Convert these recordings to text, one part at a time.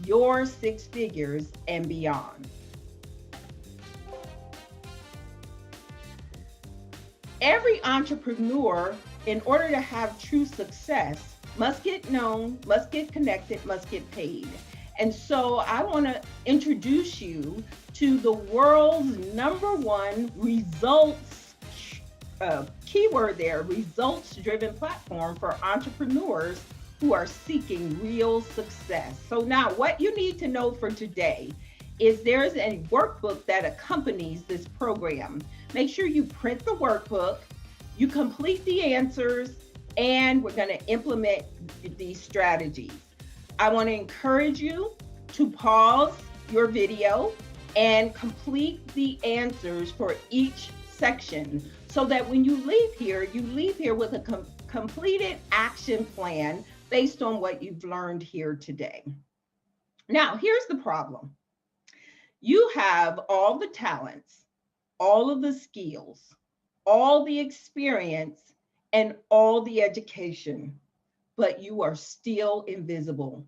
your six figures and beyond. Every entrepreneur, in order to have true success, must get known, must get connected, must get paid. And so I want to introduce you to the world's number one results, keyword there, results driven platform for entrepreneurs who are seeking real success. So now what you need to know for today is there's a workbook that accompanies this program. Make sure you print the workbook, you complete the answers, and we're going to implement these strategies. I want to encourage you to pause your video and complete the answers for each section so that when you leave here with a completed action plan based on what you've learned here today. Now, here's the problem. You have all the talents, all of the skills, all the experience, and all the education, but you are still invisible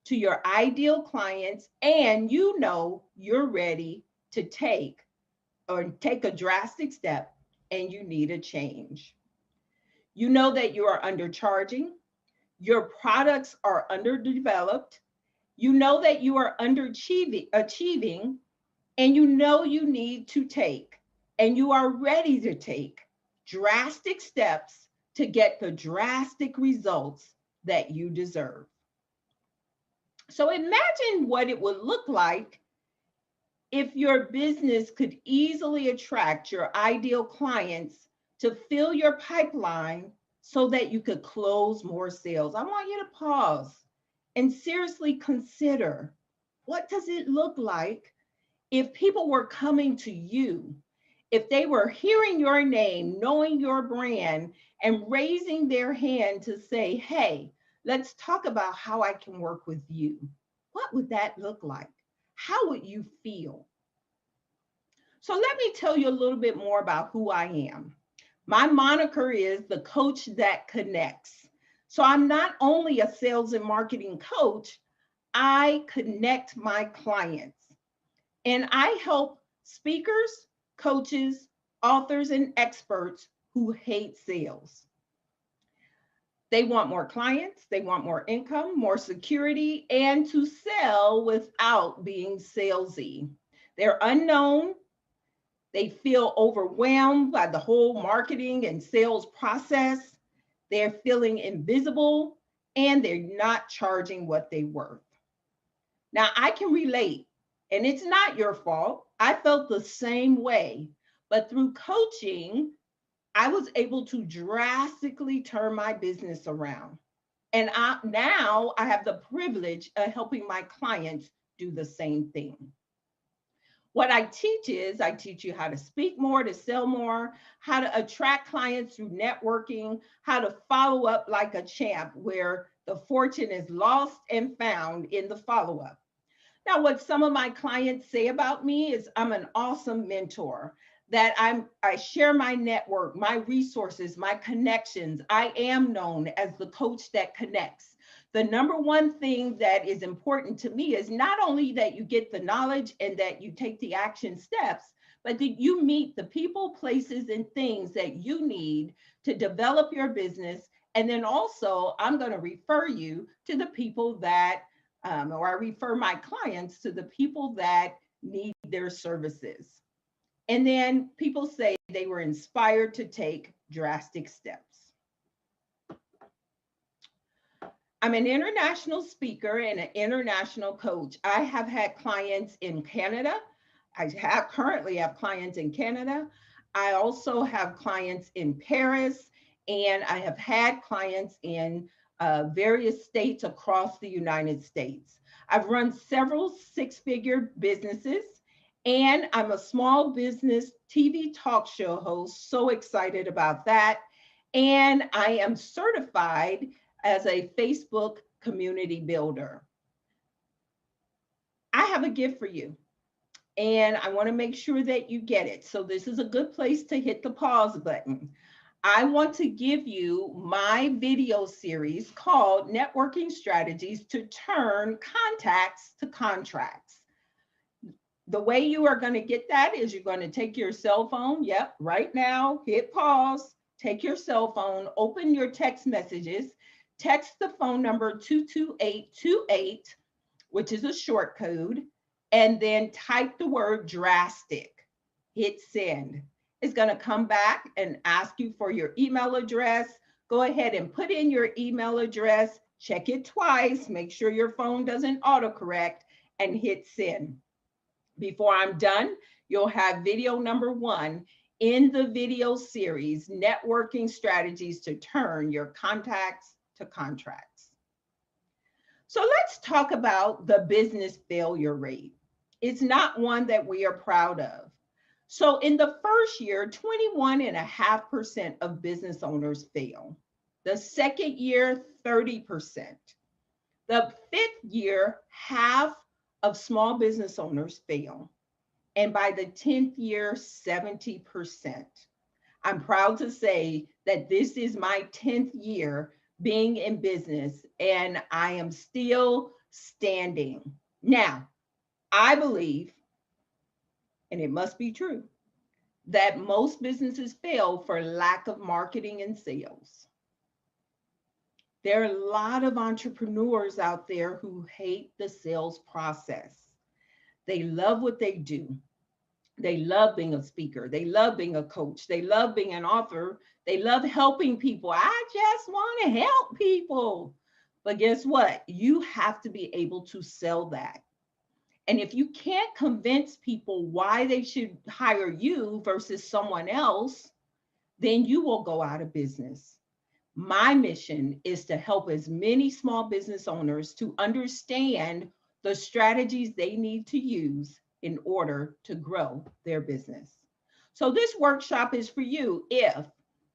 to your ideal clients, and you know you're ready to take a drastic step and you need a change. You know that you are undercharging, your products are underdeveloped, you know that you are underachieving, and you know you need to take, and you are ready to take drastic steps to get the drastic results that you deserve. So imagine what it would look like if your business could easily attract your ideal clients to fill your pipeline so that you could close more sales. I want you to pause and seriously consider, what does it look like if people were coming to you, if they were hearing your name, knowing your brand, and raising their hand to say, hey, let's talk about how I can work with you? What would that look like? How would you feel? So let me tell you a little bit more about who I am. My moniker is the coach that connects. So I'm not only a sales and marketing coach, I connect my clients. And I help speakers, coaches, authors, and experts who hate sales. They want more clients, they want more income, more security, and to sell without being salesy. They're unknown. They feel overwhelmed by the whole marketing and sales process. They're feeling invisible, and they're not charging what they're worth. Now, I can relate, and it's not your fault. I felt the same way, but through coaching, I was able to drastically turn my business around. And now I have the privilege of helping my clients do the same thing. What I teach is I teach you how to speak more, to sell more, how to attract clients through networking, how to follow up like a champ, where the fortune is lost and found in the follow up. Now, what some of my clients say about me is I'm an awesome mentor, that I share my network, my resources, my connections. I am known as the coach that connects. The number one thing that is important to me is not only that you get the knowledge and that you take the action steps, but that you meet the people, places, and things that you need to develop your business. And then also, I'm going to refer you to the people that, or I refer my clients to the people that need their services. And then people say they were inspired to take drastic steps. I'm an international speaker and an international coach. I have had clients in Canada. Currently have clients in Canada. I also have clients in Paris, and I have had clients in various states across the United States. I've run several six-figure businesses, and I'm a small business TV talk show host. So excited about that. And I am certified as a Facebook community builder. I have a gift for you, and I want to make sure that you get it. So this is a good place to hit the pause button. I want to give you my video series called Networking Strategies to Turn Contacts to Contracts. The way you are going to get that is you're going to take your cell phone. Yep, right now, hit pause, take your cell phone, open your text messages, text the phone number 22828, which is a short code, and then type the word drastic. Hit send. It's going to come back and ask you for your email address. Go ahead and put in your email address, check it twice, make sure your phone doesn't autocorrect, and hit send. Before I'm done, you'll have video number 1 in the video series, Networking Strategies to Turn Your Contacts to Contracts. So let's talk about the business failure rate. It's not one that we are proud of. So in the first year, 21.5% of business owners fail. The second year, 30%. The fifth year, half of small business owners fail. And by the 10th year, 70%. I'm proud to say that this is my 10th year being in business, and I am still standing. Now, I believe, and it must be true, that most businesses fail for lack of marketing and sales. There are a lot of entrepreneurs out there who hate the sales process. They love what they do. They love being a speaker. They love being a coach. They love being an author. They love helping people. I just want to help people. But guess what? You have to be able to sell that. And if you can't convince people why they should hire you versus someone else, then you will go out of business. My mission is to help as many small business owners to understand the strategies they need to use in order to grow their business. So this workshop is for you if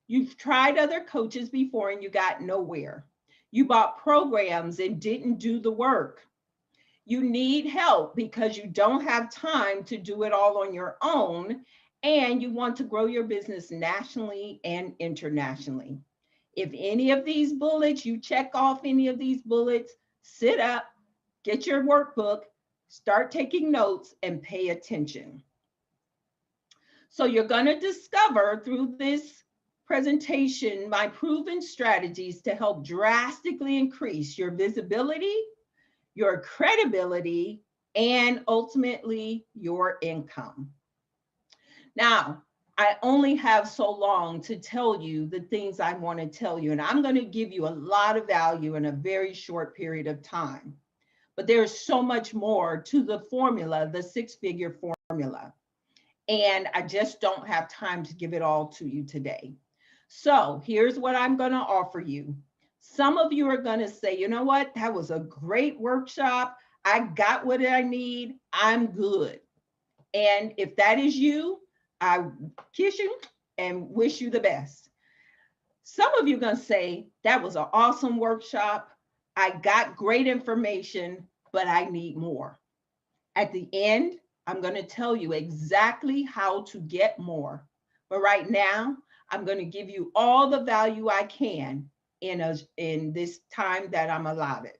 you've tried other coaches before and you got nowhere. You bought programs and didn't do the work. You need help because you don't have time to do it all on your own, and you want to grow your business nationally and internationally. If any of these bullets, you check off any of these bullets, sit up, get your workbook, start taking notes, and pay attention. So you're going to discover through this presentation my proven strategies to help drastically increase your visibility, your credibility, and ultimately your income. Now, I only have so long to tell you the things I want to tell you, and I'm going to give you a lot of value in a very short period of time. But there's so much more to the formula, the six-figure formula. And I just don't have time to give it all to you today. So here's what I'm going to offer you. Some of you are going to say, you know what? That was a great workshop. I got what I need. I'm good. And if that is you, I kiss you and wish you the best. Some of you are going to say, that was an awesome workshop. I got great information, but I need more. At the end, I'm going to tell you exactly how to get more. But right now, I'm going to give you all the value I can in this time that I'm allotted.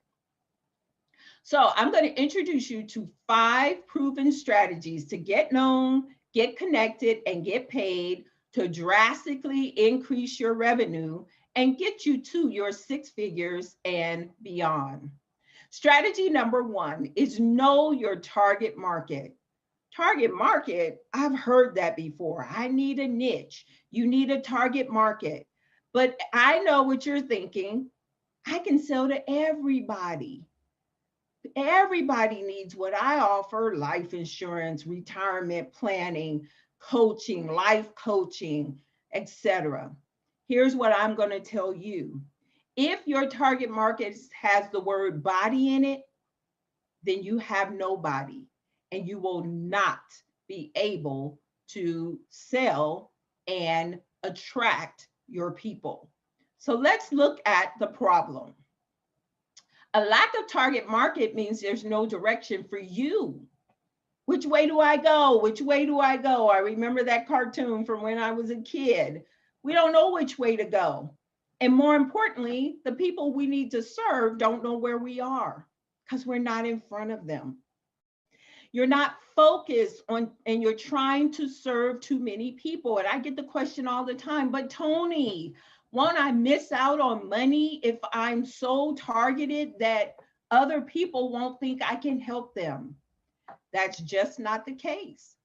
So I'm going to introduce you to 5 proven strategies to get known, get connected, and get paid to drastically increase your revenue and get you to your 6 figures and beyond. Strategy number 1 is know your target market. Target market, I've heard that before. I need a niche. You need a target market. But I know what you're thinking. I can sell to everybody. Everybody needs what I offer: life insurance, retirement planning, coaching, life coaching, etc. Here's what I'm going to tell you. If your target market has the word body in it, then you have nobody, and you will not be able to sell and attract your people. So let's look at the problem. A lack of target market means there's no direction for you. Which way do I go? Which way do I go? I remember that cartoon from when I was a kid. We don't know which way to go. And more importantly, the people we need to serve don't know where we are because we're not in front of them. You're not focused on, and you're trying to serve too many people. And I get the question all the time, but Tony, won't I miss out on money if I'm so targeted that other people won't think I can help them? That's just not the case.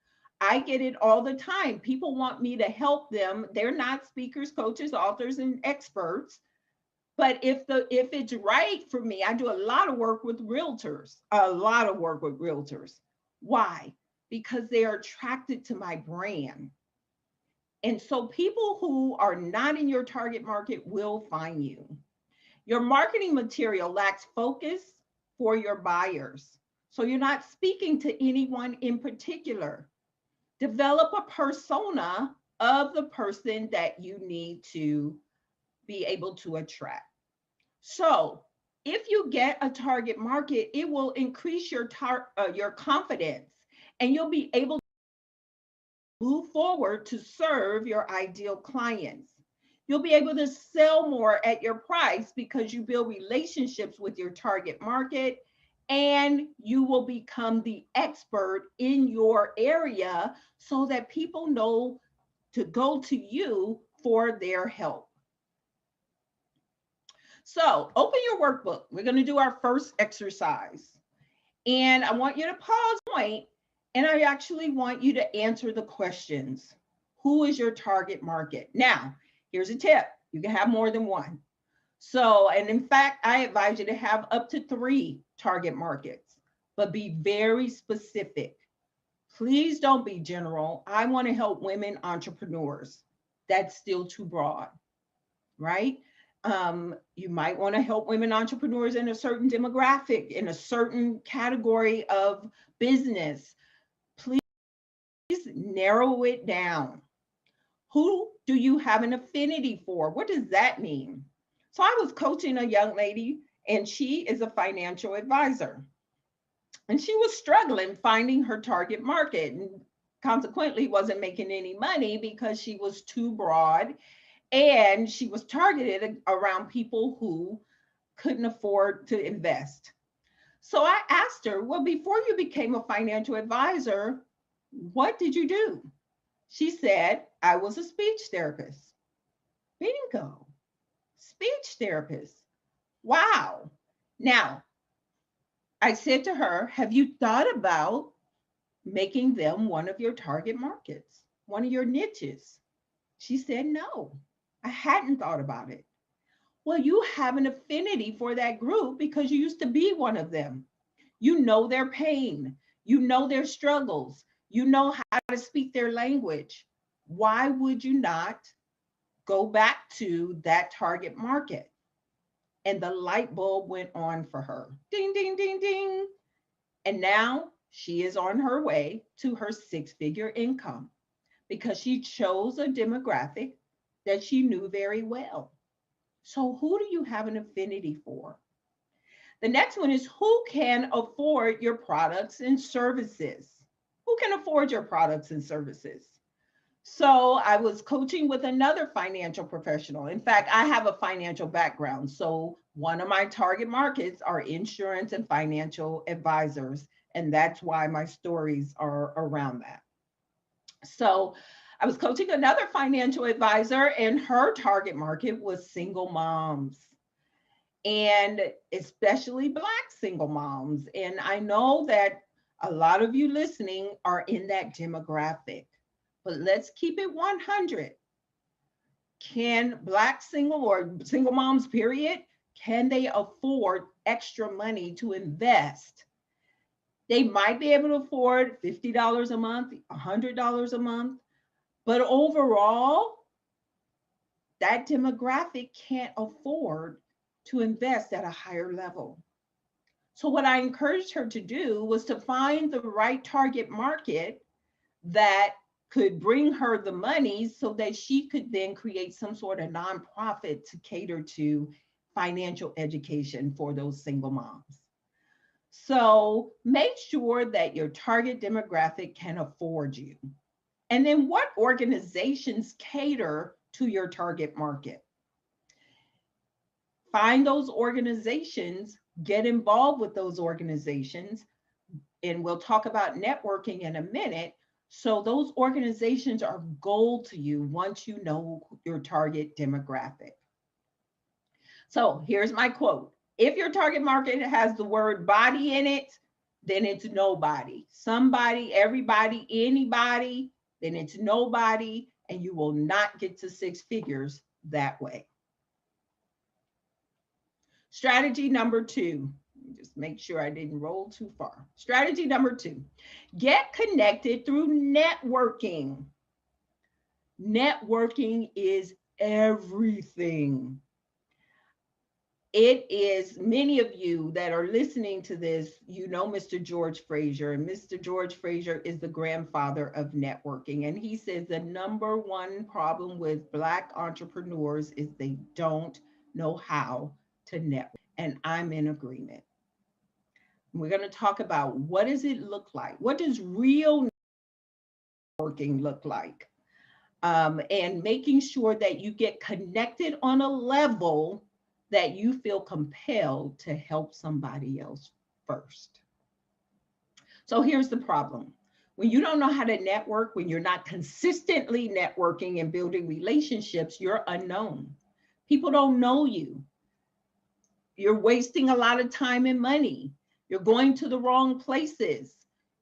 I get it all the time. People want me to help them. They're not speakers, coaches, authors, and experts. But if it's right for me, I do a lot of work with realtors, a lot of work with realtors. Why? Because they are attracted to my brand. And so people who are not in your target market will find you. Your marketing material lacks focus for your buyers. So you're not speaking to anyone in particular. Develop a persona of the person that you need to be able to attract. So if you get a target market, it will increase your confidence, and you'll be able to move forward to serve your ideal clients. You'll be able to sell more at your price because you build relationships with your target market, and you will become the expert in your area so that people know to go to you for their help. So open your workbook. We're going to do our first exercise. And I want you to pause point, and I actually want you to answer the questions. Who is your target market? Now, here's a tip. You can have more than one. So, and in fact, I advise you to have up to 3 target markets, but be very specific. Please don't be general. I want to help women entrepreneurs. That's still too broad, right? You might want to help women entrepreneurs in a certain demographic, in a certain category of business. Please narrow it down. Who do you have an affinity for? What does that mean? So I was coaching a young lady, and she is a financial advisor. And she was struggling finding her target market, and consequently wasn't making any money because she was too broad, and she was targeted around people who couldn't afford to invest. So I asked her, well, before you became a financial advisor, what did you do? She said, I was a speech therapist. Bingo. Speech therapist. Wow. Now, I said to her, have you thought about making them one of your target markets, one of your niches? She said, no, I hadn't thought about it. Well, you have an affinity for that group because you used to be one of them. You know their pain, you know their struggles, you know how to speak their language. Why would you not go back to that target market? And the light bulb went on for her. Ding, ding, ding, ding. And now she is on her way to her 6-figure income because she chose a demographic that she knew very well. So who do you have an affinity for? The next one is who can afford your products and services? Who can afford your products and services? So I was coaching with another financial professional. In fact, I have a financial background. So one of my target markets are insurance and financial advisors. And that's why my stories are around that. So I was coaching another financial advisor, and her target market was single moms, and especially Black single moms. And I know that a lot of you listening are in that demographic, but let's keep it 100. Can Black single or single moms, period, can they afford extra money to invest? They might be able to afford $50 a month, $100 a month, but overall, that demographic can't afford to invest at a higher level. So what I encouraged her to do was to find the right target market that could bring her the money so that she could then create some sort of nonprofit to cater to financial education for those single moms. So make sure that your target demographic can afford you. And then what organizations cater to your target market. Find those organizations, get involved with those organizations, and we'll talk about networking in a minute. So those organizations are gold to you once you know your target demographic. So here's my quote. If your target market has the word body in it, then it's nobody. Somebody, everybody, anybody, then it's nobody, and you will not get to six figures that way. Strategy number two, just make sure I didn't roll too far. Strategy number two, get connected through networking. Networking is everything. It is, many of you that are listening to this, you know Mr. George Fraser, and Mr. George Fraser is the grandfather of networking. And he says the number one problem with Black entrepreneurs is they don't know how to network. And I'm in agreement. We're going to talk about what does it look like? What does real networking look like? And making sure that you get connected on a level that you feel compelled to help somebody else first. So here's the problem. When you don't know how to network, when you're not consistently networking and building relationships, you're unknown. People don't know you. You're wasting a lot of time and money. You're going to the wrong places.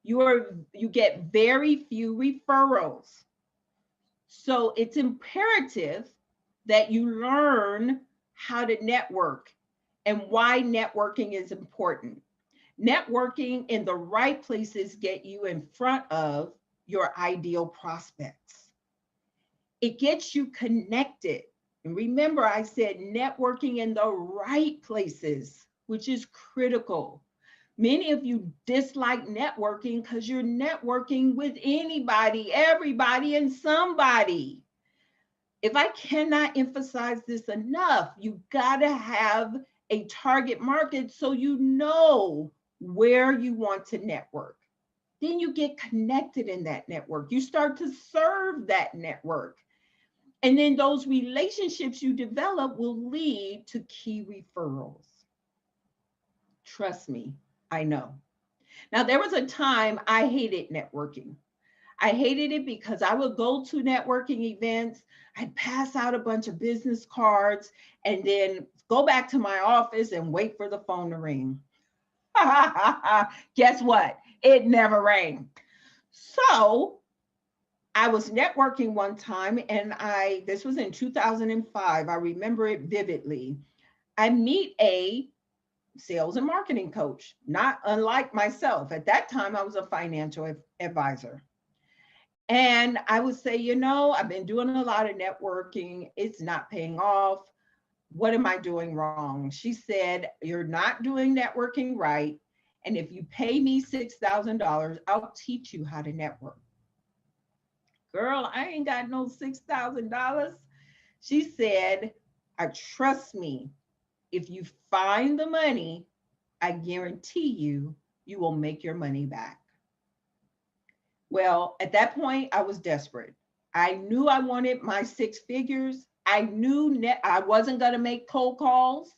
You get very few referrals. So it's imperative that you learn how to network and why networking is important. Networking in the right places get you in front of your ideal prospects. It gets you connected. And remember, I said networking in the right places, which is critical. Many of you dislike networking because you're networking with anybody, everybody, and somebody. If I cannot emphasize this enough, you gotta have a target market so you know where you want to network. Then you get connected in that network. You start to serve that network. And then those relationships you develop will lead to key referrals. Trust me, I know. Now, there was a time I hated networking. I hated it because I would go to networking events, I'd pass out a bunch of business cards, and then go back to my office and wait for the phone to ring. Guess what? It never rang. So I was networking one time, and this was in 2005. I remember it vividly. I meet a sales and marketing coach, not unlike myself. At that time, I was a financial advisor. And I would say, I've been doing a lot of networking. It's not paying off. What am I doing wrong? She said, you're not doing networking right. And if you pay me $6,000, I'll teach you how to network. Girl, I ain't got no $6,000. She said, trust me, if you find the money, I guarantee you, you will make your money back. Well, at that point, I was desperate. I knew I wanted my six figures. I knew I wasn't going to make cold calls.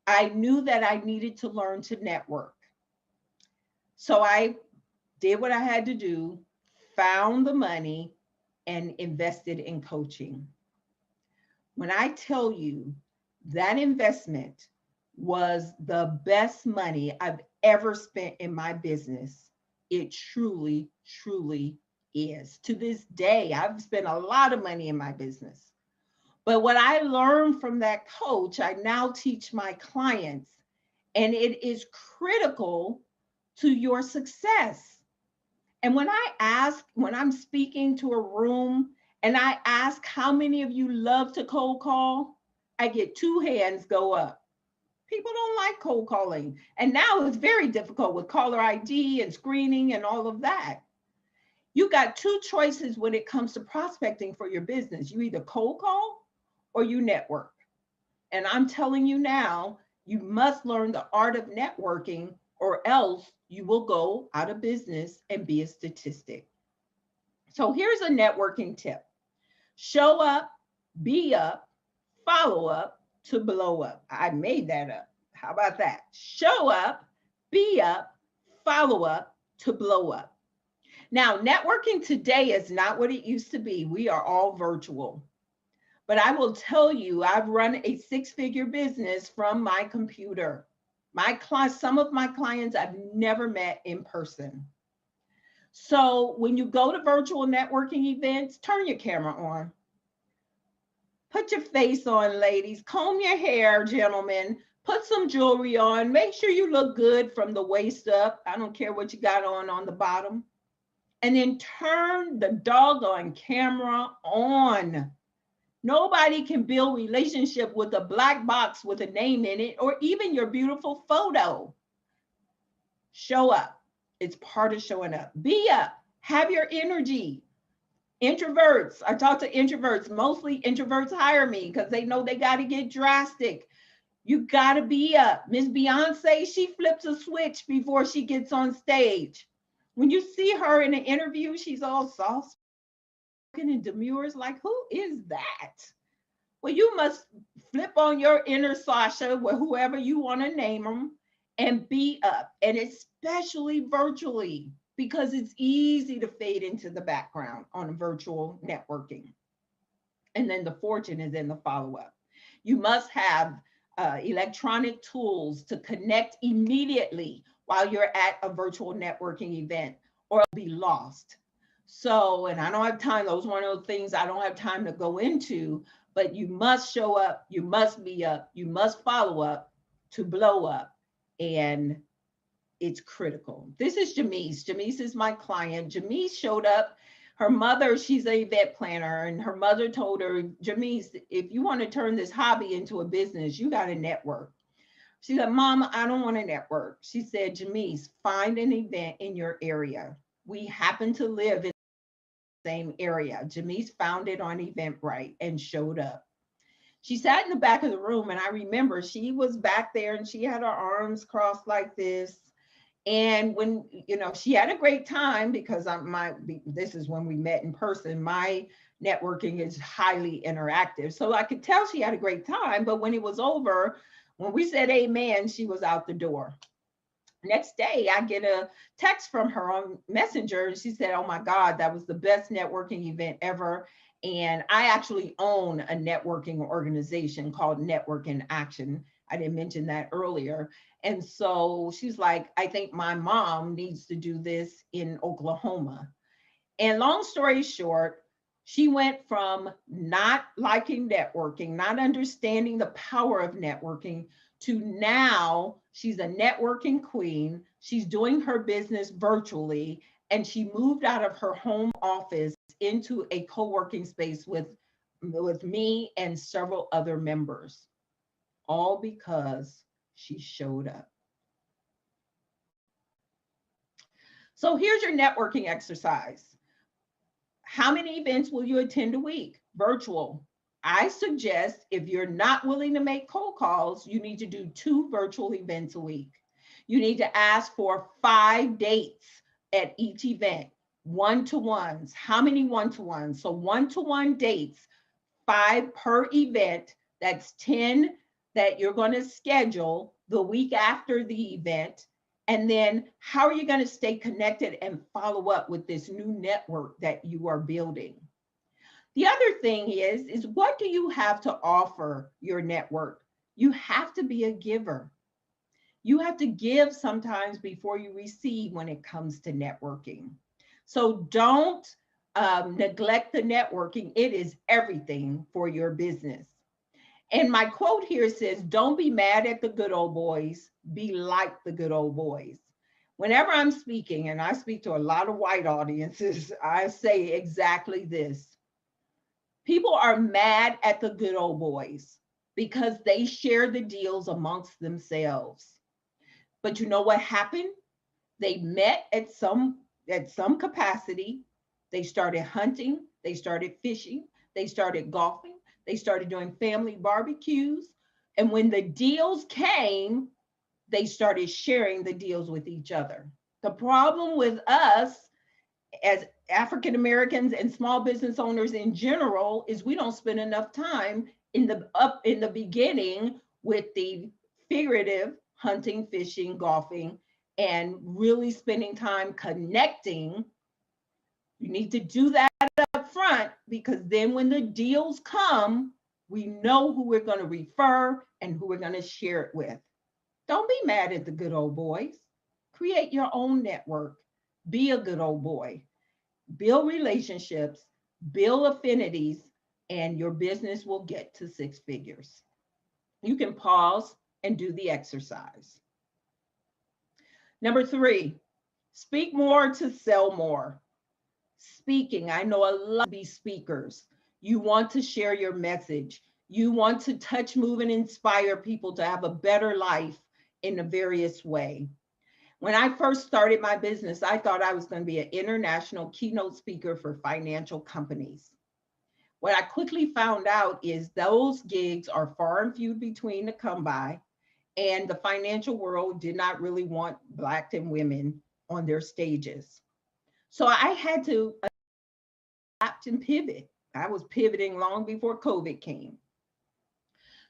I knew that I needed to learn to network. So I did what I had to do, found the money, and invested in coaching. When I tell you that investment was the best money I've ever spent in my business, it truly, truly is. To this day, I've spent a lot of money in my business. But what I learned from that coach, I now teach my clients, and it is critical to your success. And when I'm speaking to a room and I ask how many of you love to cold call, I get two hands go up. People don't like cold calling. And now it's very difficult with caller ID and screening and all of that. You got two choices when it comes to prospecting for your business. You either cold call or you network. And I'm telling you now, you must learn the art of networking, or else you will go out of business and be a statistic. So here's a networking tip. Show up be up, follow up to blow up. I made that up. How about that? Show up, be up, follow up to blow up. Now, networking today is not what it used to be. We are all virtual. But I will tell you, I've run a six-figure business from my computer. Some of my clients I've never met in person. So when you go to virtual networking events, turn your camera on. Put your face on, ladies. Comb your hair, gentlemen. Put some jewelry on. Make sure you look good from the waist up. I don't care what you got on the bottom. And then turn the doggone camera on. Nobody can build relationship with a black box with a name in it, or even your beautiful photo. Show up. It's part of showing up. Be up. Have your energy. Introverts, I talk to introverts. Mostly introverts hire me because they know they got to get drastic. You got to be up. Miss Beyonce, she flips a switch before she gets on stage. When you see her in an interview, she's all soft and demure, like, who is that? Well, you must flip on your inner Sasha, with whoever you want to name them, and be up, and especially virtually, because it's easy to fade into the background on virtual networking. And then the fortune is in the follow-up. You must have electronic tools to connect immediately while you're at a virtual networking event, or be lost. So, and I don't have time, those one of the things I don't have time to go into, but you must show up, you must be up, you must follow up to blow up. And it's critical. This is Jamise. Jamise is my client. Jamise showed up. Her mother, she's an event planner, and her mother told her, Jamise, if you want to turn this hobby into a business, you got to network. She said, Mom, I don't want to network. She said, Jamise, find an event in your area. We happen to live in the same area. Jamise found it on Eventbrite and showed up. She sat in the back of the room, and I remember she was back there and she had her arms crossed like this. And when, she had a great time, because this is when we met in person. My networking is highly interactive. So I could tell she had a great time, but when it was over, when we said amen, she was out the door. Next day, I get a text from her on Messenger, and she said, oh my God, that was the best networking event ever. And I actually own a networking organization called Network in Action. I didn't mention that earlier. And so she's like, I think my mom needs to do this in Oklahoma. And long story short, she went from not liking networking, not understanding the power of networking, to now she's a networking queen. She's doing her business virtually, and she moved out of her home office into a co-working space with me and several other members, all because she showed up. So here's your networking exercise. How many events will you attend a week? Virtual. I suggest, if you're not willing to make cold calls, you need to do 2 virtual events a week. You need to ask for 5 dates at each event. One-to-ones. How many one-to-ones? So one-to-one dates, 5 per event. That's 10 that you're going to schedule the week after the event. And then how are you going to stay connected and follow up with this new network that you are building? The other thing is what do you have to offer your network? You have to be a giver. You have to give sometimes before you receive when it comes to networking. So don't neglect the networking. It is everything for your business. And my quote here says, don't be mad at the good old boys, be like the good old boys. Whenever I'm speaking, and I speak to a lot of white audiences, I say exactly this. People are mad at the good old boys because they share the deals amongst themselves. But you know what happened? They met at some capacity. They started hunting, they started fishing, they started golfing, they started doing family barbecues. And when the deals came, they started sharing the deals with each other. The problem with us as African Americans and small business owners in general is we don't spend enough time in the beginning with the figurative hunting, fishing, golfing, and really spending time connecting. You need to do that up front because then when the deals come, we know who we're going to refer and who we're going to share it with. Don't be mad at the good old boys. Create your own network. Be a good old boy. Build relationships, build affinities, and your business will get to six figures. You can pause and do the exercise. Number three, speak more to sell more. Speaking, I know a lot of these speakers. You want to share your message. You want to touch, move, and inspire people to have a better life in a various way. When I first started my business, I thought I was going to be an international keynote speaker for financial companies. What I quickly found out is those gigs are far and few between to come by, and the financial world did not really want Black and women on their stages. So I had to adapt and pivot. I was pivoting long before COVID came.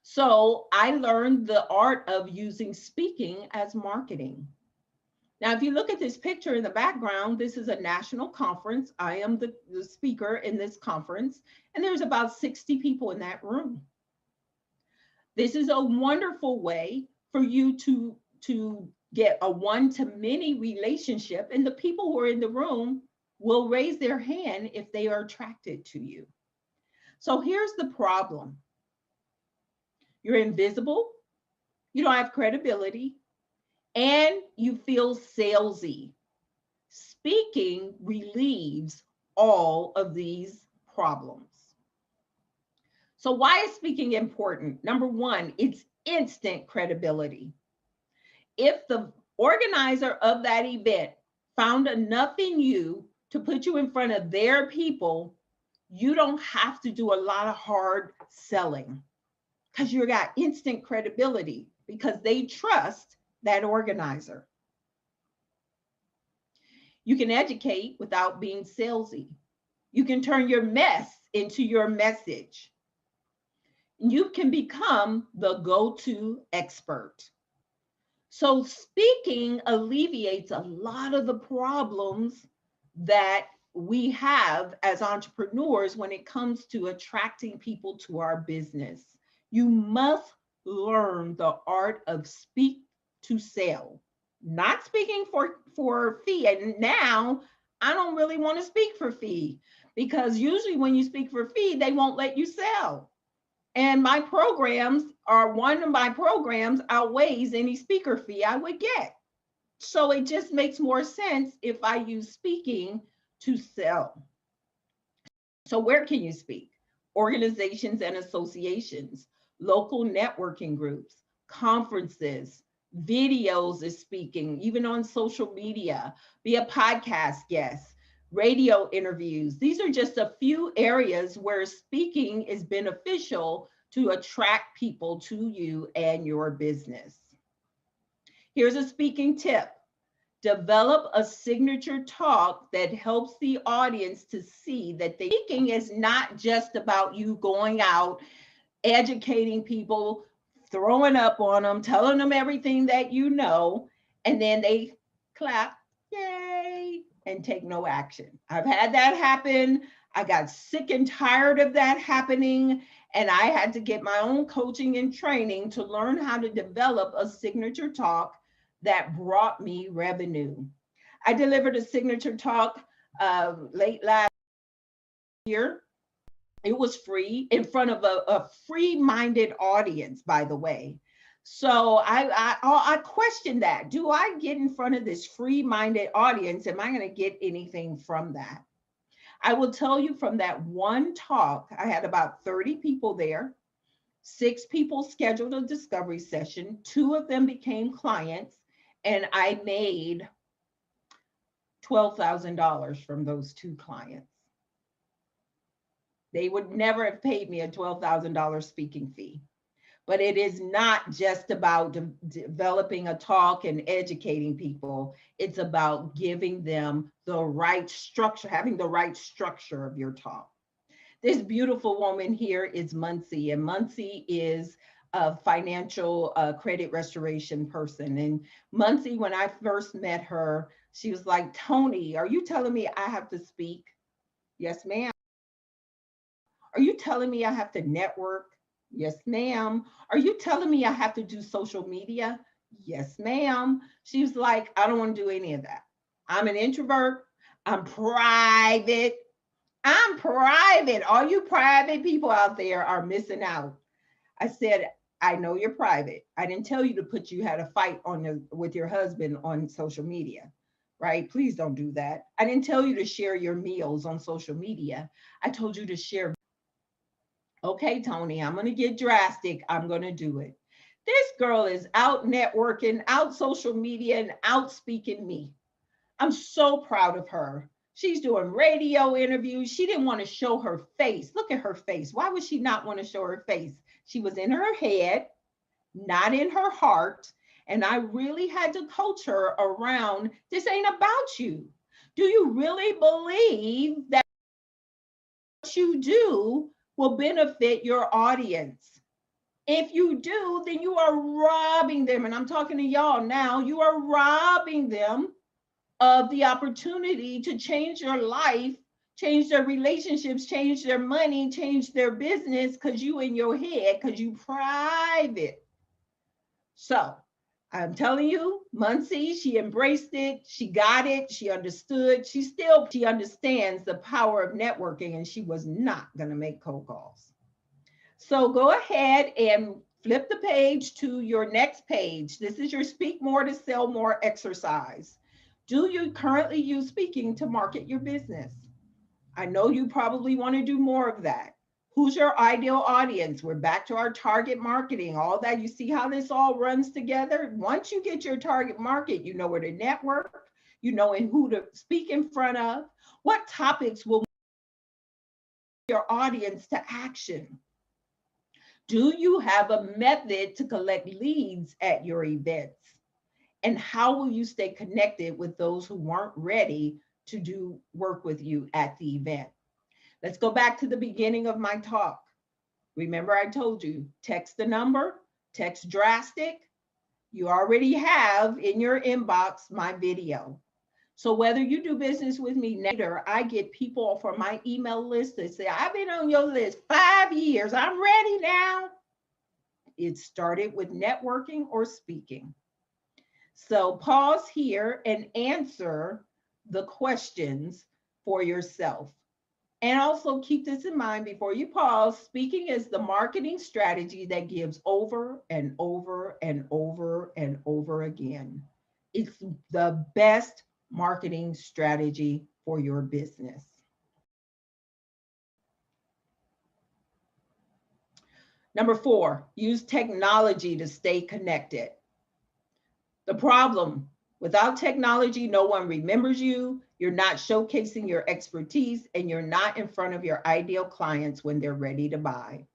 So I learned the art of using speaking as marketing. Now, if you look at this picture in the background, this is a national conference. I am the speaker in this conference, and there's about 60 people in that room. This is a wonderful way for you to get a one-to-many relationship, and the people who are in the room will raise their hand if they are attracted to you. So here's the problem. You're invisible, you don't have credibility, and you feel salesy. Speaking relieves all of these problems. So why is speaking important? Number one, it's instant credibility. If the organizer of that event found enough in you to put you in front of their people, you don't have to do a lot of hard selling because you got instant credibility because they trust that organizer. You can educate without being salesy. You can turn your mess into your message. You can become the go-to expert. So speaking alleviates a lot of the problems that we have as entrepreneurs when it comes to attracting people to our business. You must learn the art of speak to sell, not speaking for fee. And now I don't really want to speak for fee because usually when you speak for fee, they won't let you sell. And my programs are one of my programs outweighs any speaker fee I would get. So it just makes more sense if I use speaking to sell. So where can you speak? Organizations and associations, local networking groups, conferences, videos is speaking, even on social media, be a podcast guest, radio interviews. These are just a few areas where speaking is beneficial to attract people to you and your business. Here's a speaking tip. Develop a signature talk that helps the audience to see that the speaking is not just about you going out, educating people, throwing up on them, telling them everything that you know, and then they clap, yay, and take no action. I've had that happen. I got sick and tired of that happening, and I had to get my own coaching and training to learn how to develop a signature talk that brought me revenue. I delivered a signature talk late last year. It was free in front of a free-minded audience, by the way. So I questioned that. Do I get in front of this free-minded audience? Am I going to get anything from that? I will tell you from that one talk, I had about 30 people there. 6 people scheduled a discovery session. 2 of them became clients, and I made $12,000 from those 2 clients. They would never have paid me a $12,000 speaking fee. but it is not just about developing a talk and educating people. It's about giving them the right structure, having the right structure of your talk. This beautiful woman here is Muncie, and Muncie is a financial credit restoration person. And Muncie, when I first met her, she was like, Tony, are you telling me I have to speak? Yes, ma'am. Are you telling me I have to network? Yes, ma'am. Are you telling me I have to do social media? Yes, ma'am. She was like, I don't want to do any of that. I'm an introvert. I'm private. I'm private. All you private people out there are missing out. I said, I know you're private. I didn't tell you to put you had a fight on with your husband on social media, right? Please don't do that. I didn't tell you to share your meals on social media. I told you to share. Okay, Tony, I'm going to get drastic. I'm going to do it. This girl is out networking, out social media, and out speaking me. I'm so proud of her. She's doing radio interviews. She didn't want to show her face. Look at her face. Why would she not want to show her face? She was in her head, not in her heart. And I really had to coach her around this ain't about you. Do you really believe that what you do will benefit your audience? If you do, then you are robbing them. And I'm talking to y'all now. You are robbing them of the opportunity to change your life, change their relationships, change their money, change their business, because you in your head, because you private. So I'm telling you, Muncie, she embraced it, she got it, she understood, she understands the power of networking, and she was not gonna make cold calls. So go ahead and flip the page to your next page. This is your Speak More to Sell More exercise. Do you currently use speaking to market your business? I know you probably want to do more of that. Who's your ideal audience? We're back to our target marketing, all that. You see how this all runs together? Once you get your target market, you know where to network, you know and who to speak in front of, what topics will your audience to action. Do you have a method to collect leads at your events? And how will you stay connected with those who weren't ready to do work with you at the event? Let's go back to the beginning of my talk. Remember, I told you, text the number, text drastic. You already have in your inbox my video. So whether you do business with me later, I get people from my email list that say, I've been on your list 5 years. I'm ready now. It started with networking or speaking. So pause here and answer the questions for yourself. And also keep this in mind before you pause. Speaking is the marketing strategy that gives over and over and over and over again. It's the best marketing strategy for your business. Number 4, use technology to stay connected. The problem, without technology, no one remembers you, you're not showcasing your expertise, and you're not in front of your ideal clients when they're ready to buy.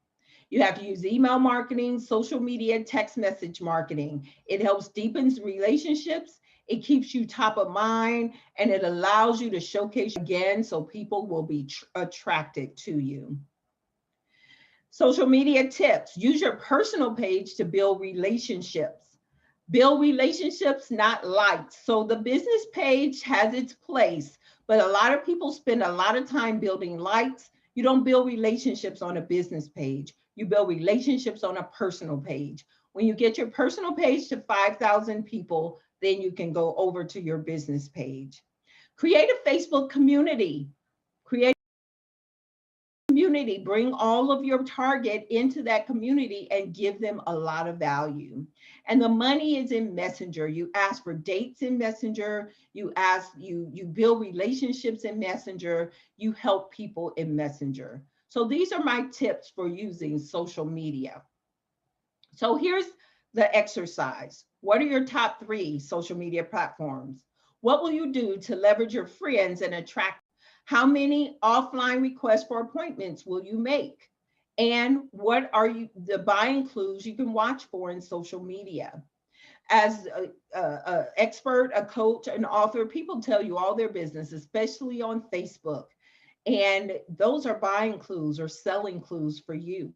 You have to use email marketing, social media, text message marketing. It helps deepens relationships, it keeps you top of mind, and it allows you to showcase again so people will be attracted to you. Social media tips, use your personal page to build relationships. Build relationships, not likes. So the business page has its place, but a lot of people spend a lot of time building likes. You don't build relationships on a business page. You build relationships on a personal page. When you get your personal page to 5,000 people, then you can go over to your business page. Create a Facebook community. Create community, bring all of your target into that community and give them a lot of value. And the money is in Messenger. You ask for dates in Messenger, you build relationships in Messenger, you help people in Messenger. So these are my tips for using social media. So here's the exercise. What are your top 3 social media platforms? What will you do to leverage your friends and attract? How many offline requests for appointments will you make? And what are the buying clues you can watch for in social media. As a expert, a coach, an author, people tell you all their business, especially on Facebook. And those are buying clues or selling clues for you.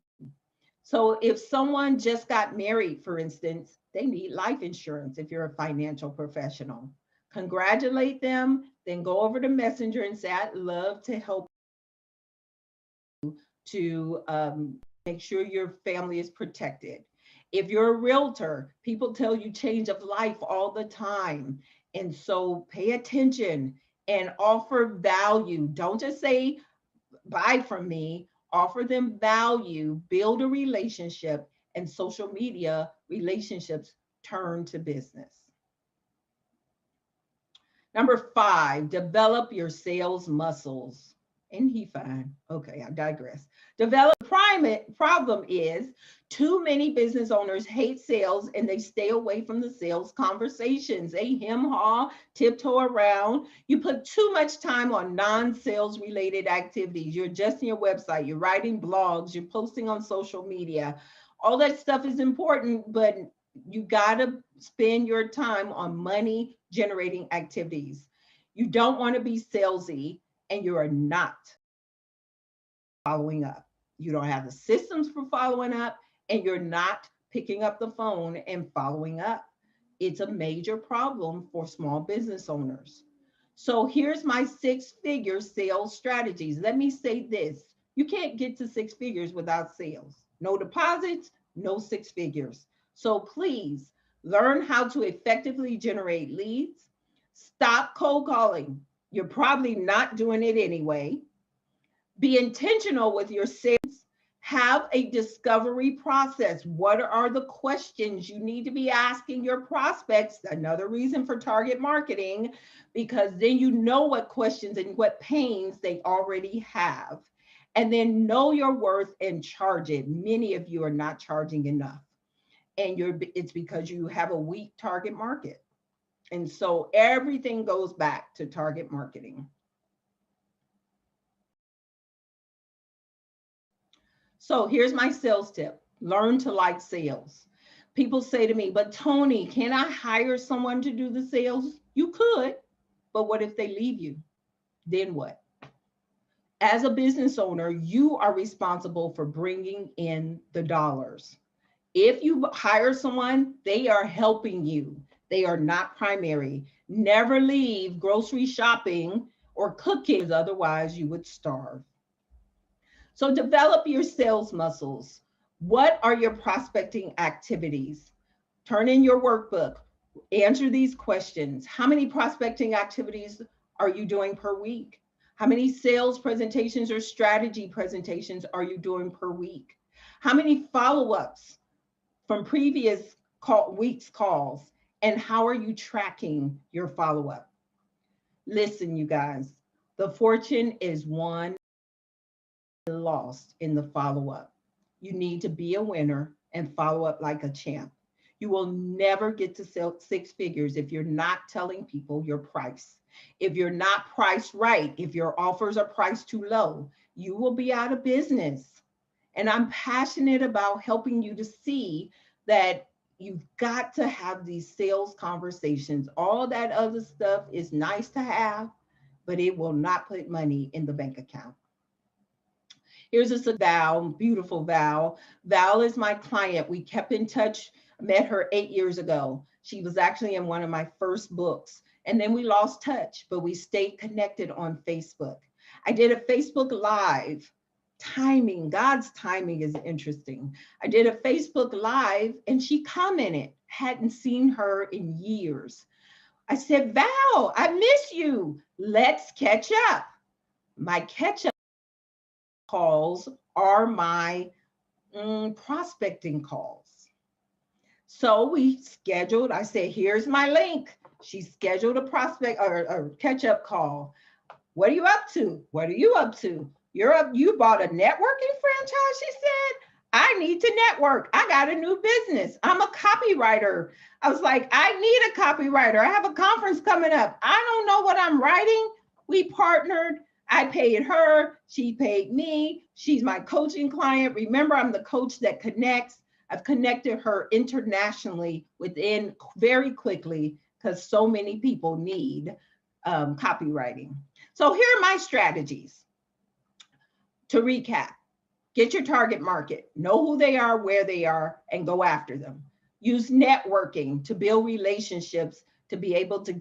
So if someone just got married, for instance, they need life insurance if you're a financial professional. Congratulate them, then go over to Messenger and say, I'd love to help to make sure your family is protected. If you're a realtor, people tell you change of life all the time. And so pay attention and offer value. Don't just say, buy from me, offer them value, build a relationship, and social media relationships turn to business. Number 5, develop your sales muscles. And he fine. Okay, I digress. Develop. Problem is too many business owners hate sales and they stay away from the sales conversations. They hem-haw, tiptoe around. You put too much time on non-sales related activities. You're adjusting your website, you're writing blogs, you're posting on social media. All that stuff is important, but you got to spend your time on money generating activities. You don't want to be salesy and you are not following up. You don't have the systems for following up and you're not picking up the phone and following up. It's a major problem for small business owners. So here's my 6-figure sales strategies. Let me say this. You can't get to 6 figures without sales. No deposits, no 6 figures. So please learn how to effectively generate leads. Stop cold calling. You're probably not doing it anyway. Be intentional with your sales. Have a discovery process. What are the questions you need to be asking your prospects? Another reason for target marketing, because then you know what questions and what pains they already have. And then know your worth and charge it. Many of you are not charging enough. And it's because you have a weak target market. And so everything goes back to target marketing. So here's my sales tip. Learn to like sales. People say to me, but Tony, can I hire someone to do the sales? You could, but what if they leave you? Then what? As a business owner, you are responsible for bringing in the dollars. If you hire someone, they are helping you. They are not primary. Never leave grocery shopping or cooking, otherwise you would starve. So develop your sales muscles. What are your prospecting activities? Turn in your workbook. Answer these questions. How many prospecting activities are you doing per week? How many sales presentations or strategy presentations are you doing per week? How many follow-ups from previous week's calls? And how are you tracking your follow-up? Listen, you guys, the fortune is won and lost in the follow-up. You need to be a winner and follow up like a champ. You will never get to sell 6 figures if you're not telling people your price. If you're not priced right, if your offers are priced too low, you will be out of business. And I'm passionate about helping you to see that you've got to have these sales conversations. All that other stuff is nice to have, but it will not put money in the bank account. Here's a Val, beautiful Val. Val is my client. We kept in touch, met her 8 years ago. She was actually in one of my first books. And then we lost touch, but we stayed connected on Facebook. I did a Facebook Live. Timing, God's timing is interesting. I did a Facebook Live and she commented, hadn't seen her in years. I said, Val, I miss you. Let's catch up. My catch up calls are my prospecting calls. So we scheduled, I said, here's my link. She scheduled a prospect or a catch-up call. What are you up to? What are you up to? You bought a networking franchise, she said. I need to network. I got a new business. I'm a copywriter. I was like, I need a copywriter. I have a conference coming up. I don't know what I'm writing. We partnered. I paid her, she paid me. She's my coaching client. Remember, I'm the coach that connects. I've connected her internationally within very quickly because so many people need copywriting. So here are my strategies to recap. Get your target market, know who they are, where they are, and go after them. Use networking to build relationships to be able to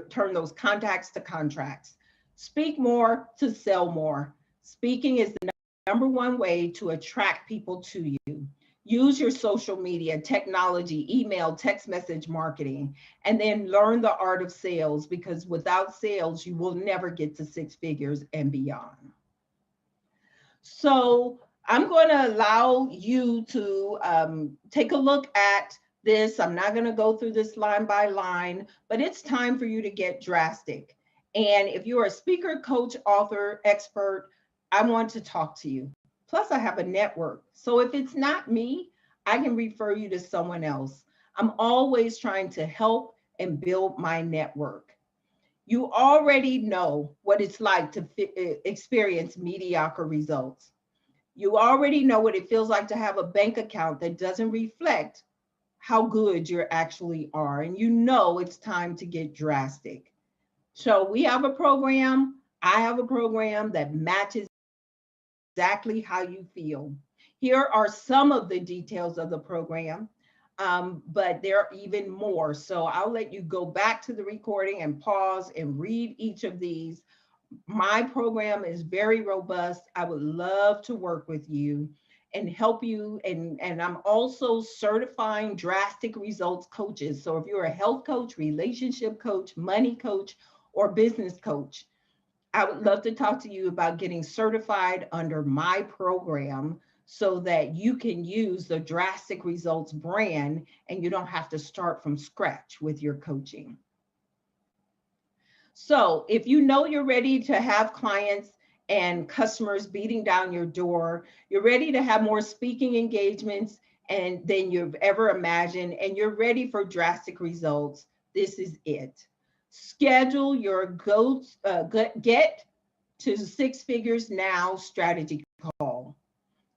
turn those contacts to contracts. Speak more to sell more. Speaking is the number one way to attract people to you. Use your social media, technology, email, text message marketing, and then learn the art of sales, because without sales, you will never get to six figures and beyond. So I'm going to allow you to take a look at this. I'm not going to go through this line by line, but it's time for you to get drastic. And if you're a speaker, coach, author, expert, I want to talk to you. Plus, I have a network. So if it's not me, I can refer you to someone else. I'm always trying to help and build my network. You already know what it's like to experience mediocre results. You already know what it feels like to have a bank account that doesn't reflect how good you actually are. And you know it's time to get drastic. So we have a program. I have a program that matches exactly how you feel. Here are some of the details of the program, but there are even more. So I'll let you go back to the recording and pause and read each of these. My program is very robust. I would love to work with you and help you. And I'm also certifying drastic results coaches. So if you're a health coach, relationship coach, money coach, or business coach, I would love to talk to you about getting certified under my program so that you can use the Drastic Results brand and you don't have to start from scratch with your coaching. So if you know you're ready to have clients and customers beating down your door, you're ready to have more speaking engagements than you've ever imagined, and you're ready for drastic results, this is it. Schedule your get to six figures now strategy call.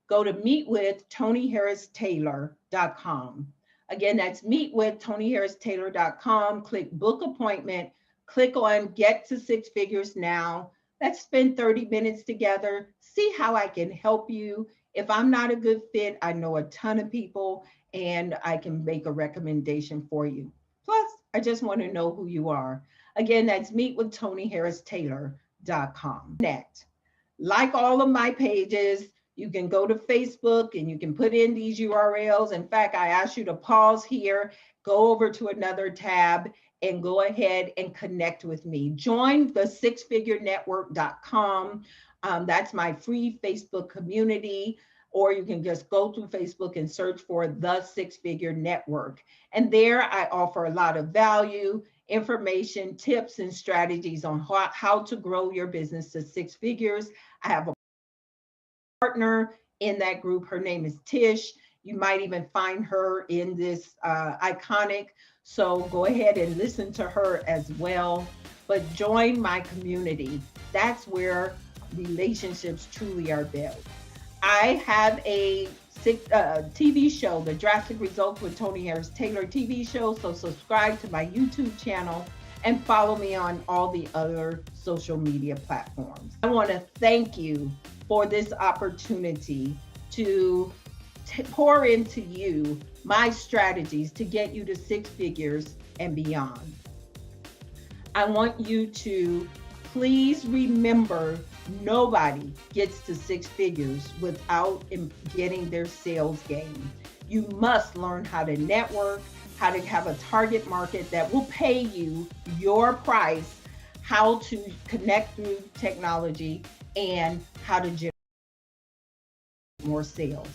Go to meetwithtonyharristaylor.com. Again, that's meetwithtonyharristaylor.com. Click book appointment. Click on get to six figures now. Let's spend 30 minutes together. See how I can help you. If I'm not a good fit, I know a ton of people and I can make a recommendation for you. Plus, I just want to know who you are. Again, that's meetwithtonyharristaylor.com. Like all of my pages, you can go to Facebook and you can put in these URLs. In fact, I ask you to pause here, go over to another tab, and go ahead and connect with me. Join the sixfigurenetwork.com. That's my free Facebook community, or you can just go to Facebook and search for the Six Figure Network. And there I offer a lot of value, information, tips, and strategies on how to grow your business to six figures. I have a partner in that group. Her name is Tish. You might even find her in this Iconic. So go ahead and listen to her as well. But join my community. That's where relationships truly are built. I have a TV show, the Drastic Results with Tony Harris Taylor TV show. So subscribe to my YouTube channel and follow me on all the other social media platforms. I want to thank you for this opportunity to pour into you my strategies to get you to six figures and beyond. I want you to please remember, nobody gets to six figures without getting their sales game. You must learn how to network, how to have a target market that will pay you your price, how to connect through technology, and how to generate more sales.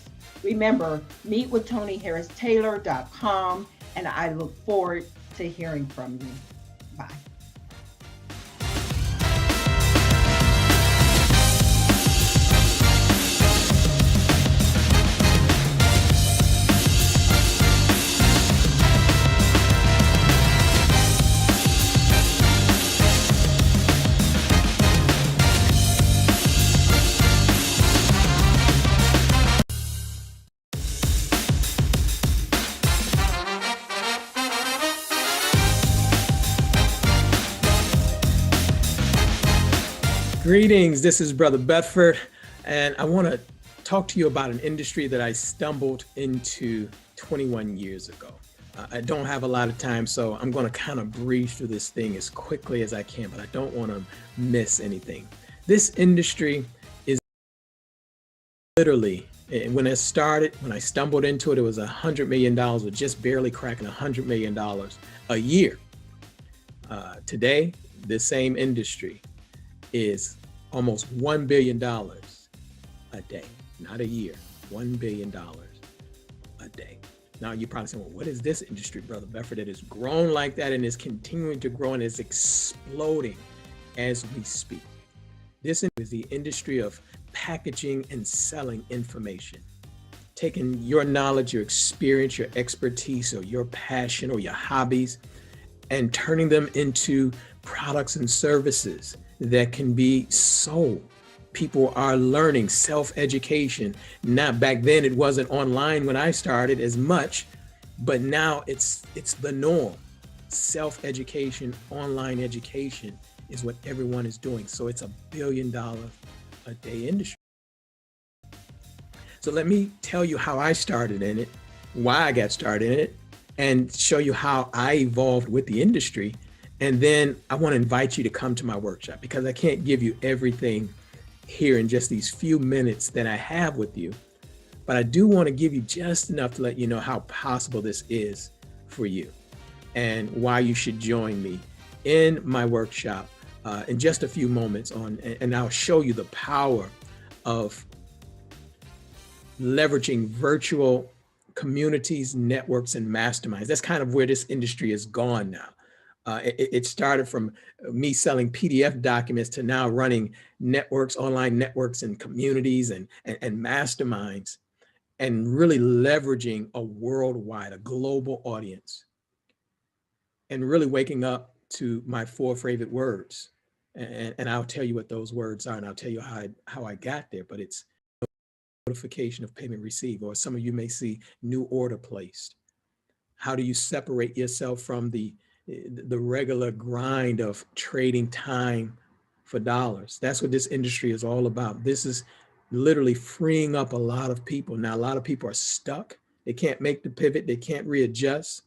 Remember, meetwithtonyharristaylor.com, and I look forward to hearing from you. Bye. Greetings, this is Brother Bedford, and I want to talk to you about an industry that I stumbled into 21 years ago. I don't have a lot of time, so I'm going to kind of breeze through this thing as quickly as I can, but I don't want to miss anything. This industry is literally, when it started, when I stumbled into it, it was $100 million, or just barely cracking $100 million a year. Today, this same industry is almost $1 billion a day, not a year, $1 billion a day. Now you're probably saying, well, what is this industry, Brother Bedford, that has grown like that and is continuing to grow and is exploding as we speak? This is the industry of packaging and selling information, taking your knowledge, your experience, your expertise, or your passion or your hobbies, and turning them into products and services that can be sold. People are learning self-education. Now, back then it wasn't online when I started as much, but now it's the norm. Self-education, online education is what everyone is doing. So it's $1 billion a day industry. So let me tell you how I started in it, why I got started in it, and show you how I evolved with the industry. And then I want to invite you to come to my workshop, because I can't give you everything here in just these few minutes that I have with you. But I do want to give you just enough to let you know how possible this is for you and why you should join me in my workshop in just a few moments and I'll show you the power of leveraging virtual communities, networks, and masterminds. That's kind of where this industry has gone now. It started from me selling PDF documents to now running networks, online networks, and communities and masterminds, and really leveraging a worldwide, a global audience, and really waking up to my 4 favorite words. And I'll tell you what those words are, and I'll tell you how I got there, but it's notification of payment received, or some of you may see new order placed. How do you separate yourself from the regular grind of trading time for dollars? That's what this industry is all about. This is literally freeing up a lot of people. Now, a lot of people are stuck. They can't make the pivot. They can't readjust.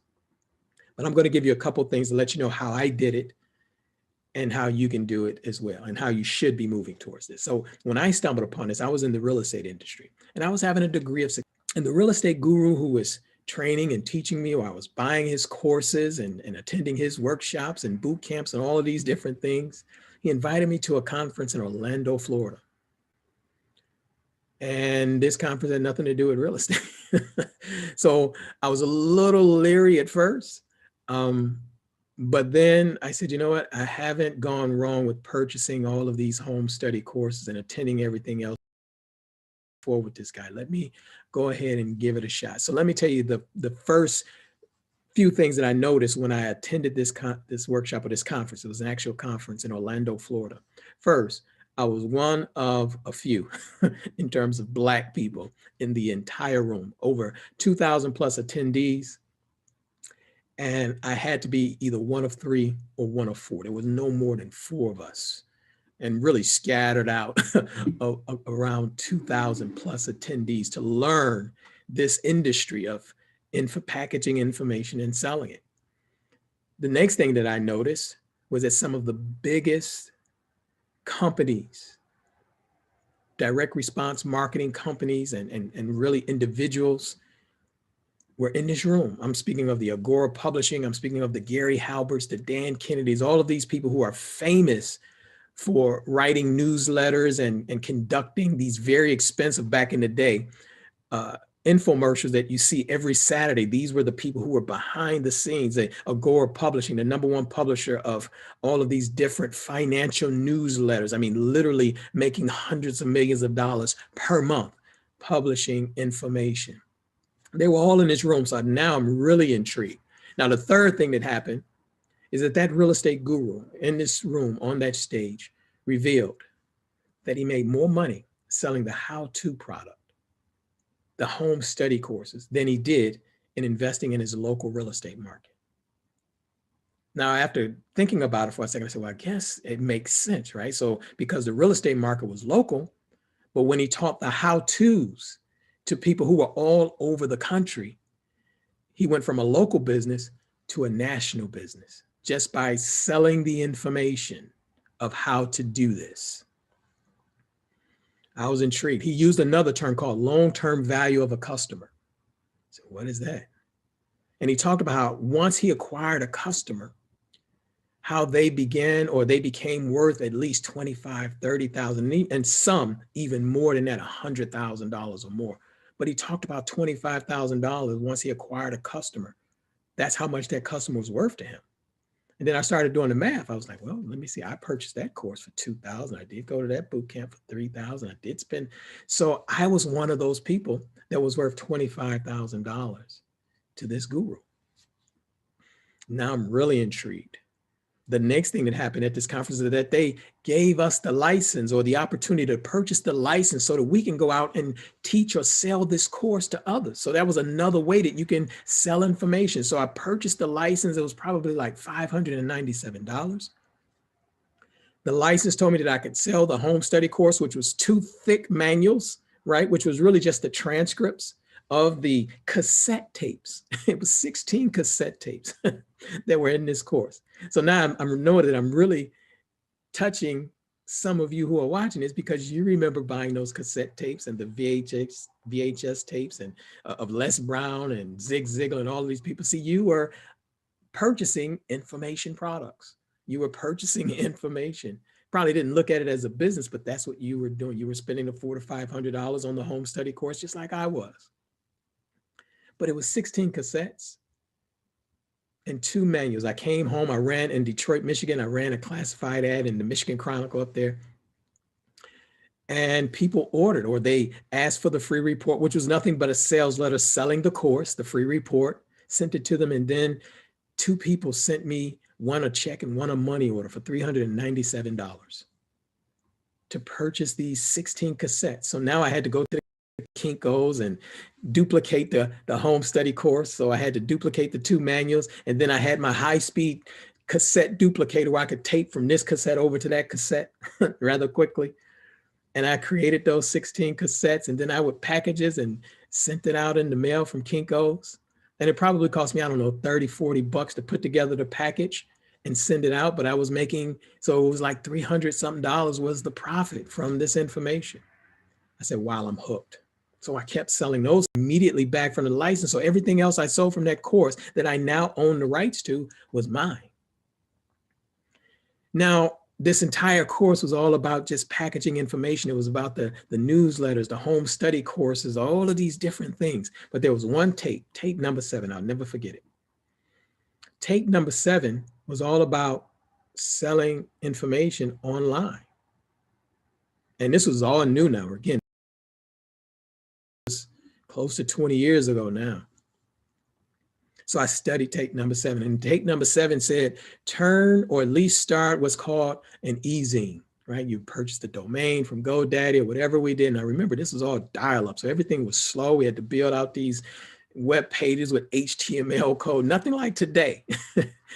But I'm going to give you a couple of things to let you know how I did it and how you can do it as well, and how you should be moving towards this. So when I stumbled upon this, I was in the real estate industry, and I was having a degree of success. And the real estate guru who was training and teaching me, or I was buying his courses and attending his workshops and boot camps and all of these different things, he invited me to a conference in Orlando, Florida. And this conference had nothing to do with real estate. So I was a little leery at first. But then I said, you know what? I haven't gone wrong with purchasing all of these home study courses and attending everything else for with this guy. Let me go ahead and give it a shot. So let me tell you the first few things that I noticed when I attended this workshop or this conference. It was an actual conference in Orlando, Florida. First, I was one of a few in terms of Black people in the entire room, over 2,000 plus attendees. And I had to be either one of 3 or one of 4. There was no more than 4 of us, and really scattered out around 2,000 plus attendees to learn this industry of packaging information and selling it. The next thing that I noticed was that some of the biggest companies, direct response marketing companies, and really individuals were in this room. I'm speaking of the Agora Publishing. I'm speaking of the Gary Halberts, the Dan Kennedys, all of these people who are famous for writing newsletters and conducting these very expensive, back in the day, infomercials that you see every Saturday. These were the people who were behind the scenes. Agora Publishing, the #1 publisher of all of these different financial newsletters. I mean, literally making hundreds of millions of dollars per month publishing information. They were all in this room. So now I'm really intrigued. Now, the third thing that happened is that real estate guru in this room on that stage revealed that he made more money selling the how-to product, the home study courses, than he did in investing in his local real estate market. Now, after thinking about it for a second, I said, well, I guess it makes sense, right? So because the real estate market was local, but when he taught the how-tos to people who were all over the country, he went from a local business to a national business just by selling the information of how to do this. I was intrigued. He used another term called long-term value of a customer. So what is that? And he talked about how once he acquired a customer, how they began or they became worth at least 25, 30,000, and some even more than that, $100,000 or more. But he talked about $25,000 once he acquired a customer. That's how much that customer was worth to him. And then I started doing the math. I was like, well, let me see. I purchased that course for $2,000. I did go to that boot camp for $3,000. I did spend. So I was one of those people that was worth $25,000 to this guru. Now I'm really intrigued. The next thing that happened at this conference is that they gave us the license or the opportunity to purchase the license so that we can go out and teach or sell this course to others. So that was another way that you can sell information. So I purchased the license. It was probably like $597. The license told me that I could sell the home study course, which was 2 thick manuals, right? Which was really just the transcripts of the cassette tapes. It was 16 cassette tapes that were in this course. So now I'm knowing that I'm really touching some of you who are watching this because you remember buying those cassette tapes and the VHS tapes and of Les Brown and Zig Ziglar and all of these people. See, you were purchasing information products. You were purchasing information. Probably didn't look at it as a business, but that's what you were doing. You were spending the $400 to $500 on the home study course, just like I was. But it was 16 cassettes and 2 manuals. I came home, I ran in Detroit, Michigan. I ran a classified ad in the Michigan Chronicle up there. And people ordered or they asked for the free report, which was nothing but a sales letter selling the course, the free report, sent it to them. And then 2 people sent me one a check and one a money order for $397 to purchase these 16 cassettes. So now I had to go to the Kinko's and duplicate the home study course. So I had to duplicate the 2 manuals. And then I had my high-speed cassette duplicator where I could tape from this cassette over to that cassette rather quickly. And I created those 16 cassettes, and then I would packages and sent it out in the mail from Kinko's. And it probably cost me, I don't know, 30, 40 bucks to put together the package and send it out. But I was making, so it was like 300 something dollars was the profit from this information. I said, wow, I'm hooked. So I kept selling those immediately back from the license. So everything else I sold from that course that I now own the rights to was mine. Now, this entire course was all about just packaging information. It was about the newsletters, the home study courses, all of these different things. But there was one tape number 7. I'll never forget it. Tape number 7 was all about selling information online. And this was all new now. Again, close to 20 years ago now. So I studied tape number 7, and tape number 7 said, turn or at least start what's called an e-zine, right? You purchased the domain from GoDaddy or whatever we did. And I remember this was all dial-up. So everything was slow. We had to build out these web pages with HTML code, nothing like today.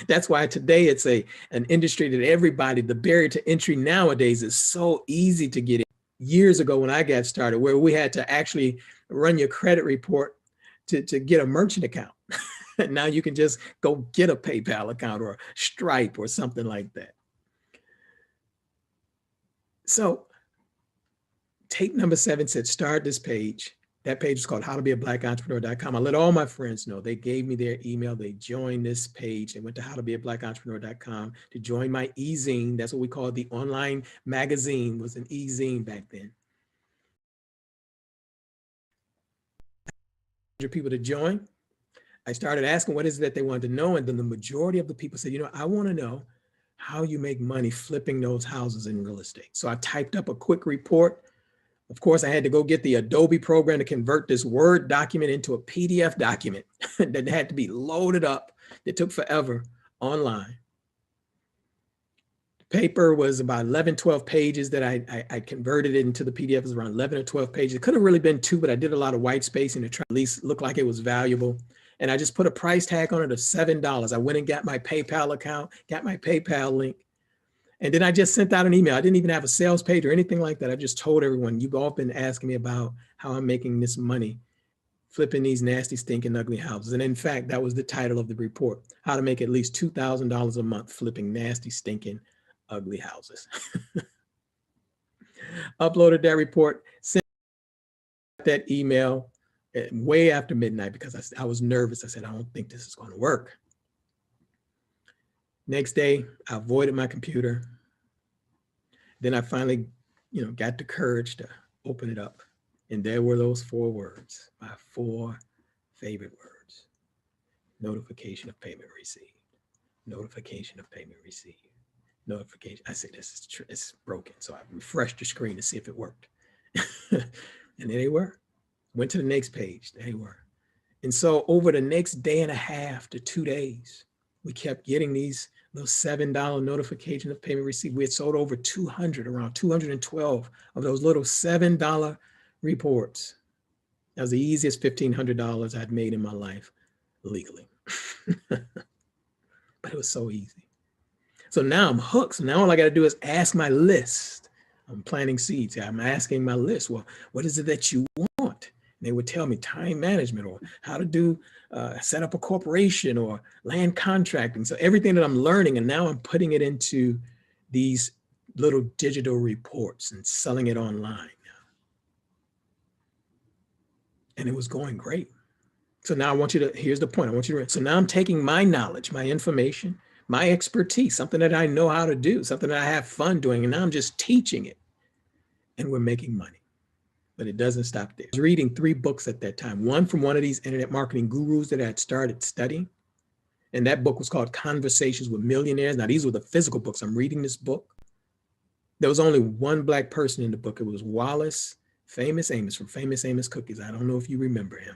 That's why today it's an industry that everybody, the barrier to entry nowadays is so easy to get in. Years ago when I got started, where we had to actually run your credit report to get a merchant account. Now you can just go get a PayPal account or Stripe or something like that. So tape number 7 said, start this page. That page is called howtobeablackentrepreneur.com. I let all my friends know. They gave me their email. They joined this page. They went to howtobeablackentrepreneur.com to join my e-zine. That's what we call the online magazine, was an e-zine back then. People to join. I started asking what is it that they wanted to know. And then the majority of the people said, I want to know how you make money flipping those houses in real estate. So I typed up a quick report. Of course, I had to go get the Adobe program to convert this Word document into a PDF document that had to be loaded up. It took forever online. The paper was about 11, 12 pages that I converted it into the PDF. It was around 11 or 12 pages. It could have really been 2, but I did a lot of white spacing to try to at least look like it was valuable. And I just put a price tag on it of $7. I went and got my PayPal account, got my PayPal link. And then I just sent out an email. I didn't even have a sales page or anything like that. I just told everyone, you've all been asking me about how I'm making this money, flipping these nasty, stinking, ugly houses. And in fact, that was the title of the report, how to make at least $2,000 a month flipping nasty, stinking, ugly houses. Uploaded that report, sent that email way after midnight because I was nervous. I said, I don't think this is going to work. Next day, I avoided my computer. Then I finally, got the courage to open it up. And there were those 4 words, my 4 favorite words. Notification of payment received. Notification of payment received. Notification. I said, it's broken. So I refreshed the screen to see if it worked. And there they were. Went to the next page. There they were. And so over the next day and a half to 2 days, we kept getting these little $7 notification of payment received. We had sold over 200, around 212 of those little $7 reports. That was the easiest $1,500 I'd made in my life legally. But it was so easy. So now I'm hooked. So now all I got to do is ask my list. I'm planting seeds. I'm asking my list, well, what is it that you want? And they would tell me time management or how to do, set up a corporation or land contracting. So everything that I'm learning, and now I'm putting it into these little digital reports and selling it online now. And it was going great. So now I want you to, here's the point. I want you to, so now I'm taking my knowledge, my information, my expertise, something that I know how to do, something that I have fun doing, and now I'm just teaching it. And we're making money. But it doesn't stop there. I was reading 3 books at that time. One from one of these internet marketing gurus that I had started studying. And that book was called Conversations with Millionaires. Now, these were the physical books. I'm reading this book. There was only one Black person in the book. It was Wallace, Famous Amos from Famous Amos Cookies. I don't know if you remember him.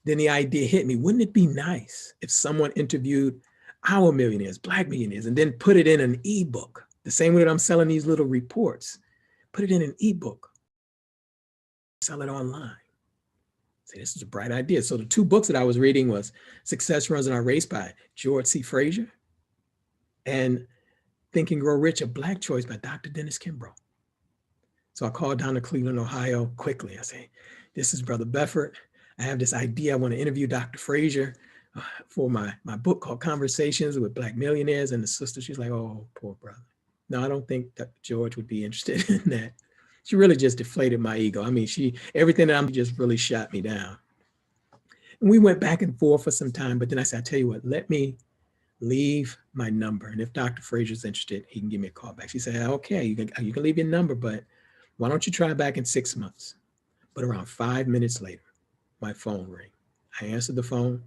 Then the idea hit me. Wouldn't it be nice if someone interviewed our millionaires, Black millionaires, and then put it in an ebook? The same way that I'm selling these little reports. Put it in an ebook. Sell it online. Say, this is a bright idea. So the 2 books that I was reading was Success Runs in Our Race by George C. Frazier and Think and Grow Rich, a Black Choice by Dr. Dennis Kimbrough. So I called down to Cleveland, Ohio quickly. I say, this is Brother Befford. I have this idea. I want to interview Dr. Frazier for my book called Conversations with Black Millionaires. And the sister, she's like, oh, poor brother. No, I don't think that George would be interested in that. She really just deflated my ego. I mean, everything that I'm just really shot me down. And we went back and forth for some time, but then I said, I tell you what, let me leave my number. And if Dr. Frazier's interested, he can give me a call back. She said, okay, you can leave your number, but why don't you try back in 6 months? But around 5 minutes later, my phone rang. I answered the phone.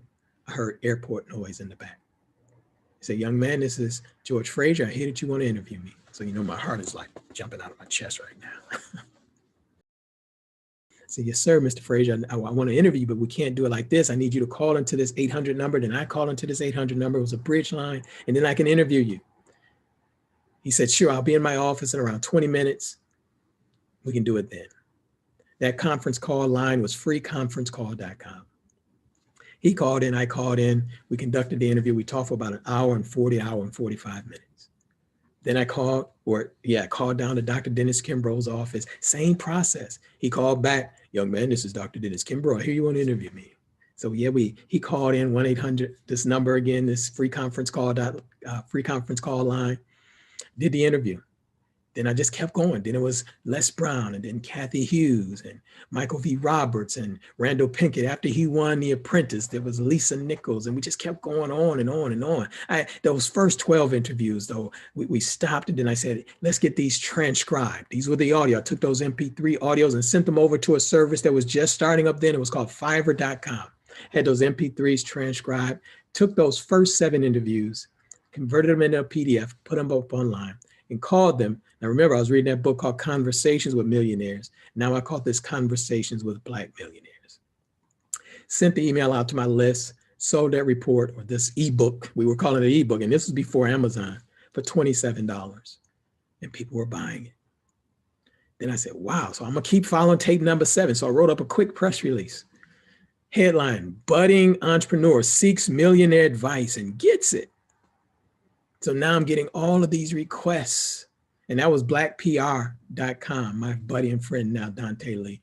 I heard airport noise in the back. He said, young man, this is George Frazier. I hear that you want to interview me. So, my heart is like jumping out of my chest right now. I said, yes, sir, Mr. Frazier. I want to interview you, but we can't do it like this. I need you to call into this 800 number. Then I call into this 800 number. It was a bridge line. And then I can interview you. He said, sure, I'll be in my office in around 20 minutes. We can do it then. That conference call line was freeconferencecall.com. He called in, I called in. We conducted the interview. We talked for about an hour and 45 minutes. Then I called down to Dr. Dennis Kimbrough's office. Same process. He called back, young man, this is Dr. Dennis Kimbrough. I hear you want to interview me. So he called in 1-800, this number again, this free conference call line, did the interview. Then I just kept going. Then it was Les Brown and then Kathy Hughes and Michael V. Roberts and Randall Pinkett. After he won The Apprentice, there was Lisa Nichols, and we just kept going on and on and on. Those first 12 interviews, though, we stopped, and then I said, let's get these transcribed. These were the audio. I took those MP3 audios and sent them over to a service that was just starting up then. It was called Fiverr.com. Had those MP3s transcribed, took those first 7 interviews, converted them into a PDF, put them up online, and called them. Now, remember, I was reading that book called Conversations with Millionaires. Now I call this Conversations with Black Millionaires. Sent the email out to my list, sold that report or this ebook. We were calling it an ebook, and this was before Amazon, for $27. And people were buying it. Then I said, wow, so I'm going to keep following tape number 7. So I wrote up a quick press release. Headline, budding entrepreneur seeks millionaire advice and gets it. So now I'm getting all of these requests. And that was BlackPR.com, my buddy and friend now, Dante Lee.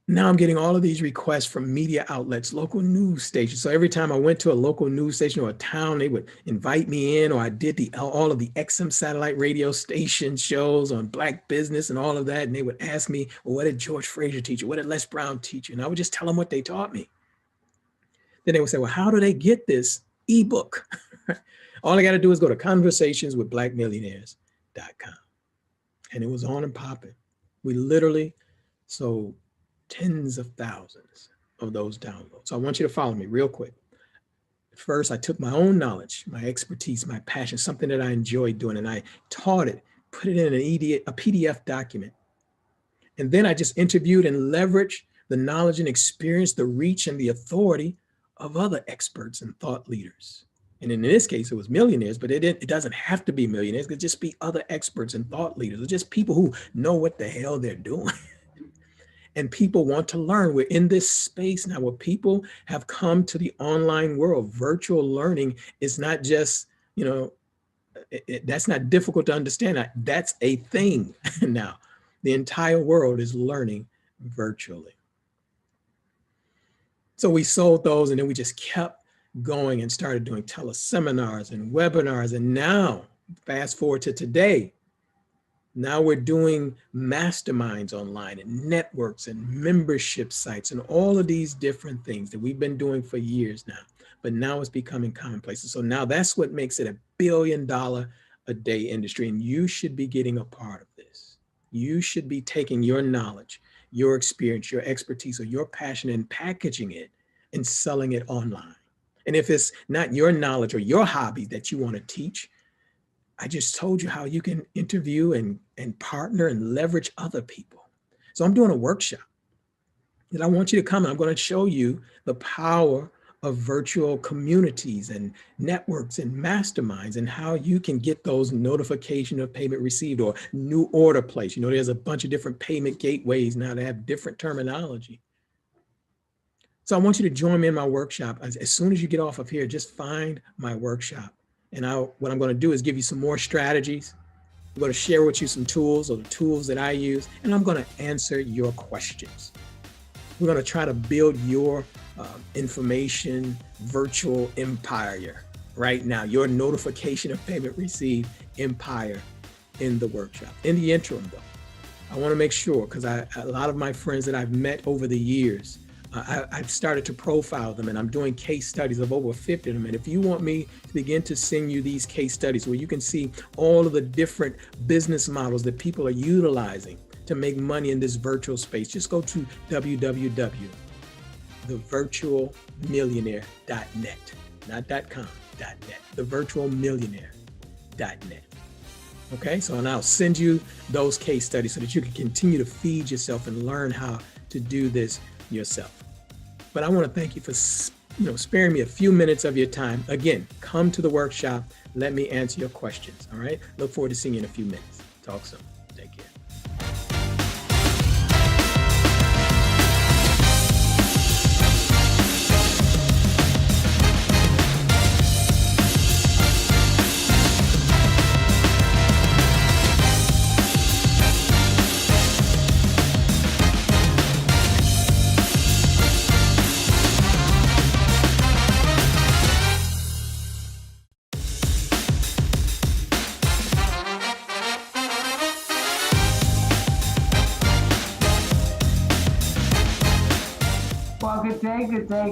Now I'm getting all of these requests from media outlets, local news stations. So every time I went to a local news station or a town, they would invite me in, or I did all of the XM satellite radio station shows on Black business and all of that. And they would ask me, well, what did George Fraser teach you? What did Les Brown teach you? And I would just tell them what they taught me. Then they would say, well, how do they get this ebook? All I got to do is go to conversationswithblackmillionaires.com. And it was on and popping. We literally sold tens of thousands of those downloads. So I want you to follow me real quick. First, I took my own knowledge, my expertise, my passion, something that I enjoyed doing, and I taught it, put it in a PDF document. And then I just interviewed and leveraged the knowledge and experience, the reach and the authority of other experts and thought leaders. And in this case, it was millionaires, but it doesn't have to be millionaires. It could just be other experts and thought leaders, or just people who know what the hell they're doing. And people want to learn. We're in this space now where people have come to the online world. Virtual learning is not just, that's not difficult to understand. That's a thing now. The entire world is learning virtually. So we sold those, and then we just kept going and started doing teleseminars and webinars. And now, fast forward to today, now we're doing masterminds online and networks and membership sites and all of these different things that we've been doing for years now, but now it's becoming commonplace. So now that's what makes it $1 billion a day industry. And you should be getting a part of this. You should be taking your knowledge, your experience, your expertise, or your passion and packaging it and selling it online. And if it's not your knowledge or your hobby that you want to teach, I just told you how you can interview and partner and leverage other people. So I'm doing a workshop that I want you to come. I'm going to show you the power of virtual communities and networks and masterminds, and how you can get those notification of payment received or new order place. There's a bunch of different payment gateways now that have different terminology. So I want you to join me in my workshop. As soon as you get off of here, just find my workshop. And what I'm going to do is give you some more strategies. I'm going to share with you some tools, or the tools that I use, and I'm going to answer your questions. We're going to try to build your information virtual empire right now, your notification of payment received empire in the workshop. In the interim, though, I want to make sure, because a lot of my friends that I've met over the years, I've started to profile them, and I'm doing case studies of over 50 of them. And if you want me to begin to send you these case studies where you can see all of the different business models that people are utilizing to make money in this virtual space, just go to www.thevirtualmillionaire.net, not .com, .net, thevirtualmillionaire.net. Okay, so and I'll send you those case studies so that you can continue to feed yourself and learn how to do this yourself. But I want to thank you for sparing me a few minutes of your time. Again, come to the workshop. Let me answer your questions. All right. Look forward to seeing you in a few minutes. Talk soon. Take care.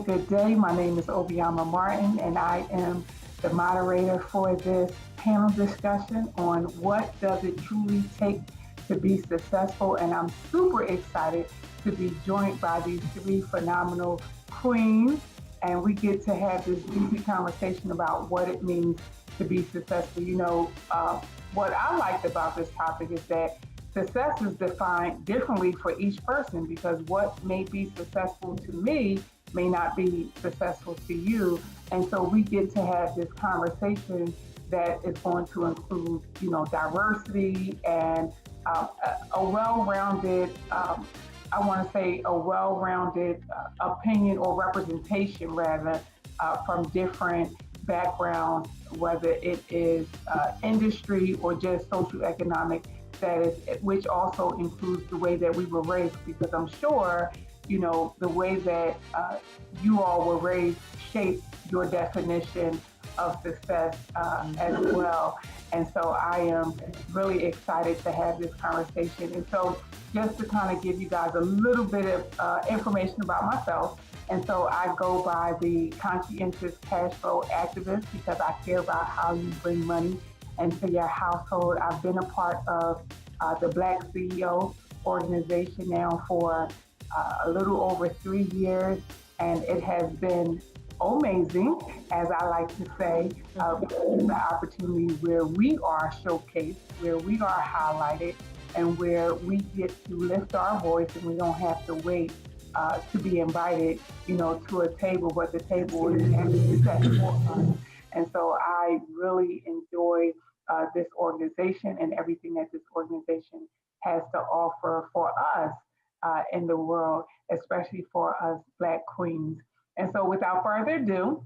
Good day. My name is Obiama Martin, and I am the moderator for this panel discussion on what does it truly take to be successful. And I'm super excited to be joined by these three phenomenal queens, and we get to have this juicy conversation about what it means to be successful. What I liked about this topic is that success is defined differently for each person, because what may be successful to me may not be successful to you. And so we get to have this conversation that is going to include, diversity and a well-rounded I want to say, a well-rounded opinion or representation, rather, from different backgrounds, whether it is industry or just socioeconomic status, which also includes the way that we were raised, because I'm sure, the way that you all were raised shaped your definition of success as well. And so I am really excited to have this conversation. And so just to kind of give you guys a little bit of information about myself. And so I go by the conscientious cash flow activist because I care about how you bring money into your household. I've been a part of the Black CEO organization now for a little over 3 years, and it has been amazing, as I like to say, the opportunity where we are showcased, where we are highlighted, and where we get to lift our voice, and we don't have to wait to be invited, to a table, but the table is actually set for us. And so I really enjoy this organization and everything that this organization has to offer for us in the world, especially for us Black queens. And so without further ado,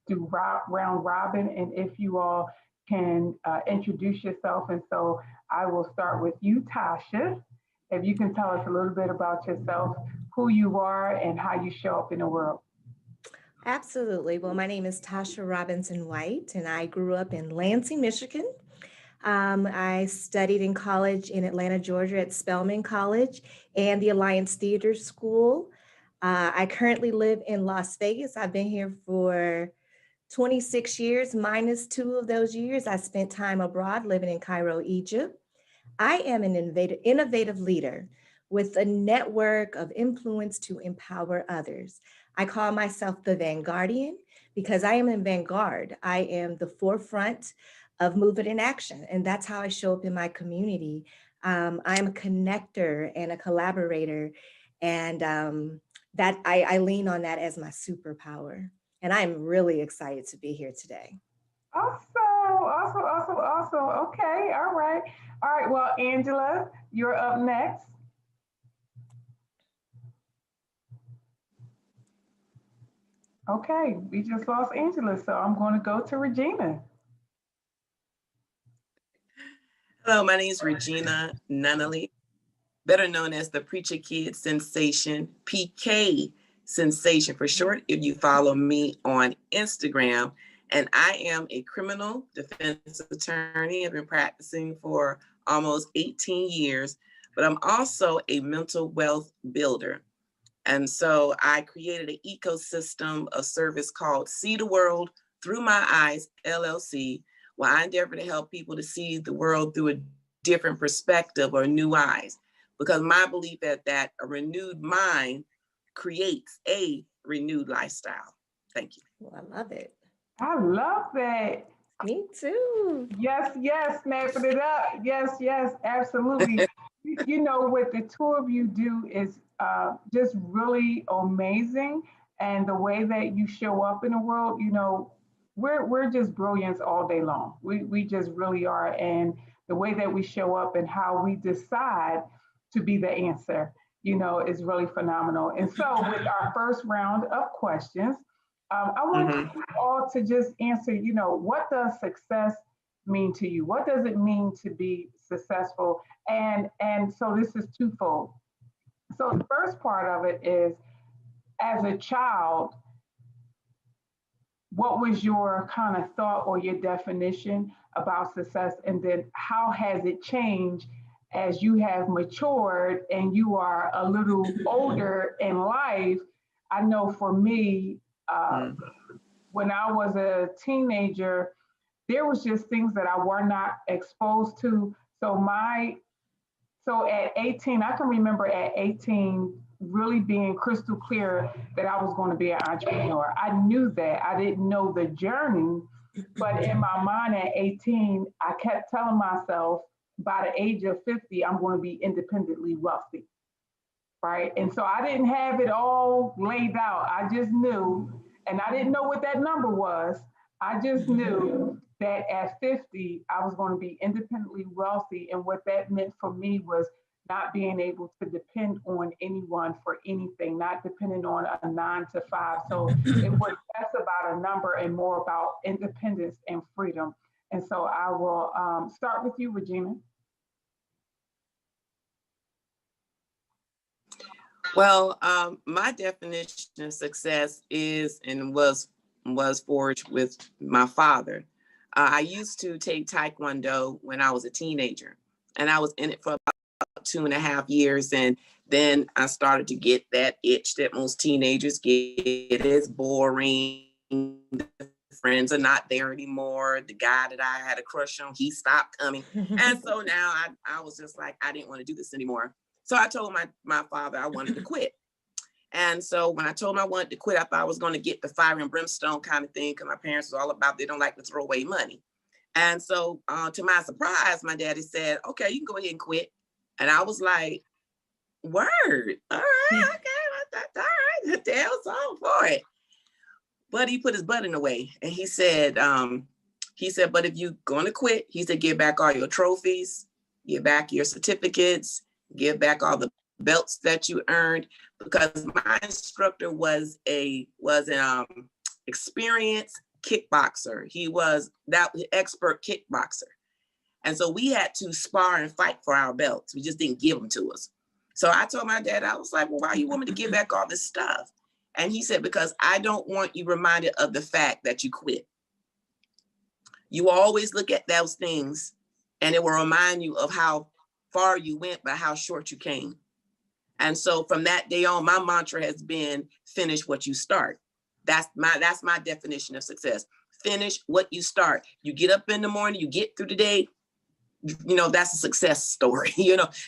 do round robin, and if you all can introduce yourself. And so I will start with you, Tasha. If you can tell us a little bit about yourself, who you are, and how you show up in the world. Absolutely. Well, my name is Tasha Robinson White, and I grew up in Lansing, Michigan. I studied in college in Atlanta, Georgia at Spelman College and the Alliance Theater School. I currently live in Las Vegas. I've been here for 26 years, minus 2 of those years. I spent time abroad living in Cairo, Egypt. I am an innovative leader with a network of influence to empower others. I call myself the Vanguardian because I am in vanguard. I am the forefront of movement and action, and that's how I show up in my community. I'm a connector and a collaborator, and that I lean on that as my superpower. And I'm really excited to be here today. Awesome. Okay, all right. All right, well, Angela, you're up next. Okay, we just lost Angela, so I'm going to go to Regina. Hello, my name is Regina Nunnally, better known as the Preacher Kid Sensation, PK Sensation for short, if you follow me on Instagram. And I am a criminal defense attorney. I've been practicing for almost 18 years, but I'm also a mental wealth builder. And so I created an ecosystem of service called See the World Through My Eyes, LLC, where I endeavor to help people to see the world through a different perspective or new eyes. Because my belief is that a renewed mind creates a renewed lifestyle. Thank you. Well, I love it. I love that. Me too. Yes, snapping it up. Yes, absolutely. What the two of you do is just really amazing. And the way that you show up in the world, we're just brilliance all day long. We just really are. And the way that we show up and how we decide to be the answer, is really phenomenal. And so with our first round of questions, I want you all to just answer, what does success mean to you? What does it mean to be successful? And so this is twofold. So the first part of it is, as a child, what was your kind of thought or your definition about success? And then how has it changed as you have matured and you are a little older in life? I know for me, when I was a teenager, there was just things that I were not exposed to. So at 18, I can remember at 18 really being crystal clear that I was going to be an entrepreneur. I knew that. I didn't know the journey, but in my mind at 18, I kept telling myself by the age of 50, I'm going to be independently wealthy, right? And so I didn't have it all laid out. I just knew, and I didn't know what that number was. I just knew that at 50, I was going to be independently wealthy. And what that meant for me was, not being able to depend on anyone for anything, not depending on a 9 to 5. So it was less about a number and more about independence and freedom. And so I will start with you, Regina. Well, my definition of success is and was forged with my father. I used to take Taekwondo when I was a teenager, and I was in it for about 2.5 years. And then I started to get that itch that most teenagers get. It's boring. The friends are not there anymore. The guy that I had a crush on, he stopped coming. And so now I was just like, I didn't want to do this anymore. So I told my father I wanted to quit. And so when I told him I wanted to quit, I thought I was going to get the fire and brimstone kind of thing, because my parents was all about, they don't like to throw away money. And so to my surprise, my daddy said, okay, you can go ahead and quit. And I was like, word, all right, okay, all right, the hell's all for it. But he put his butt in the way, and he said, but if you're going to quit, he said, give back all your trophies, give back your certificates, give back all the belts that you earned, because my instructor was an experienced kickboxer. He was that expert kickboxer. And so we had to spar and fight for our belts. We just didn't give them to us. So I told my dad, I was like, well, why you want me to give back all this stuff? And he said, because I don't want you reminded of the fact that you quit. You always look at those things and it will remind you of how far you went, but how short you came. And so from that day on, my mantra has been finish what you start. That's my definition of success. Finish what you start. You get up in the morning, you get through the day, that's a success story.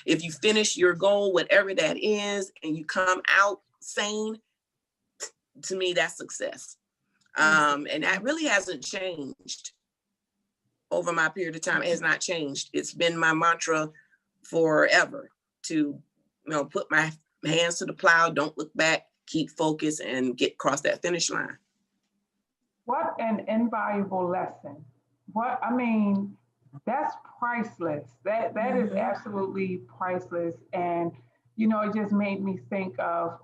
If you finish your goal, whatever that is, and you come out sane, to me, that's success. And that really hasn't changed over my period of time. It has not changed. It's been my mantra forever to, put my hands to the plow, don't look back, keep focused, and get across that finish line. What an invaluable lesson. That's priceless. That is absolutely priceless. And, it just made me think of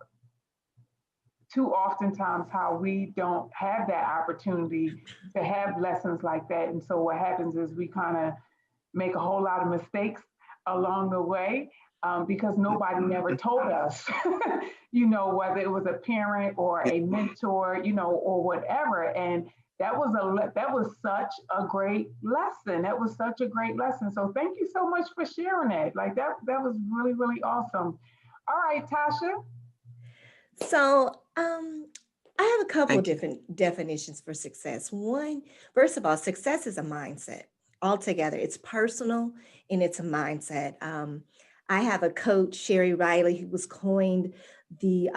too oftentimes how we don't have that opportunity to have lessons like that. And so what happens is we kind of make a whole lot of mistakes along the way because nobody never told us, whether it was a parent or a mentor, or whatever. And that was such a great lesson. That was such a great lesson. So thank you so much for sharing it. Like that was really, really awesome. All right, Tasha. So I have a couple of different definitions for success. One, first of all, success is a mindset altogether. It's personal and it's a mindset. I have a coach, Sherry Riley, who was coined the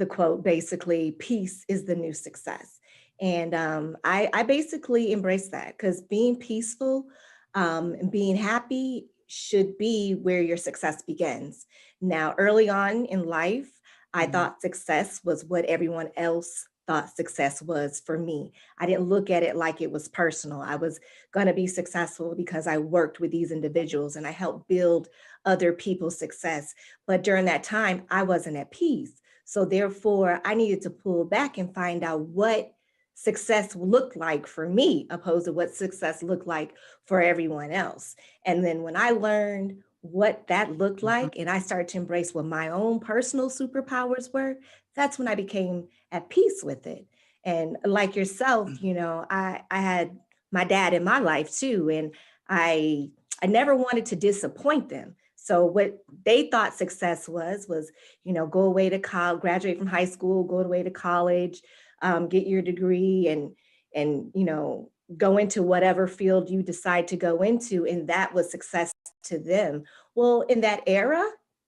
quote, basically, peace is the new success. And I basically embrace that, because being peaceful and being happy should be where your success begins. Now, early on in life, I thought success was what everyone else thought success was for me. I didn't look at it like it was personal. I was going to be successful because I worked with these individuals and I helped build other people's success. But during that time, I wasn't at peace. So therefore, I needed to pull back and find out what success looked like for me, opposed to what success looked like for everyone else. And then when I learned what that looked like, and I started to embrace what my own personal superpowers were, that's when I became at peace with it. And like yourself, I had my dad in my life too, and I never wanted to disappoint them. So what they thought success was, go away to college, graduate from high school, go away to college, get your degree, and go into whatever field you decide to go into. And that was success to them. Well, in that era,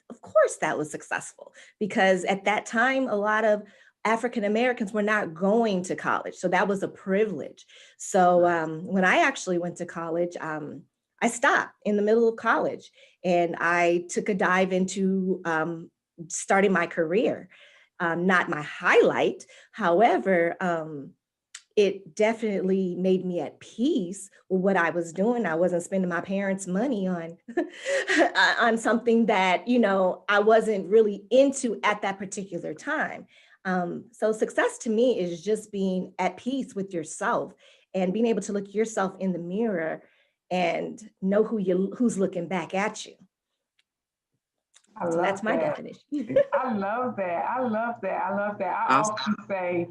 of course, that was successful, because at that time, a lot of African Americans were not going to college. So that was a privilege. So when I actually went to college, I stopped in the middle of college and I took a dive into starting my career. Not my highlight. However, it definitely made me at peace with what I was doing. I wasn't spending my parents' money on on something that, you know, I wasn't really into at that particular time. So success to me is just being at peace with yourself and being able to look yourself in the mirror and know who's looking back at you. I So that's love my that. definition. I love that. I love that. I love that. I Awesome. often say,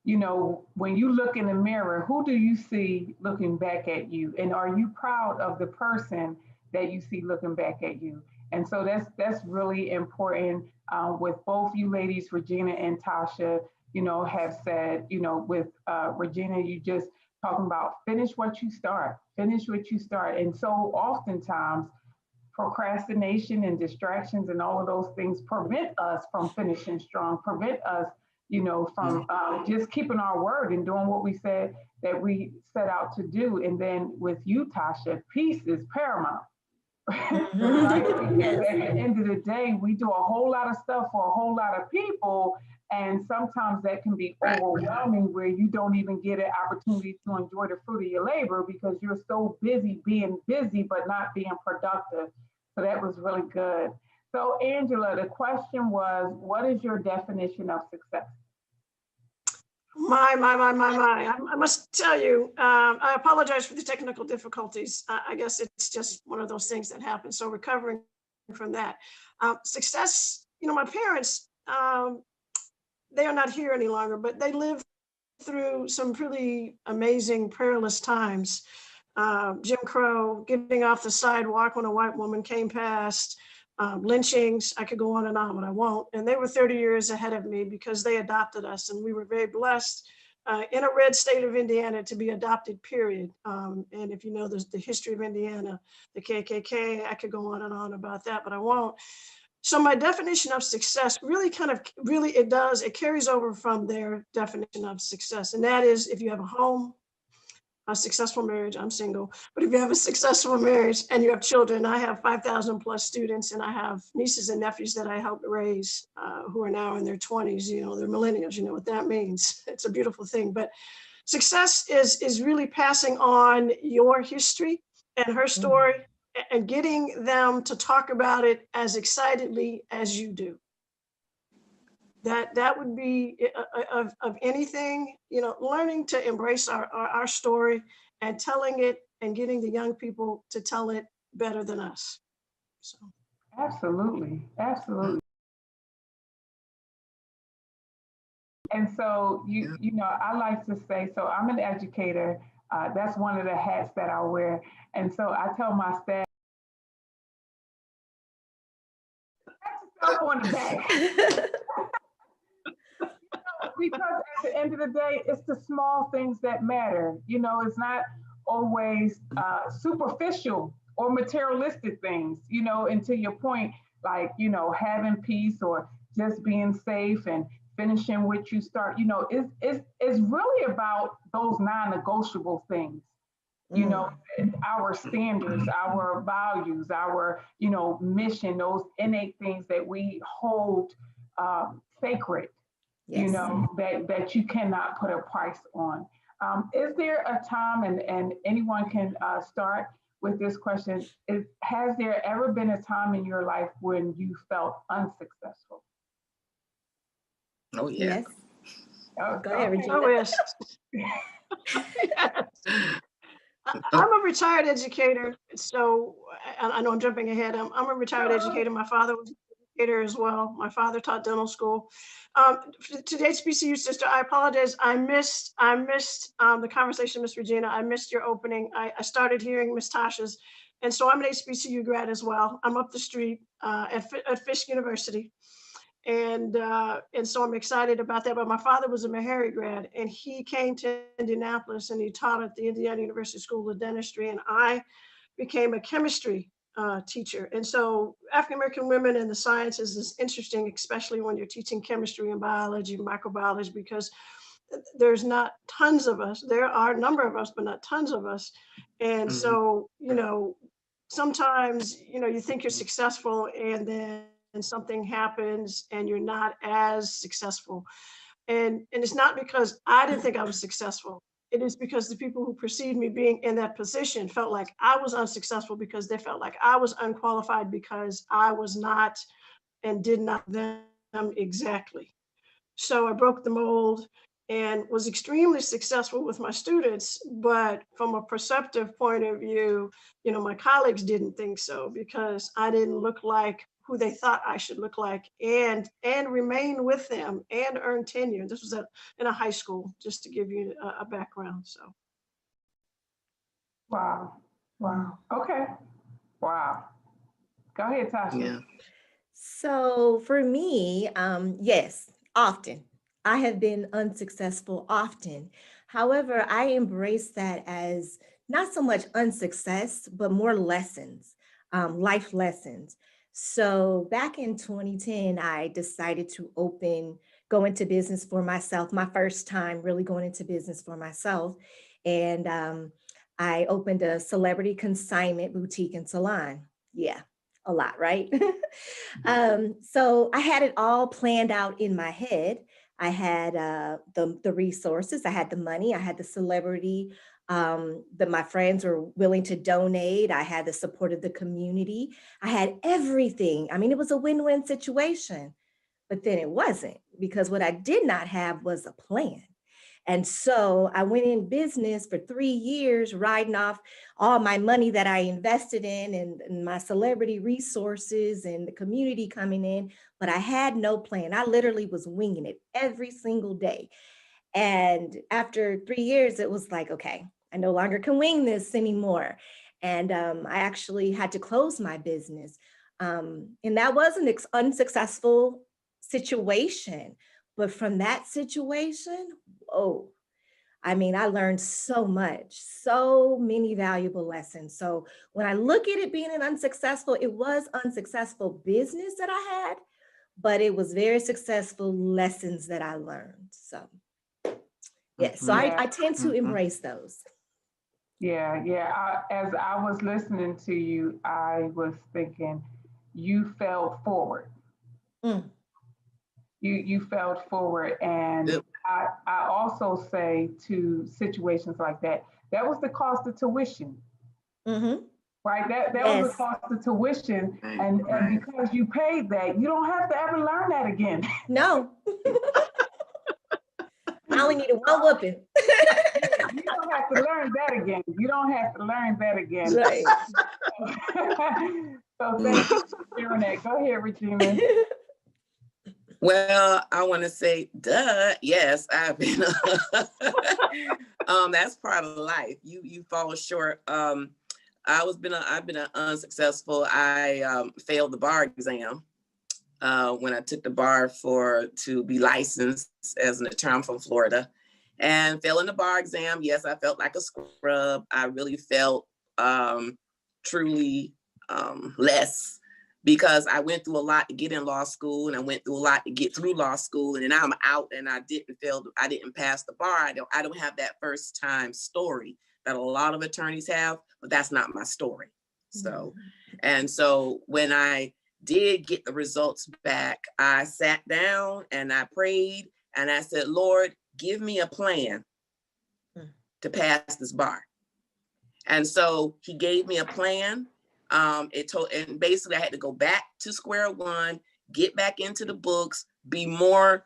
you know, when you look in the mirror, who do you see looking back at you? And are you proud of the person that you see looking back at you? And so that's really important. With both you ladies, Regina and Tasha, you know, have said, you know, with Regina, you just talking about finish what you start. And so oftentimes procrastination and distractions and all of those things prevent us from finishing strong, prevent us, you know, from just keeping our word and doing what we said that we set out to do. And then with you, Tasha, peace is paramount. Right? Because Yes. at the end of the day, we do a whole lot of stuff for a whole lot of people. And sometimes that can be Right. overwhelming where you don't even get an opportunity to enjoy the fruit of your labor because you're so busy being busy, but not being productive. So that was really good. So, Angela, the question was, what is your definition of success? My. I must tell you, I apologize for the technical difficulties. I guess it's just one of those things that happen. So recovering from that. Success, you know, my parents, they are not here any longer, but they lived through some pretty amazing, perilous times. Jim Crow, getting off the sidewalk when a white woman came past, lynchings. I could go on and on, but I won't. And they were 30 years ahead of me because they adopted us, and we were very blessed in a red state of Indiana to be adopted, period. And if you know the history of Indiana, the KKK, I could go on and on about that, but I won't. So my definition of success really it carries over from their definition of success. And that is if you have a home, a successful marriage. I'm single, but if you have a successful marriage and you have children, I have 5,000 plus students, and I have nieces and nephews that I helped raise who are now in their 20s. You know, they're millennials. You know what that means. It's a beautiful thing. But success is really passing on your history and her story and getting them to talk about it as excitedly as you do. That would be of anything, you know, learning to embrace our story and telling it and getting the young people to tell it better than us. So Absolutely. Absolutely. And so you know, I like to say, so I'm an educator. That's one of the hats that I wear. And so I tell my staff, pat yourself on the back. Because at the end of the day, it's the small things that matter. You know, it's not always superficial or materialistic things, you know, and to your point, like, you know, having peace or just being safe and finishing what you start, you know, it's really about those non-negotiable things, you know, our standards, our values, our, you know, mission, those innate things that we hold sacred, you Yes. know, that you cannot put a price on. Is there a time, and anyone can start with this question, has there ever been a time in your life when you felt unsuccessful? Oh, yeah. Yes. Oh, Go ahead, okay. Regina. oh yes. I'm a retared educator, so I know I'm jumping ahead. I'm a retired educator. My father was an educator as well. My father taught dental school. To the HBCU sister, I apologize. I missed the conversation, Miss Regina. I missed your opening. I started hearing Miss Tasha's, and so I'm an HBCU grad as well. I'm up the street at Fisk University. And so I'm excited about that. But my father was a Meharry grad, and he came to Indianapolis and he taught at the Indiana University School of Dentistry, and I became a chemistry teacher. And so African American women in the sciences is interesting, especially when you're teaching chemistry and biology, microbiology, because there's not tons of us. There are a number of us, but not tons of us. And so, you know, sometimes, you know, you think you're successful and then something happens and you're not as successful. And it's not because I didn't think I was successful. it is because the people who perceived me being in that position felt like I was unsuccessful because they felt like I was unqualified because I was not and did not them exactly. So I broke the mold and was extremely successful with my students. But from a perceptive point of view, my colleagues didn't think so because I didn't look like who they thought I should look like and remain with them and earn tenure. This was in a high school, just to give you a background. So. Wow. Wow. Okay. Wow. Go ahead, Tasha. Yeah. So for me, yes, often. I have been unsuccessful often. However, I embrace that as not so much unsuccess, but more lessons, life lessons. So back in 2010, I decided to go into business for myself, my first time really going into business for myself. And I opened a celebrity consignment boutique and salon. Yeah, a lot, right? So I had it all planned out in my head. I had the resources, I had the money, I had the celebrity that my friends were willing to donate. I had the support of the community. I had everything. I mean, it was a win-win situation, but then it wasn't, because what I did not have was a plan. And so I went in business for 3 years, riding off all my money that I invested in and my celebrity resources and the community coming in, but I had no plan. I literally was winging it every single day. And after 3 years, it was like, okay, I no longer can wing this anymore. And I actually had to close my business. And that was an unsuccessful situation. But from that situation, oh, I mean, I learned so much, so many valuable lessons. So when I look at it being an unsuccessful, it was unsuccessful business that I had, but it was very successful lessons that I learned. So yes, so I tend to embrace those. Yeah, yeah. As I was listening to you, I was thinking, you failed forward. Mm. You failed forward, and Yep. I also say to situations like that, that was the cost of tuition, Mm-hmm. right? That was the Yes. cost of tuition, Right, and right. because you paid that, you don't have to ever learn that again. No. I only needed one whooping. You don't have to learn that again. You don't have to learn that again. Right. So thank you for sharing that. Go ahead, Regina. Well, I want to say, duh, yes, I've been. That's part of life. You fall short. I've been unsuccessful. I failed the bar exam when I took the bar to be licensed as an attorney from Florida, and fell in the bar exam. Yes, I felt like a scrub. I really felt truly less, because I went through a lot to get in law school, and I went through a lot to get through law school, and then I'm out and I didn't pass the bar. I don't have that first time story that a lot of attorneys have, but that's not my story. So, and so when I did get the results back, I sat down and I prayed and I said, Lord, give me a plan to pass this bar. And so he gave me a plan. And basically I had to go back to square one, get back into the books, be more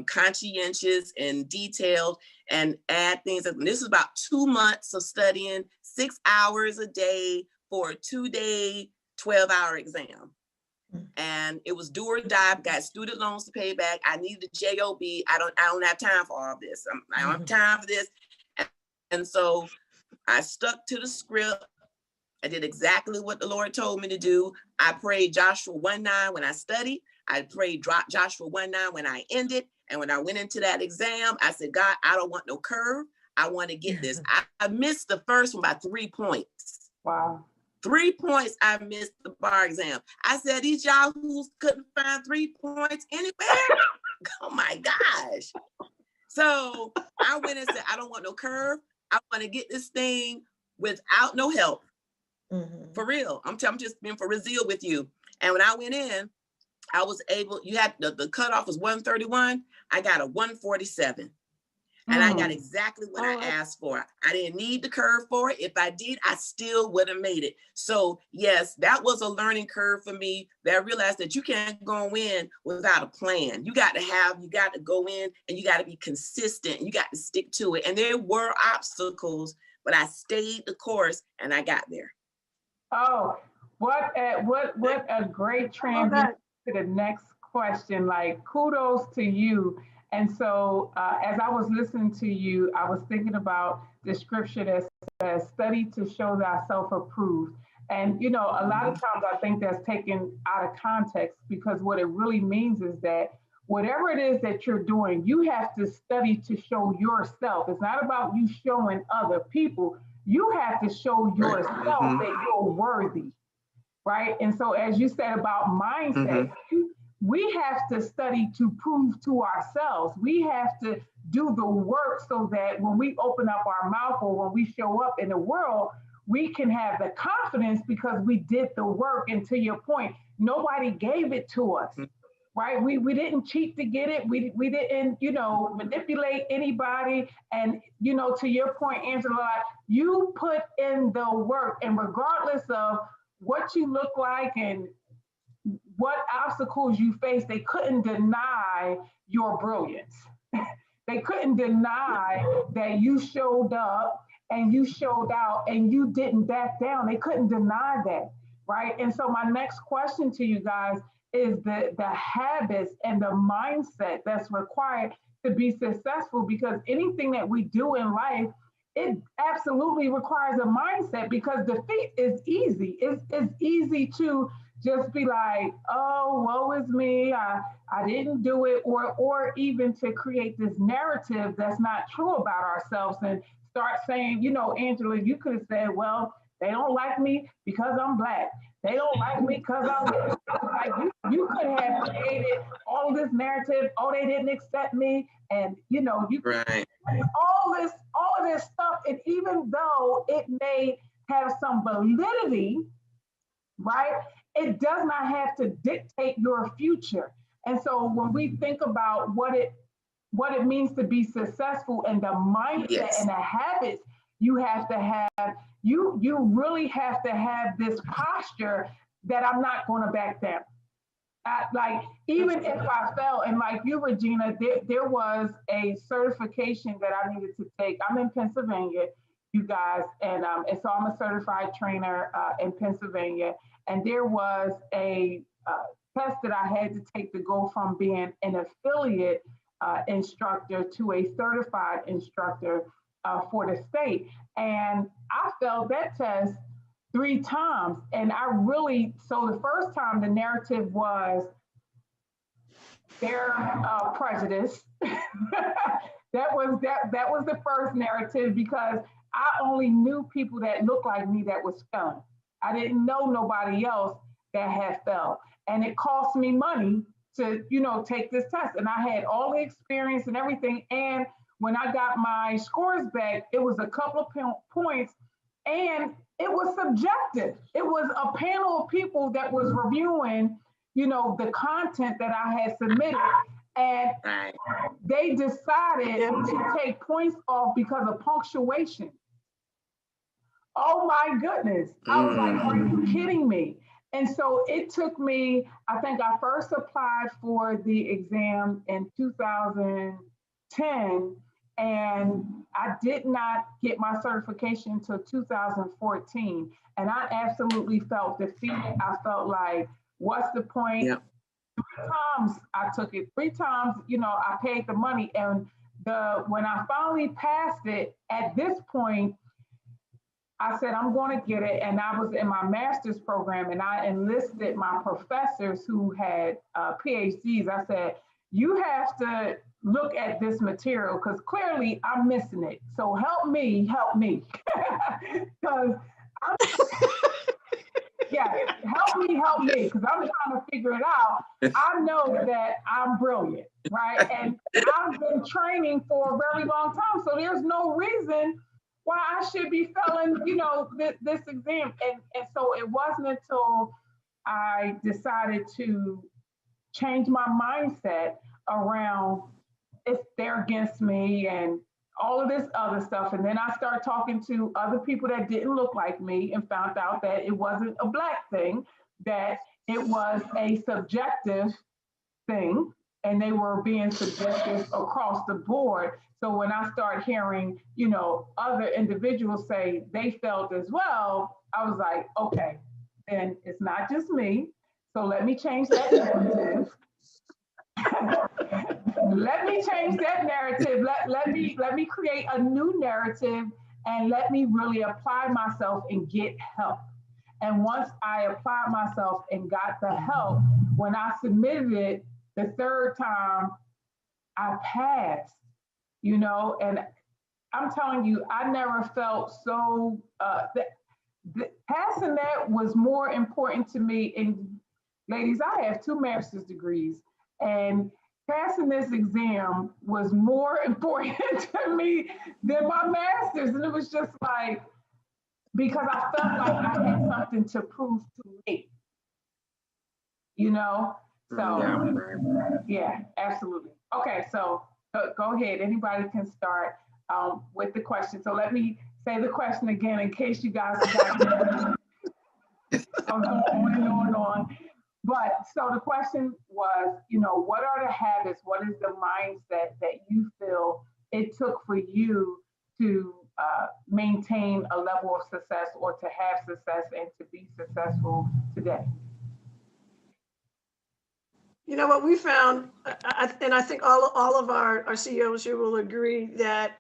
conscientious and detailed, and add things. And this is about 2 months of studying, 6 hours a day for a 2-day, 12-hour exam. And it was do or die. I've got student loans to pay back. I needed a job. I don't have time for all this. I don't have time for this. And so I stuck to the script. I did exactly what the Lord told me to do. I prayed Joshua 1:9 when I studied. I prayed Joshua 1:9 when I ended. And when I went into that exam, I said, God, I don't want no curve. I want to get this. I missed the first one by 3 points. Wow. 3 points I missed the bar exam. I said, these yahoos couldn't find 3 points anywhere. Oh my gosh. So I went and said, I don't want no curve. I want to get this thing without no help. For real. I'm just being for real with you. And when I went in, I was able, you had the cutoff was 131. I got a 147. And I got exactly what I asked for. I didn't need the curve for it. If I did, I still would have made it. So yes, that was a learning curve for me, that I realized that you can't go in without a plan. You got to go in and you got to be consistent. You got to stick to it. And there were obstacles, but I stayed the course and I got there. Oh, what a great transition to the next question. Like, kudos to you. And so as I was listening to you, I was thinking about the scripture that says, study to show thyself approved. And, you know, a lot of times I think that's taken out of context, because what it really means is that whatever it is that you're doing, you have to study to show yourself. It's not about you showing other people. You have to show yourself that you're worthy, right? And so as you said about mindset, we have to study to prove to ourselves. We have to do the work so that when we open up our mouth or when we show up in the world, we can have the confidence because we did the work. And to your point, nobody gave it to us, right? We didn't cheat to get it. We didn't, you know, manipulate anybody. And, you know, to your point, Angela, you put in the work, and regardless of what you look like and what obstacles you face, they couldn't deny your brilliance. They couldn't deny that you showed up and you showed out and you didn't back down. They couldn't deny that, right? And so my next question to you guys is the habits and the mindset that's required to be successful, because anything that we do in life, it absolutely requires a mindset, because defeat is easy. It's easy to just be like, oh, woe is me, I didn't do it, or even to create this narrative that's not true about ourselves and start saying, you know, Angela, you could have said, well, they don't like me because I'm Black. They don't like me because I'm like, you could have created all this narrative, oh, they didn't accept me, and you know, you all of this stuff, and even though it may have some validity, right? It does not have to dictate your future. And so when we think about what it means to be successful and the mindset and the habits you have to have, you really have to have this posture that I'm not going to back down. Like, even if I fell, and like you, Regina, there was a certification that I needed to take. I'm in Pennsylvania, you guys, and so I'm a certified trainer in Pennsylvania. And there was a test that I had to take to go from being an affiliate instructor to a certified instructor for the state. And I failed that test 3 times. And so the first time the narrative was their prejudice. that was the first narrative, because I only knew people that looked like me that was failing. I didn't know nobody else that had failed. And it cost me money to, you know, take this test. And I had all the experience and everything. And when I got my scores back, it was a couple of points, and it was subjective. It was a panel of people that was reviewing, you know, the content that I had submitted. And they decided to take points off because of punctuation. Oh my goodness. I was like, are you kidding me? And so it took me, I think I first applied for the exam in 2010, and I did not get my certification until 2014. And I absolutely felt defeated. I felt like, what's the point? Yep. 3 times I took it, 3 times, you know, I paid the money. And when I finally passed it, at this point, I said, I'm going to get it. And I was in my master's program, and I enlisted my professors who had PhDs. I said, you have to look at this material, because clearly I'm missing it. So help me. Because help me, because I'm trying to figure it out. I know that I'm brilliant, right? And I've been training for a very long time. So there's no reason why I should be failing, you know, this exam. And so it wasn't until I decided to change my mindset around, if they're against me and all of this other stuff. And then I started talking to other people that didn't look like me and found out that it wasn't a Black thing, that it was a subjective thing, and they were being subjective across the board. So when I start hearing, other individuals say they felt as well, I was like, okay, then it's not just me. So let me change that narrative. Let me change that narrative. Let me create a new narrative, and let me really apply myself and get help. And once I applied myself and got the help, when I submitted it the third time, I passed, and I'm telling you, I never felt so, passing that was more important to me. And ladies, I have 2 master's degrees, and passing this exam was more important to me than my master's. And it was just like, because I felt like I had something to prove to me, So, yeah, absolutely. Okay, so go ahead. Anybody can start with the question. So let me say the question again in case you guys got I was going on and on and on. But so the question was, what are the habits? What is the mindset that you feel it took for you to maintain a level of success, or to have success and to be successful today? What we found, and I think all of our CEOs here will agree, that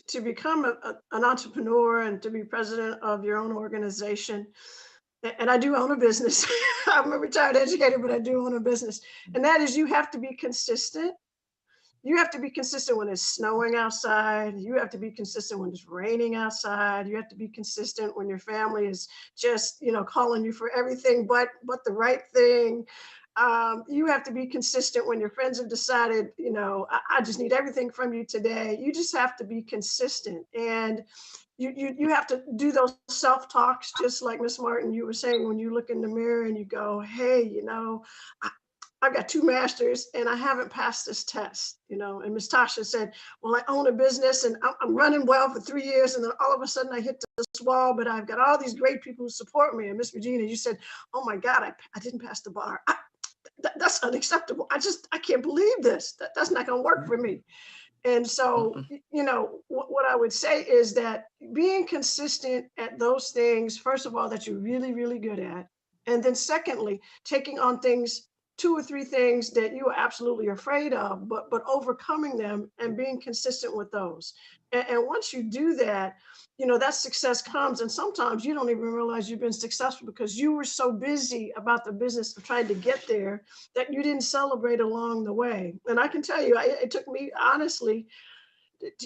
to become an entrepreneur and to be president of your own organization, and I do own a business. I'm a retired educator, but I do own a business. And that is, you have to be consistent. You have to be consistent when it's snowing outside. You have to be consistent when it's raining outside. You have to be consistent when your family is just, calling you for everything but the right thing. You have to be consistent when your friends have decided, I just need everything from you today. You just have to be consistent. And you have to do those self-talks, just like Miss Martin, you were saying, when you look in the mirror and you go, hey, I've got 2 masters and I haven't passed this test, and Miss Tasha said, well, I own a business and I'm running well for 3 years. And then all of a sudden I hit this wall, but I've got all these great people who support me. And Miss Regina, you said, oh my God, I didn't pass the bar. That's unacceptable. I can't believe this. That's not going to work for me. And so, what I would say is that being consistent at those things, first of all, that you're really, really good at. And then secondly, taking on things, 2 or 3 things that you are absolutely afraid of, but overcoming them and being consistent with those. And once you do that, that success comes. And sometimes you don't even realize you've been successful because you were so busy about the business of trying to get there that you didn't celebrate along the way. And I can tell you, it took me, honestly,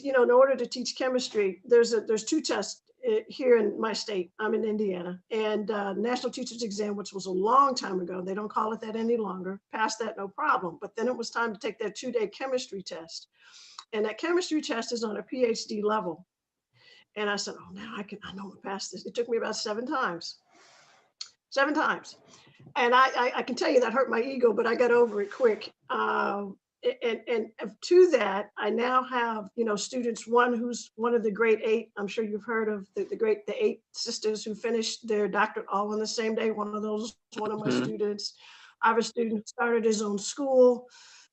in order to teach chemistry, there's 2 tests here in my state. I'm in Indiana, and National Teachers Exam, which was a long time ago. They don't call it that any longer. Passed that, no problem. But then it was time to take that 2-day chemistry test. And that chemistry test is on a PhD level. And I said, oh, now I know I'm past this. It took me about 7 times. 7 times. And I can tell you that hurt my ego, but I got over it quick. And to that, I now have, students, one who's one of the great 8. I'm sure you've heard of the 8 sisters who finished their doctorate all on the same day. One of those, one of my students. I have a student who started his own school,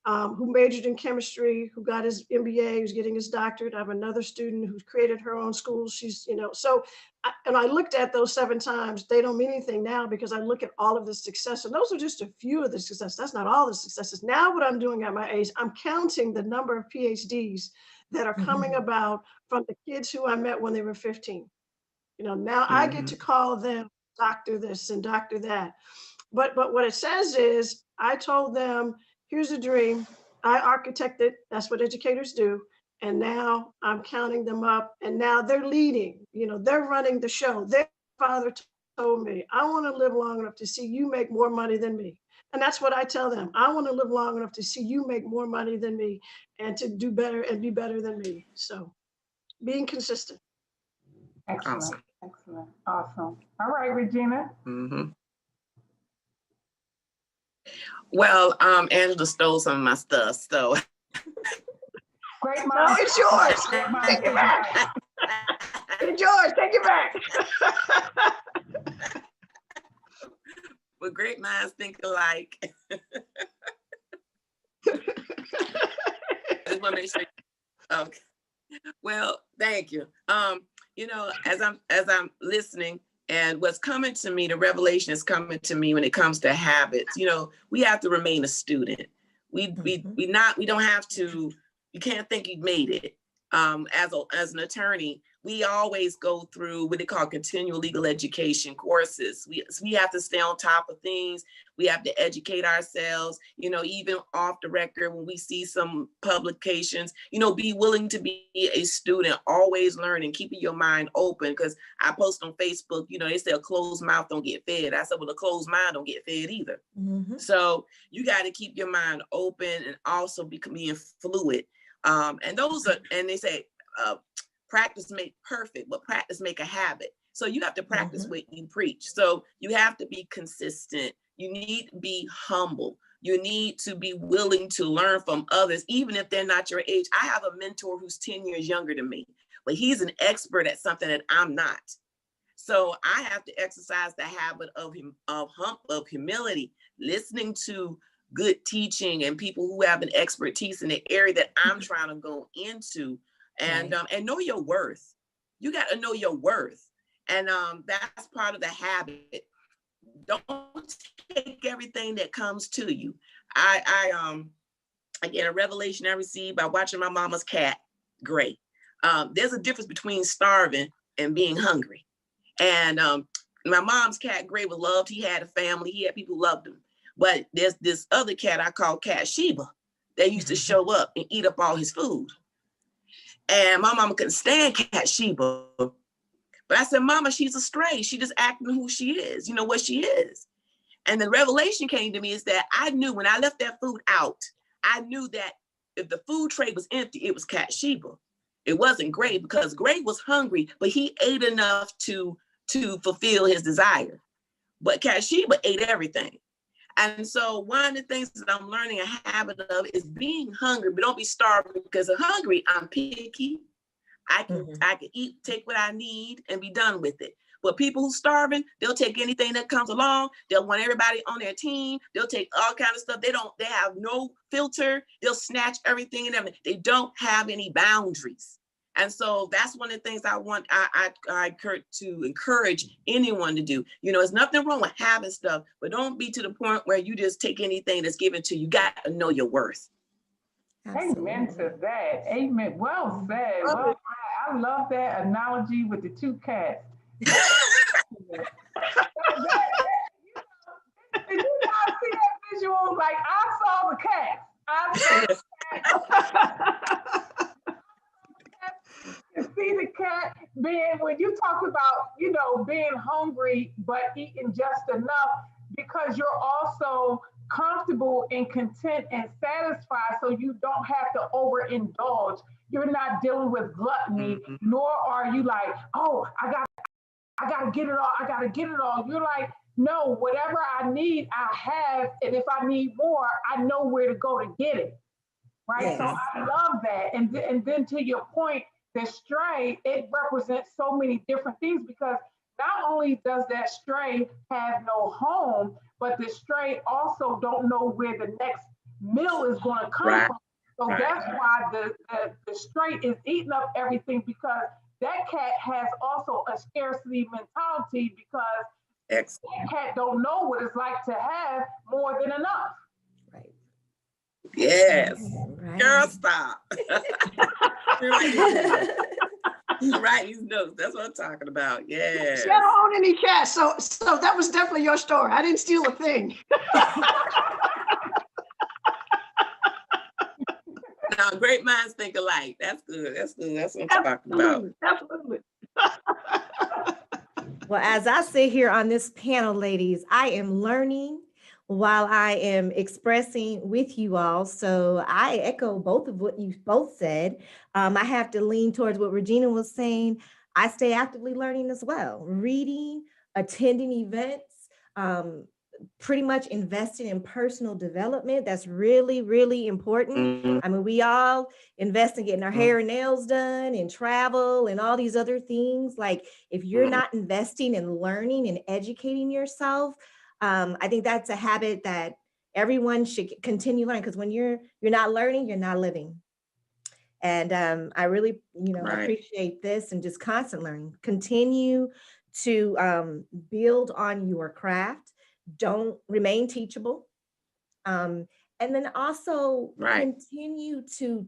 who majored in chemistry, who got his MBA, who's getting his doctorate. I have another student who's created her own school. She's, so, I looked at those 7 times. They don't mean anything now because I look at all of the success. And those are just a few of the successes. That's not all the successes. Now what I'm doing at my age, I'm counting the number of PhDs that are coming about from the kids who I met when they were 15. Now I get to call them doctor this and doctor that. But what it says is, I told them, here's a dream. I architected. That's what educators do. And now I'm counting them up. And now they're leading. They're running the show. Their father told me, I want to live long enough to see you make more money than me. And that's what I tell them. I want to live long enough to see you make more money than me and to do better and be better than me. So being consistent. Excellent. Awesome. Excellent. Awesome. All right, Regina. Well, Angela stole some of my stuff, so Great No, minds. it's yours. Great minds Take it think back. alike. It's yours. Take it back. But great minds think alike. Just want to make sure. Okay. Well, thank you. You know, as I'm listening, and what's coming to me, the revelation is coming to me when it comes to habits. You know, we have to remain a student. We don't have to. You can't think you've made it. As an attorney, we always go through what they call continual legal education courses. We have to stay on top of things. We have to educate ourselves, you know, even off the record when we see some publications, you know, be willing to be a student, always learning, keeping your mind open. Because I post on Facebook, you know, they say a closed mouth don't get fed. I said, well, a closed mind don't get fed either. So you got to keep your mind open and also being fluid. And they say, practice make perfect, but practice make a habit. So you have to practice what you preach. So you have to be consistent. You need to be humble. You need to be willing to learn from others, even if they're not your age. I have a mentor who's 10 years younger than me, but he's an expert at something that I'm not. So I have to exercise the habit of humility, listening to good teaching and people who have an expertise in the area that I'm trying to go into, and know your worth. You got to know your worth, and that's part of the habit. Don't take everything that comes to you. I get a revelation I received by watching my mama's cat, Gray. There's a difference between starving and being hungry. And my mom's cat, Gray, was loved. He had a family. He had people who loved him. But there's this other cat I call Cat Sheba that used to show up and eat up all his food. And my mama couldn't stand Cat Sheba. But I said, Mama, she's a stray. She just acting who she is, you know what she is. And the revelation came to me is that I knew when I left that food out, I knew that if the food tray was empty, it was Cat Sheba. It wasn't Gray, because Gray was hungry, but he ate enough to fulfill his desire. But Cat Sheba ate everything. And so one of the things that I'm learning a habit of is being hungry, but don't be starving, because if hungry, I'm picky. I can eat, take what I need and be done with it. But people who starving, they'll take anything that comes along. They'll want everybody on their team. They'll take all kinds of stuff. They have no filter. They'll snatch everything and everything. They don't have any boundaries. And so that's one of the things I encourage anyone to do. You know, there's nothing wrong with having stuff, but don't be to the point where you just take anything that's given to you. You got to know your worth. Amen to that. Amen. Well said. Well, I love that analogy with the two cats. Did you guys see that visual? Like, I saw the cats. I saw the cats. You see the cat being, when you talk about, you know, being hungry, but eating just enough, because you're also comfortable and content and satisfied, so you don't have to overindulge. You're not dealing with gluttony, nor are you like, oh, I gotta get it all. I gotta get it all. You're like, no, whatever I need, I have, and if I need more, I know where to go to get it. Right. Yes. So I love that. And then to your point, the stray, it represents so many different things, because not only does that stray have no home, but the stray also don't know where the next meal is going to come from. So that's why the stray is eating up everything, because that cat has also a scarcity mentality, because that cat don't know what it's like to have more than enough. Right. Yes. Right. Girl, stop. Right, these notes. That's what I'm talking about. Yeah. She don't own any cats, so that was definitely your story. I didn't steal a thing. Now, great minds think alike. That's good. That's good. That's what I'm talking about. Absolutely. Well, as I sit here on this panel, ladies, I am learning while I am expressing with you all. So I echo both of what you both said. I have to lean towards what Regina was saying. I stay actively learning as well, reading, attending events, pretty much investing in personal development. That's really, really important. Mhm. I mean, we all invest in getting our hair and nails done and travel and all these other things. Like if you're not investing in learning and educating yourself, I think that's a habit that everyone should continue learning, because when you're not learning, you're not living. And I really, Right. appreciate this, and just constant learning. Continue to build on your craft. Don't remain teachable. And then also Right. continue to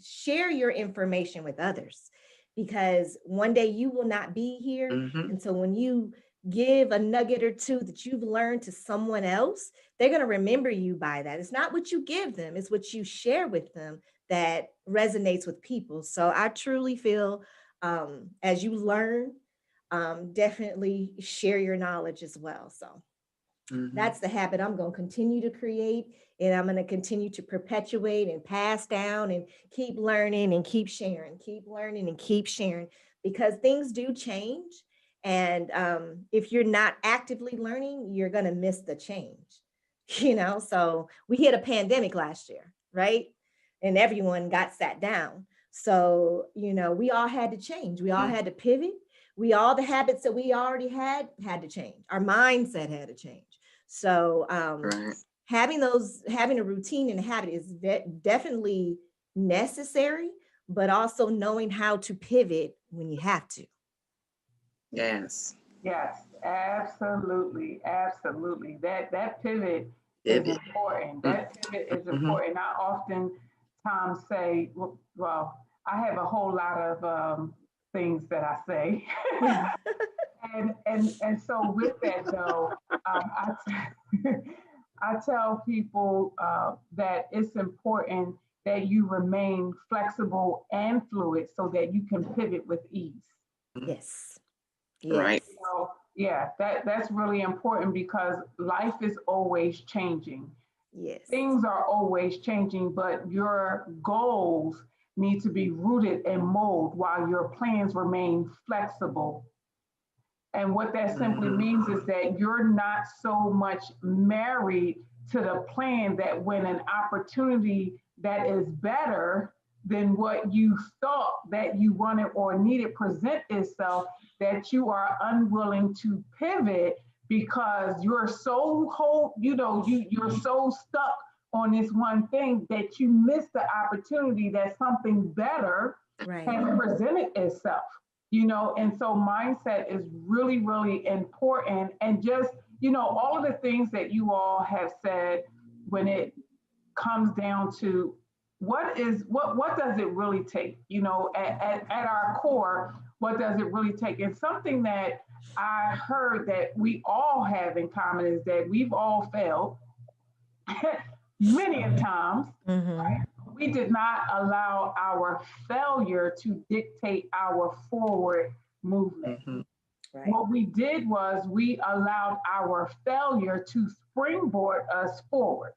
share your information with others, because one day you will not be here. Mhm. And so when you give a nugget or two that you've learned to someone else, they're going to remember you by that. It's not what you give them, it's what you share with them that resonates with people. So I truly feel, as you learn, definitely share your knowledge as well. So Mhm. that's the habit I'm going to continue to create, and I'm going to continue to perpetuate and pass down and keep learning and keep sharing, keep learning and keep sharing, because things do change. And if you're not actively learning, you're going to miss the change. So we hit a pandemic last year, right? And everyone got sat down. So, we all had to change. We all had to pivot. The habits that we already had to change. Our mindset had to change. So Right. having a routine and a habit is definitely necessary, but also knowing how to pivot when you have to. Yes. Yes, absolutely, absolutely. That pivot is Pivot. important. Mm. That pivot is Mhm. important. I often times say, well, I have a whole lot of things that I say, and so with that though, I tell people that it's important that you remain flexible and fluid so that you can pivot with ease. Yes. Right. Yes. So yeah, that's really important because life is always changing. Yes. Things are always changing, but your goals need to be rooted in mold while your plans remain flexible. And what that simply Mhm. means is that you're not so much married to the plan that when an opportunity that is better than what you thought that you wanted or needed present itself, that you are unwilling to pivot because you're so you're so stuck on this one thing that you miss the opportunity that something better Right. has presented itself. And so mindset is really, really important. And just, all of the things that you all have said when it comes down to what does it really take? At our core, what does it really take? And something that I heard that we all have in common is that we've all failed many a times. Mm-hmm. We did not allow our failure to dictate our forward movement. Mhm. Right. What we did was we allowed our failure to springboard us forward.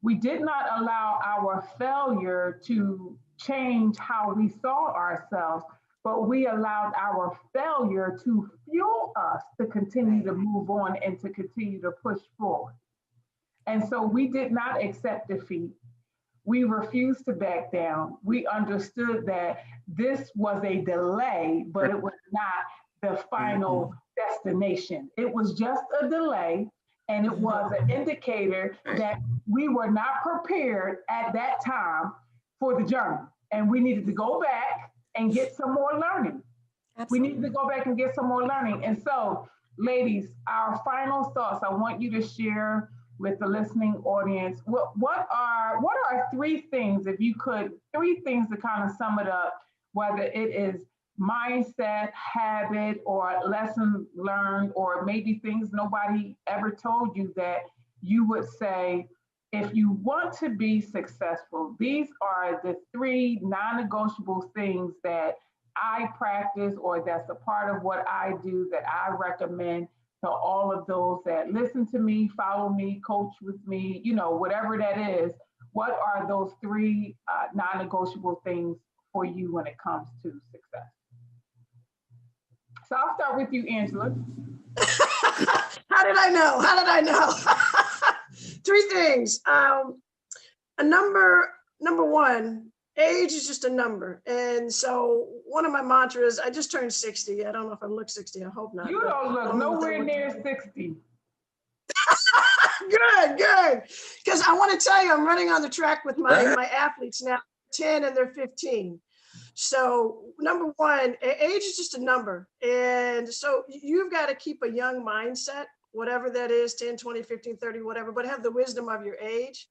We did not allow our failure to change how we saw ourselves, but we allowed our failure to fuel us to continue to move on and to continue to push forward. And so we did not accept defeat. We refused to back down. We understood that this was a delay, but it was not the final destination. It was just a delay, and it was an indicator that we were not prepared at that time for the journey. And we needed to go back and get some more learning. We Absolutely. needed to go back and get some more learning. And so, ladies, our final thoughts, I want you to share with the listening audience. What are three things, if you could, three things to kind of sum it up, whether it is mindset, habit, or lesson learned, or maybe things nobody ever told you that you would say, if you want to be successful, these are the three non-negotiable things that I practice or that's a part of what I do that I recommend to all of those that listen to me, follow me, coach with me, whatever that is. What are those three non-negotiable things for you when it comes to success? So I'll start with you, Angela. How did I know? How did I know? Three things. Number one, age is just a number. And so one of my mantras, I just turned 60. I don't know if I look 60. I hope not. You don't look nowhere near 60. Good. Because I want to tell you, I'm running on the track with my athletes now, 10 and they're 15. So number one, age is just a number. And so you've got to keep a young mindset, whatever that is, 10, 20, 15, 30, whatever, but have the wisdom of your age.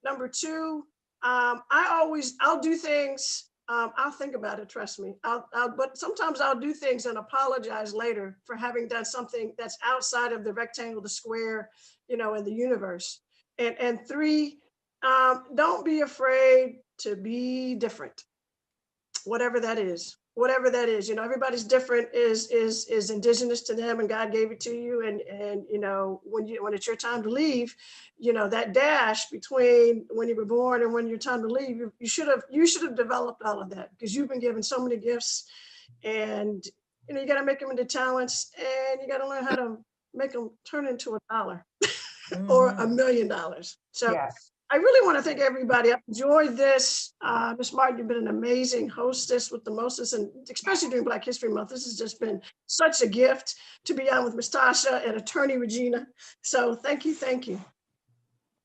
Number two, I'll do things, I'll think about it, trust me. But sometimes I'll do things and apologize later for having done something that's outside of the rectangle, the square, in the universe. And three, don't be afraid to be different, whatever that is. Everybody's different is indigenous to them, and God gave it to you. And when it's your time to leave, that dash between when you were born and when your time to leave, you should have developed all of that, because you've been given so many gifts, and you got to make them into talents, and you got to learn how to make them turn into $1 or $1 million. So Yes. I really want to thank everybody. I've enjoyed this. Ms. Martin, you've been an amazing hostess with the mostest, and especially during Black History Month. This has just been such a gift to be on with Ms. Tasha and Attorney Regina. So thank you.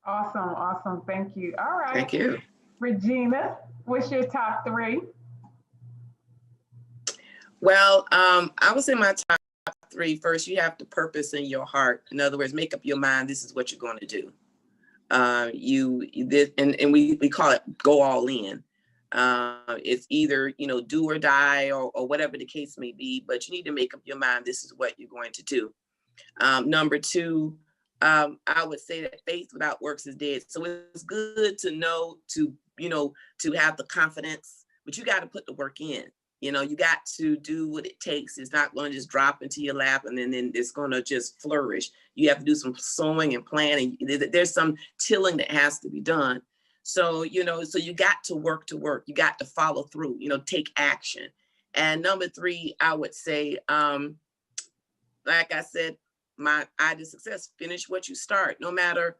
Awesome. Thank you. All right. Thank you. Regina, what's your top three? Well, I would say my top three. First, you have the purpose in your heart. In other words, make up your mind. This is what you're going to do. We call it go all in. It's either, do or die, or whatever the case may be, but you need to make up your mind. This is what you're going to do. Number two, I would say that faith without works is dead. So it's good to know, to have the confidence, but you got to put the work in. You got to do what it takes. It's not going to just drop into your lap and then it's going to just flourish. You have to do some sowing and planting. There's some tilling that has to be done. So, so you got to work. You got to follow through, take action. And number three, I would say, like I said, my idea of success, finish what you start. No matter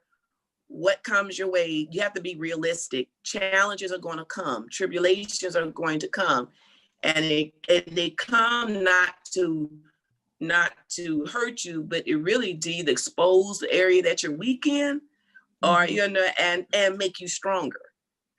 what comes your way, you have to be realistic. Challenges are going to come. Tribulations are going to come. And they come not to hurt you, but it really to either expose the area that you're weak in, or and make you stronger.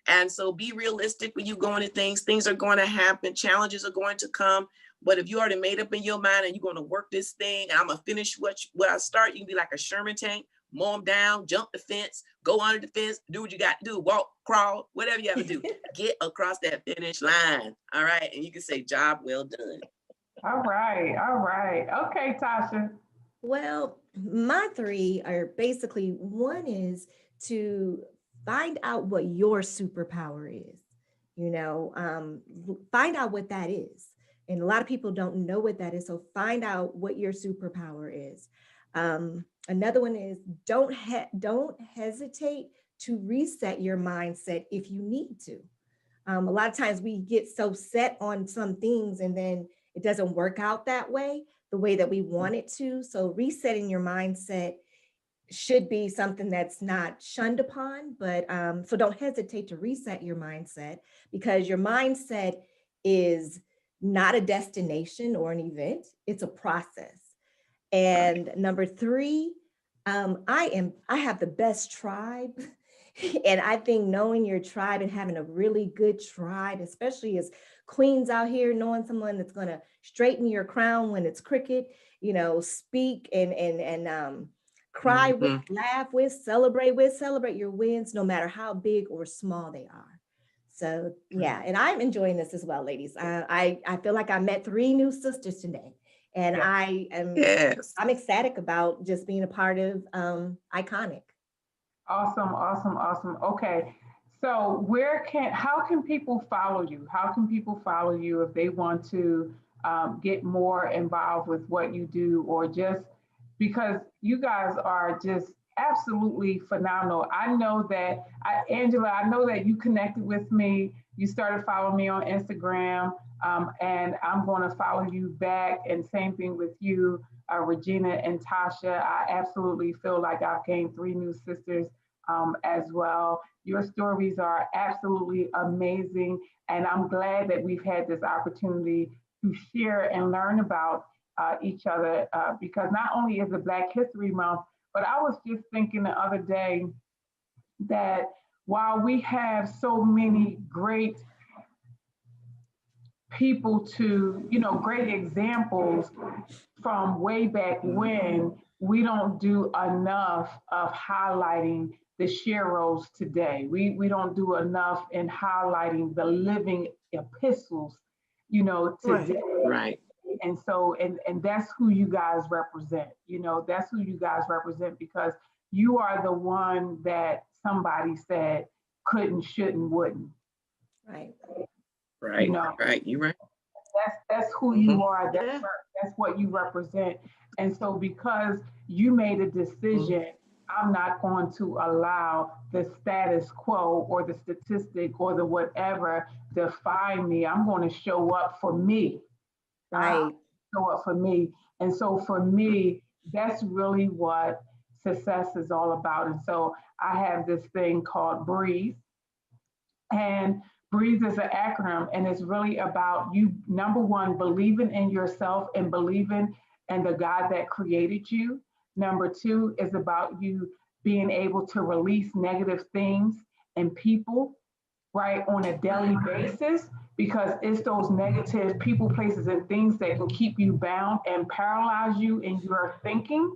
And so be realistic when you go into things. Things are going to happen. Challenges are going to come. But if you already made up in your mind and you're going to work this thing, and I'm gonna finish what I start, you can be like a Sherman tank. Mow them down, jump the fence, go under the fence, do what you got to do, walk, crawl, whatever you have to do, get across that finish line. All right. And you can say, job well done. All right. Okay, Tasha. Well, my three are basically, one is to find out what your superpower is, find out what that is. And a lot of people don't know what that is. So find out what your superpower is. Another one is don't hesitate to reset your mindset if you need to. A lot of times we get so set on some things and then it doesn't work out that way, the way that we want it to. So resetting your mindset should be something that's not shunned upon, but so don't hesitate to reset your mindset, because your mindset is not a destination or an event, it's a process. And number three, I have the best tribe. And I think knowing your tribe and having a really good tribe, especially as queens out here, knowing someone that's going to straighten your crown when it's crooked, speak and cry with, laugh with, celebrate your wins, no matter how big or small they are. So yeah, and I'm enjoying this as well, ladies. I feel like I met 3 new sisters today. And I'm ecstatic about just being a part of Iconic. Awesome. Okay. So how can people follow you? How can people follow you if they want to get more involved with what you do, or just because you guys are just absolutely phenomenal. I know that, Angela, I know that you connected with me. You started following me on Instagram, and I'm going to follow you back. And same thing with you, Regina and Tasha. I absolutely feel like I've gained three new sisters as well. Your stories are absolutely amazing. And I'm glad that we've had this opportunity to share and learn about each other because not only is it Black History Month, but I was just thinking the other day that while we have so many great people to, great examples from way back when, we don't do enough of highlighting the sheroes today. We don't do enough in highlighting the living epistles, today. Right. And so, and that's who you guys represent. That's who you guys represent because you are the one that somebody said couldn't, shouldn't, wouldn't. Right. Right. Right. You're right. That's who you are. That's what you represent. And so because you made a decision, I'm not going to allow the status quo or the statistic or the whatever define me. I'm going to show up for me. Right. Show up for me. And so for me, that's really what success is all about. And so I have this thing called Breathe. And Breathe is an acronym, and it's really about you, number one, believing in yourself and believing in the God that created you. Number two is about you being able to release negative things and people, right, on a daily basis, because it's those negative people, places, and things that can keep you bound and paralyze you in your thinking.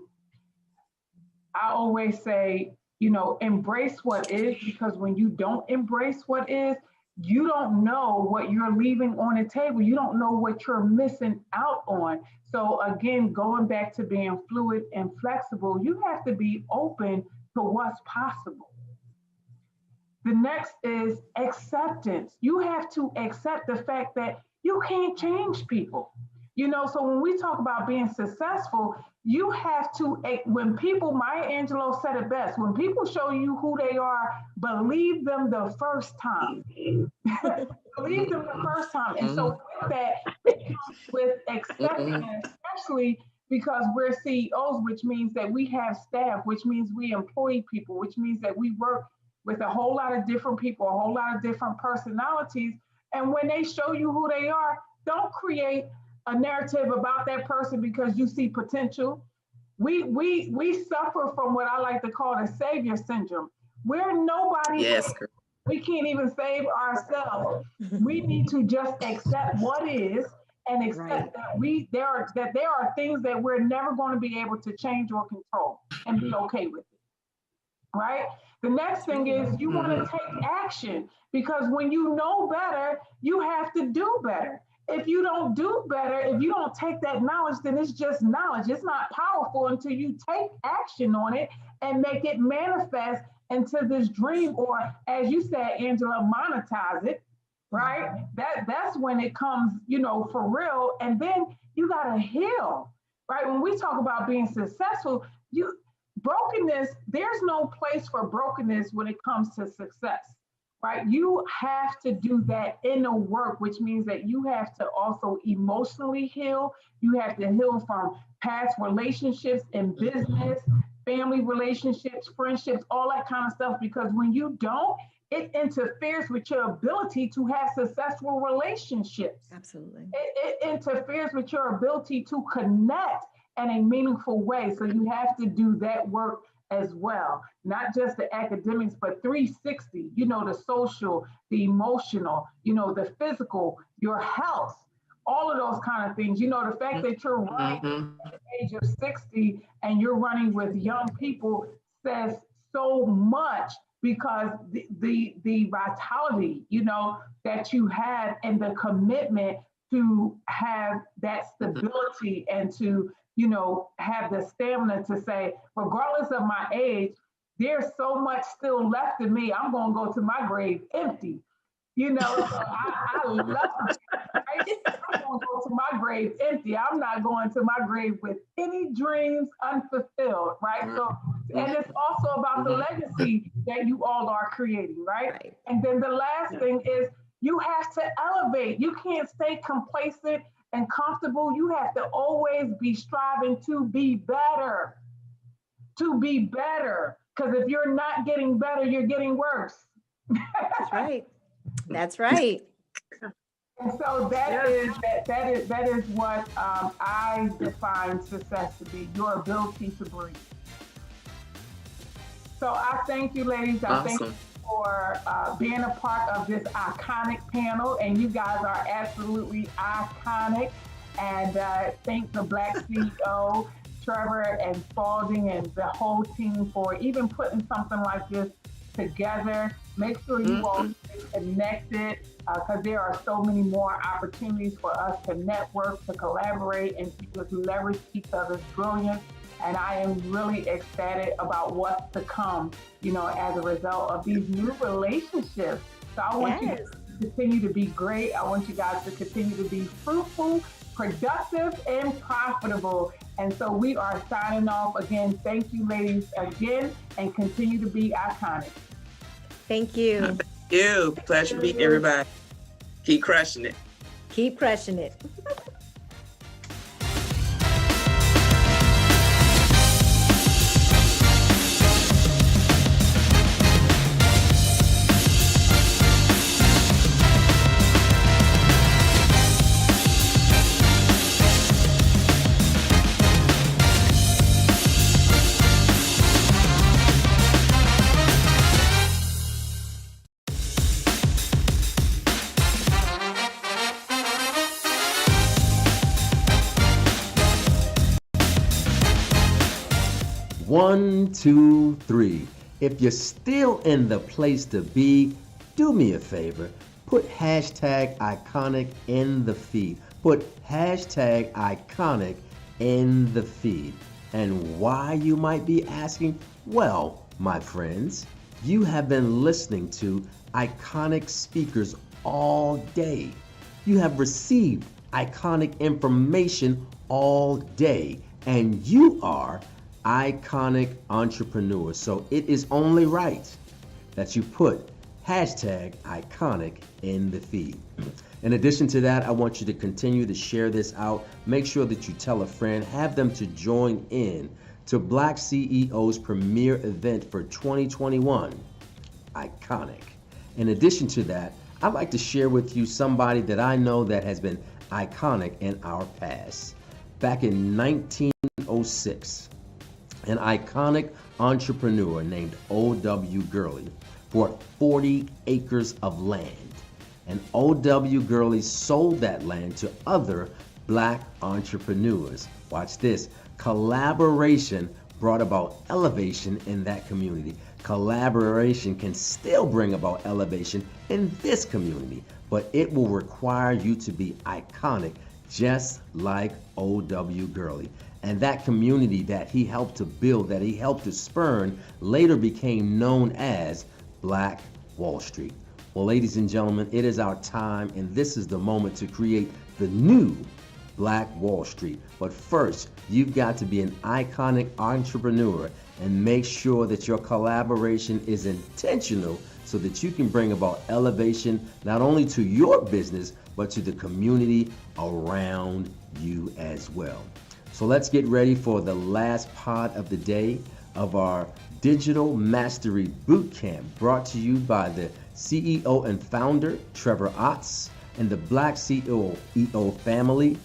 I always say, embrace what is, because when you don't embrace what is, you don't know what you're leaving on the table. You don't know what you're missing out on. So again, going back to being fluid and flexible, you have to be open to what's possible. The next is acceptance. You have to accept the fact that you can't change people. So when we talk about being successful, you have to, when people, Maya Angelou said it best, when people show you who they are, believe them the first time. Believe them the first time. And so with that, it comes with accepting, especially because we're CEOs, which means that we have staff, which means we employ people, which means that we work with a whole lot of different people, a whole lot of different personalities. And when they show you who they are, don't create a narrative about that person because you see potential. We suffer from what I like to call the savior syndrome. We're nobody. Yes. We can't even save ourselves. We need to just accept what is and accept that there are things that we're never going to be able to change or control, and be okay with it. Right? The next thing is you want to take action, because when you know better, you have to do better. If you don't do better, if you don't take that knowledge, then it's just knowledge. It's not powerful until you take action on it and make it manifest into this dream, or as you said, Angela, monetize it, right? That's when it comes, for real. And then you got to heal, right? When we talk about being successful, brokenness, there's no place for brokenness when it comes to success. Right? You have to do that inner work, which means that you have to also emotionally heal. You have to heal from past relationships in business, family relationships, friendships, all that kind of stuff. Because when you don't, it interferes with your ability to have successful relationships. Absolutely. It interferes with your ability to connect in a meaningful way. So you have to do that work as well, not just the academics, but 360, the social, the emotional, the physical, your health, all of those kind of things. The fact that you're running at the age of 60 and you're running with young people says so much, because the vitality, that you have, and the commitment to have that stability and to have the stamina to say, regardless of my age, there's so much still left in me. I'm going to go to my grave empty. So I love it. Right? I'm going to go to my grave empty. I'm not going to my grave with any dreams unfulfilled, right? So And it's also about the legacy that you all are creating, right? Right. And then the last thing is you have to elevate. You can't stay complacent and comfortable. You have to always be striving to be better, to be better. Because if you're not getting better, you're getting worse. That's right. That's right. And so that is what I define success to be, your ability to breathe. So I thank you, ladies. I thank you for being a part of this iconic panel, and you guys are absolutely iconic. And thank the Black CEO, Trevor and Spalding, and the whole team for even putting something like this together. Make sure you all stay connected, because there are so many more opportunities for us to network, to collaborate, and to leverage each other's brilliance. And I am really ecstatic about what's to come, as a result of these new relationships. So I want you guys to continue to be great. I want you guys to continue to be fruitful, productive, and profitable. And so we are signing off again. Thank you, ladies, again, and continue to be iconic. Thank you. Thank you. Pleasure to meet everybody. Keep crushing it. Keep crushing it. One, two, three. If you're still in the place to be, do me a favor. Put hashtag iconic in the feed. Put hashtag iconic in the feed. And why, you might be asking? Well, my friends, you have been listening to iconic speakers all day. You have received iconic information all day, and you are iconic entrepreneurs. So it is only right that you put hashtag iconic in the feed. In addition to that, I want you to continue to share this out. Make sure that you tell a friend, have them to join in to BlackCEO's premier event for 2021, Iconic. In addition to that, I'd like to share with you somebody that I know that has been iconic in our past. Back in 1906, an iconic entrepreneur named O.W. Gurley bought 40 acres of land. And O.W. Gurley sold that land to other Black entrepreneurs. Watch this. Collaboration brought about elevation in that community. Collaboration can still bring about elevation in this community, but it will require you to be iconic, just like O.W. Gurley. And that community that he helped to build, that he helped to spurn, later became known as Black Wall Street. Well, ladies and gentlemen, it is our time, and this is the moment to create the new Black Wall Street. But first, you've got to be an iconic entrepreneur and make sure that your collaboration is intentional so that you can bring about elevation not only to your business, but to the community around you as well. So let's get ready for the last part of the day of our Digital Mastery Bootcamp, brought to you by the CEO and founder, Trevor Otts, and the BlackCEO family.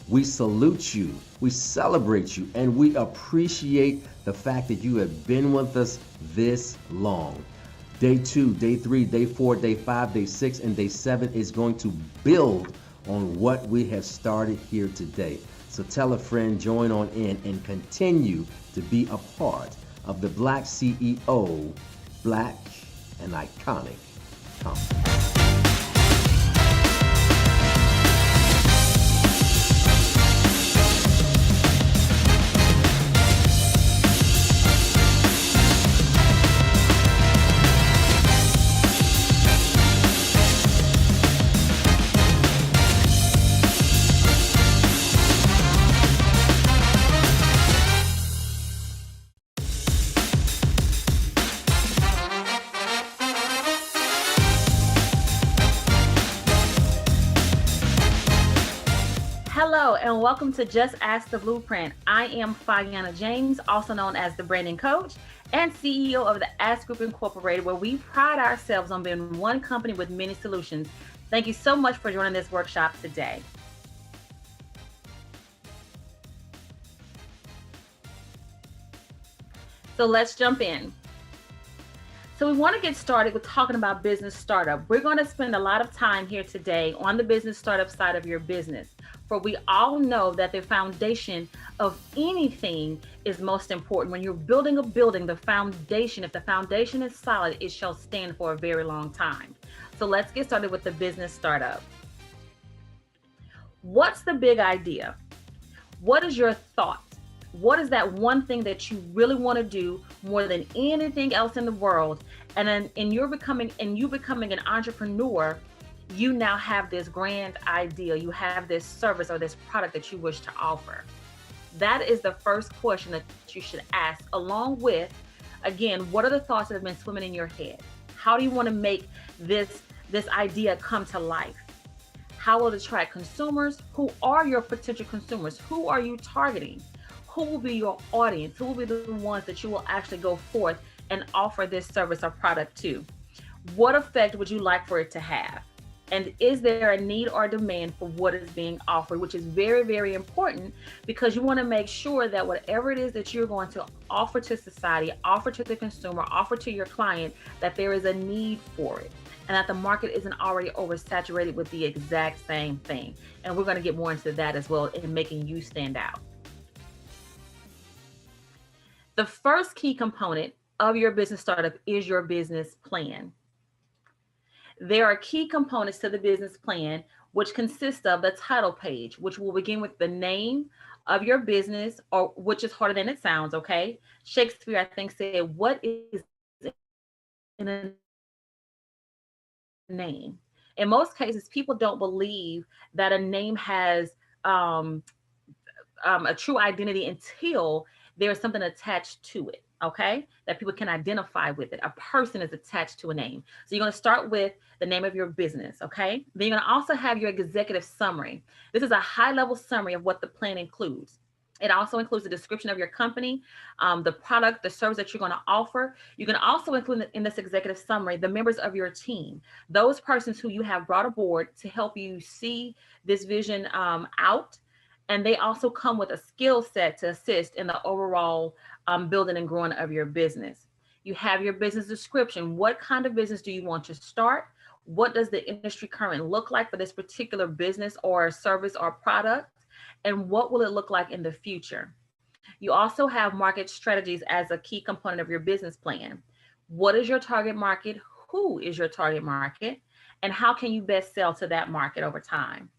We salute you, we celebrate you, and we appreciate the fact that you have been with us this long. Day 2, Day 3, Day 4, Day 5, Day 6, and Day 7 is going to build on what we have started here today. So tell a friend, join on in, and continue to be a part of the BlackCEO, Black and Iconic Conference. and welcome to Just Ask the Blueprint. I am Fayana James, also known as the branding coach and CEO of the Ask Group Incorporated, where we pride ourselves on being one company with many solutions. Thank you so much for joining this workshop today. So let's jump in. So we want to get started with talking about business startup. We're going to spend a lot of time here today on the business startup side of your business, for we all know that the foundation of anything is most important. When you're building a building, the foundation, if the foundation is solid, it shall stand for a very long time. So let's get started with the business startup. What's the big idea? What is your thought? What is that one thing that you really want to do more than anything else in the world? And then you becoming an entrepreneur, you now have this grand idea. You have this service or this product that you wish to offer. That is the first question that you should ask, along with, again, what are the thoughts that have been swimming in your head? How do you want to make this idea come to life? How will it attract consumers? Who are your potential consumers? Who are you targeting? Who will be your audience? Who will be the ones that you will actually go forth and offer this service or product to? What effect would you like for it to have? And is there a need or demand for what is being offered, which is very, very important, because you want to make sure that whatever it is that you're going to offer to society, offer to the consumer, offer to your client, that there is a need for it, and that the market isn't already oversaturated with the exact same thing. And we're going to get more into that as well in making you stand out. The first key component of your business startup is your business plan. There are key components to the business plan, which consist of the title page, which will begin with the name of your business, or which is harder than it sounds, okay? Shakespeare, I think, said, what is in a name? In most cases, people don't believe that a name has a true identity until there's something attached to it, okay? That people can identify with it. A person is attached to a name. So you're going to start with the name of your business, okay? Then you're going to also have your executive summary. This is a high-level summary of what the plan includes. It also includes the description of your company, the product, the service that you're going to offer. You can also include in this executive summary the members of your team, those persons who you have brought aboard to help you see this vision out. And they also come with a skill set to assist in the overall building and growing of your business. You have your business description. What kind of business do you want to start? What does the industry currently look like for this particular business or service or product? And what will it look like in the future? You also have market strategies as a key component of your business plan. What is your target market? Who is your target market? And how can you best sell to that market over time?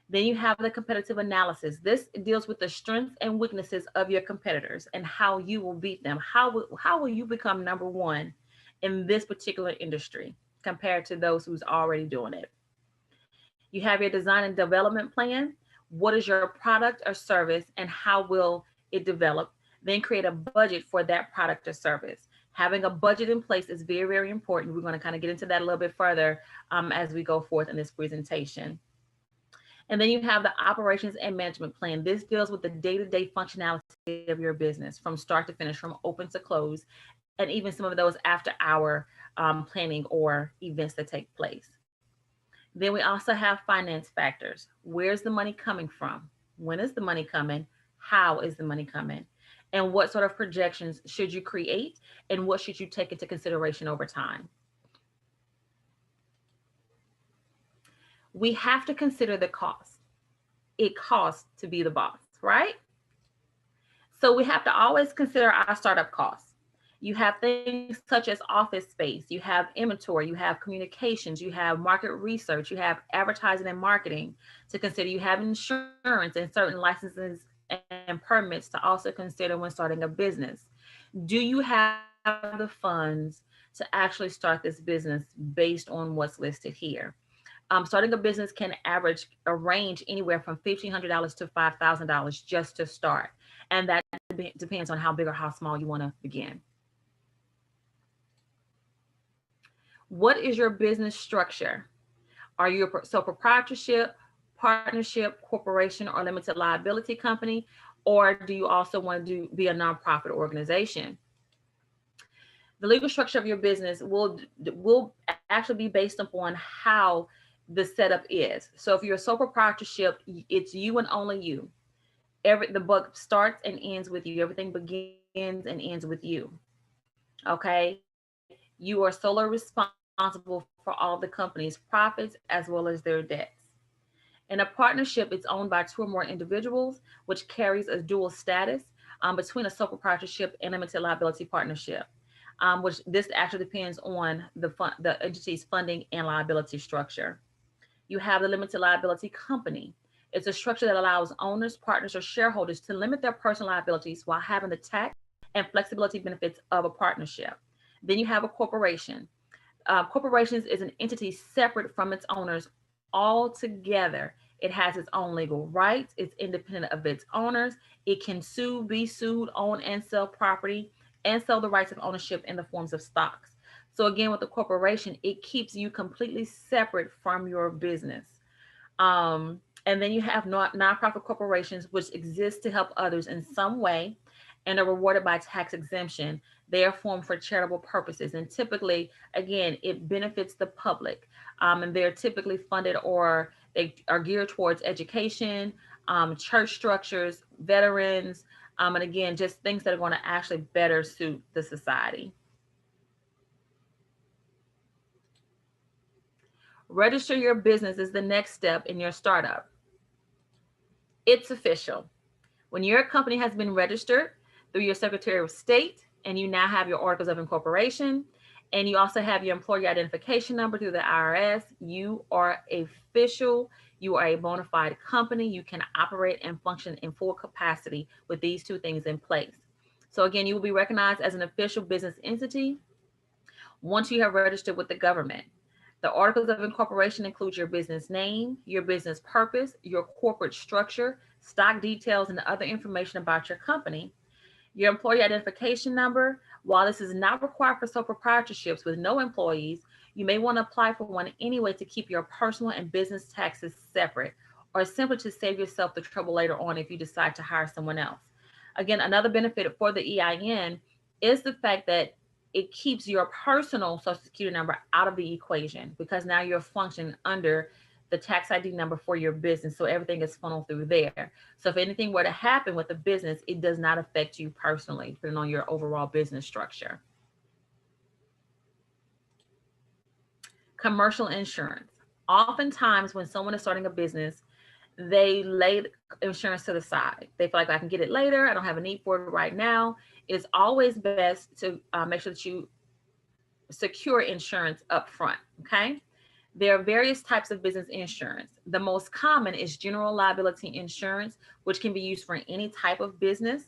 Then you have the competitive analysis. This deals with the strengths and weaknesses of your competitors and how you will beat them. How will you become number one in this particular industry compared to those who's already doing it? You have your design and development plan. What is your product or service and how will it develop? Then create a budget for that product or service. Having a budget in place is very, very important. We're going to kind of get into that a little bit further as we go forth in this presentation. And then you have the operations and management plan. This deals with the day-to-day functionality of your business from start to finish, from open to close, and even some of those after-hour planning or events that take place. Then we also have finance factors. Where's the money coming from? When is the money coming? How is the money coming? And what sort of projections should you create? And what should you take into consideration over time? We have to consider the cost. It costs to be the boss, right? So we have to always consider our startup costs. You have things such as office space, you have inventory, you have communications, you have market research, you have advertising and marketing to consider, you have insurance and certain licenses and permits to also consider when starting a business. Do you have the funds to actually start this business based on what's listed here? Starting a business can average a range anywhere from $1,500 to $5,000 just to start. And that depends on how big or how small you want to begin. What is your business structure? Are you a sole proprietorship? partnership, corporation, or limited liability company? Or do you also want to be a nonprofit organization? The legal structure of your business will actually be based upon how the setup is. So if you're a sole proprietorship, it's you and only you. The buck starts and ends with you. Everything begins and ends with you. Okay, you are solely responsible for all the company's profits as well as their debts. In a partnership, it's owned by 2 or more individuals, which carries a dual status between a sole proprietorship and limited liability partnership, which this actually depends on the entity's funding and liability structure. You have the limited liability company. It's a structure that allows owners, partners, or shareholders to limit their personal liabilities while having the tax and flexibility benefits of a partnership. Then you have a corporation. Corporations is an entity separate from its owners altogether. It has its own legal rights. It's independent of its owners. It can sue, be sued, own and sell property, and sell the rights of ownership in the forms of stocks. So again, with the corporation, it keeps you completely separate from your business. And then you have nonprofit corporations, which exist to help others in some way and are rewarded by tax exemption. They are formed for charitable purposes. And typically, again, it benefits the public. And they're typically funded, or they are geared towards education, church structures, veterans, and again, just things that are going to actually better suit the society. Register your business is the next step in your startup. It's official. When your company has been registered through your Secretary of State, and you now have your articles of incorporation, and you also have your employee identification number through the IRS, you are official. You are a bona fide company. You can operate and function in full capacity with these 2 things in place. So again, you will be recognized as an official business entity once you have registered with the government. The articles of incorporation include your business name, your business purpose, your corporate structure, stock details, and other information about your company. Your employee identification number, while this is not required for sole proprietorships with no employees, you may want to apply for one anyway to keep your personal and business taxes separate, or simply to save yourself the trouble later on if you decide to hire someone else. Again, another benefit for the EIN is the fact that it keeps your personal Social Security number out of the equation, because now you're functioning under the tax ID number for your business. So everything is funneled through there. So if anything were to happen with the business, it does not affect you personally, depending on your overall business structure. Commercial insurance. Oftentimes when someone is starting a business, they lay insurance to the side. They feel like, I can get it later. I don't have a need for it right now. It's always best to make sure that you secure insurance up front, okay? There are various types of business insurance. The most common is general liability insurance, which can be used for any type of business.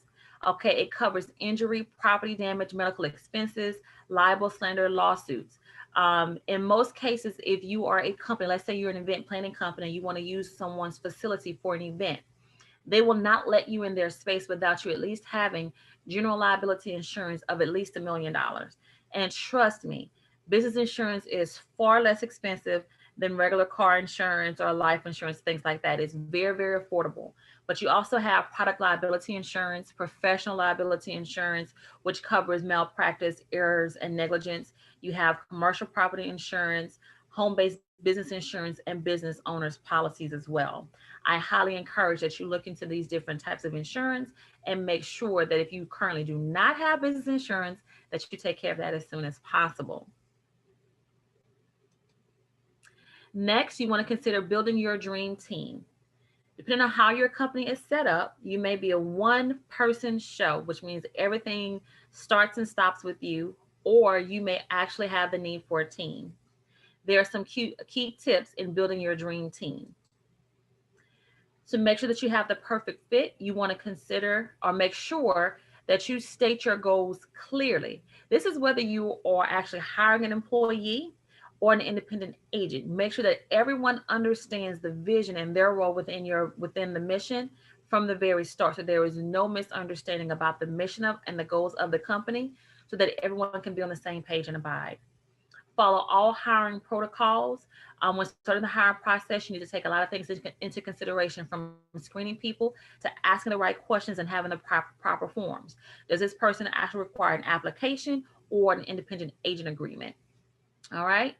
Okay, it covers injury, property damage, medical expenses, libel, slander, lawsuits. In most cases, if you are a company, let's say you're an event planning company, you want to use someone's facility for an event, they will not let you in their space without you at least having general liability insurance of at least $1 million. And trust me, business insurance is far less expensive than regular car insurance or life insurance, things like that. It's very, very affordable. But you also have product liability insurance, professional liability insurance, which covers malpractice, errors, and negligence. You have commercial property insurance, home-based business insurance, and business owners policies as well. I highly encourage that you look into these different types of insurance and make sure that if you currently do not have business insurance, that you take care of that as soon as possible. Next, you want to consider building your dream team. Depending on how your company is set up, you may be a one-person show, which means everything starts and stops with you, or you may actually have the need for a team. There are some key tips in building your dream team. To make sure that you have the perfect fit, you want to consider or make sure that you state your goals clearly. This is whether you are actually hiring an employee or an independent agent. Make sure that everyone understands the vision and their role within the mission from the very start, so there is no misunderstanding about the mission and the goals of the company, so that everyone can be on the same page and abide. Follow all hiring protocols. When starting the hiring process, you need to take a lot of things into consideration, from screening people to asking the right questions and having the proper forms. Does this person actually require an application or an independent agent agreement? All right.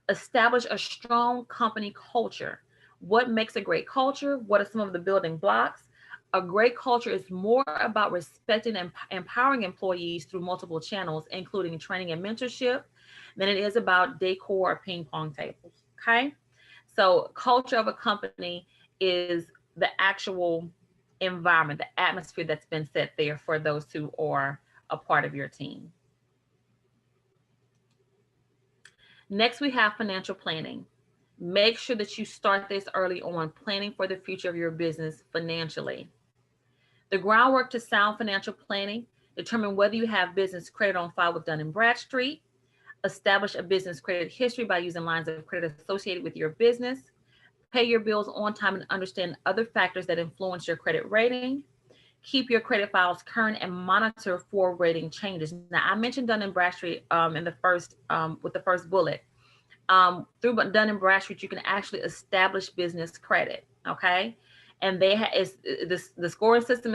Establish a strong company culture. What makes a great culture? What are some of the building blocks? A great culture is more about respecting and empowering employees through multiple channels, including training and mentorship, than it is about decor or ping pong tables. Okay. So, culture of a company is the actual environment, the atmosphere that's been set there for those who are a part of your team. Next, we have financial planning. Make sure that you start this early on, planning for the future of your business financially. The groundwork to sound financial planning: determine whether you have business credit on file with Dun & Bradstreet. Establish a business credit history by using lines of credit associated with your business. Pay your bills on time and understand other factors that influence your credit rating. Keep your credit files current and monitor for rating changes. Now, I mentioned Dun & Bradstreet in the first with the first bullet. Through Dun & Bradstreet, you can actually establish business credit. Okay, and the scoring system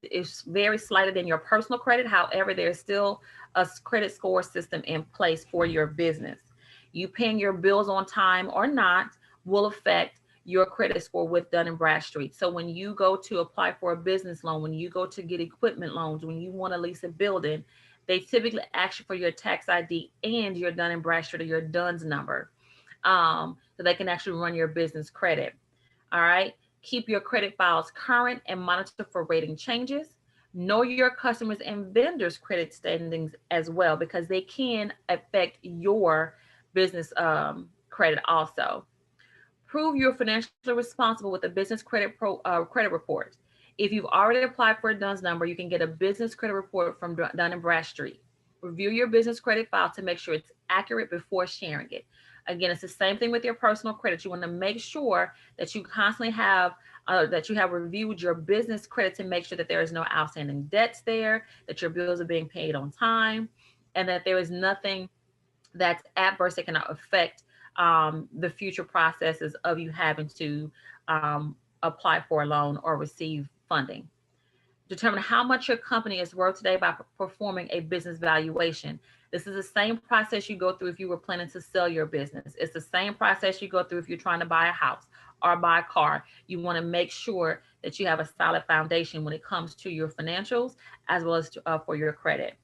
is very slighter than your personal credit. However, there's still a credit score system in place for your business. You paying your bills on time or not will affect your credit score with Dun & Bradstreet. So when you go to apply for a business loan, when you go to get equipment loans, when you want to lease a building, they typically ask you for your tax ID and your Dun & Bradstreet or your DUNS number, so they can actually run your business credit. All right. Keep your credit files current and monitor for rating changes. Know your customers and vendors' credit standings as well, because they can affect your business credit also. Prove you're financially responsible with a business credit report. If you've already applied for a DUNS number, you can get a business credit report from Dun & Bradstreet. Review your business credit file to make sure it's accurate before sharing it. Again, it's the same thing with your personal credit. You want to make sure that you constantly have that you have reviewed your business credit to make sure that there is no outstanding debts there, that your bills are being paid on time, and that there is nothing that's adverse that can affect the future processes of you having to apply for a loan or receive funding. Determine how much your company is worth today by performing a business valuation. This is the same process you go through if you were planning to sell your business. It's the same process you go through if you're trying to buy a house or buy a car. You want to make sure that you have a solid foundation when it comes to your financials, as well as for your credit.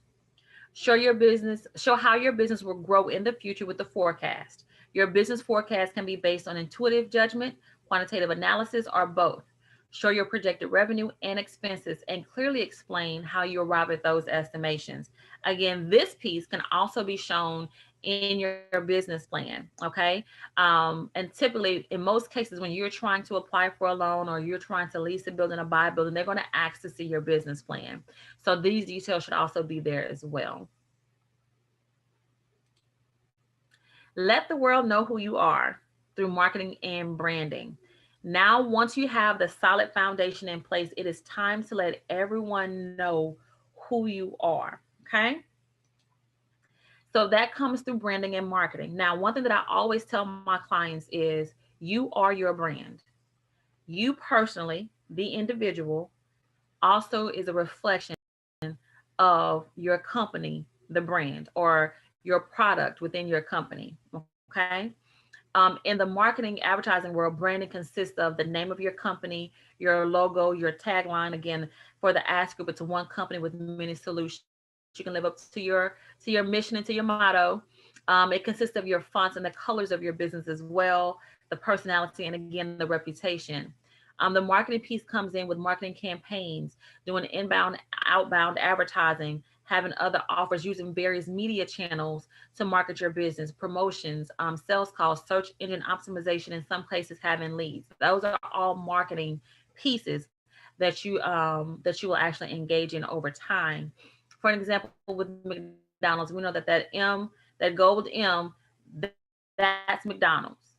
Show how your business will grow in the future with the forecast. Your business forecast can be based on intuitive judgment, quantitative analysis, or both. Show your projected revenue and expenses and clearly explain how you arrive at those estimations. Again, this piece can also be shown in your business plan, okay? And typically, in most cases, when you're trying to apply for a loan or you're trying to lease a building or buy a building, they're going to ask to see your business plan. So these details should also be there as well. Let the world know who you are through marketing and branding. Now, once you have the solid foundation in place, it is time to let everyone know who you are, okay? So that comes through branding and marketing. Now, one thing that I always tell my clients is you are your brand. You personally, the individual, also is a reflection of your company, the brand, or your product within your company, okay? In the marketing advertising world, branding consists of the name of your company, your logo, your tagline. Again, for the Ask Group, it's one company with many solutions. You can live up to your mission and to your motto. It consists of your fonts and the colors of your business as well, the personality, and again, the reputation. The marketing piece comes in with marketing campaigns, doing inbound, outbound advertising, having other offers, using various media channels to market your business, promotions, sales calls, search engine optimization, in some cases having leads. Those are all marketing pieces that you will actually engage in over time. For an example, with McDonald's, we know that gold M, that's McDonald's.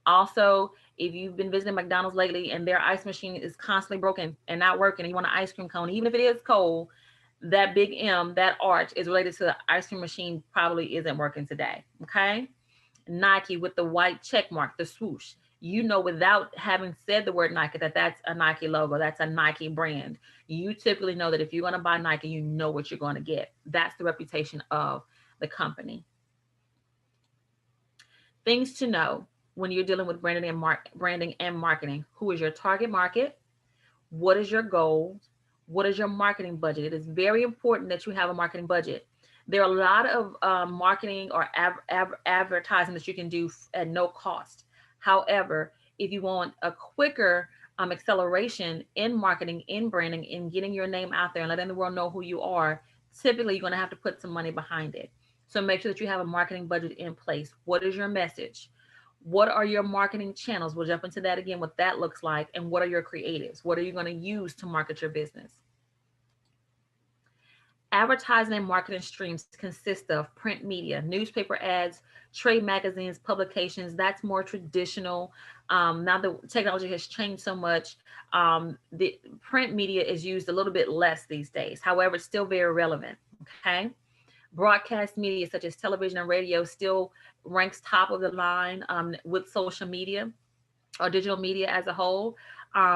Also, if you've been visiting McDonald's lately and their ice machine is constantly broken and not working, and you want an ice cream cone, even if it is cold, that big M, that arch is related to the ice cream machine probably isn't working today. Okay. Nike with the white check mark, the swoosh. You know, without having said the word Nike, that that's a Nike logo, that's a Nike brand. You typically know that if you're going to buy Nike, you know what you're going to get. That's the reputation of the company. Things to know when you're dealing with branding and marketing. Who is your target market? What is your goal? What is your marketing budget? It is very important that you have a marketing budget. There are a lot of marketing or advertising that you can do at no cost. However, if you want a quicker acceleration in marketing, in branding, in getting your name out there and letting the world know who you are, typically you're going to have to put some money behind it. So make sure that you have a marketing budget in place. What is your message? What are your marketing channels? We'll jump into that again, what that looks like, and what are your creatives? What are you going to use to market your business? Advertising and marketing streams consist of print media, newspaper ads, trade magazines, publications. That's more traditional. Now the technology has changed so much. The print media is used a little bit less these days. However, it's still very relevant. Okay. Broadcast media such as television and radio still ranks top of the line with social media or digital media as a whole,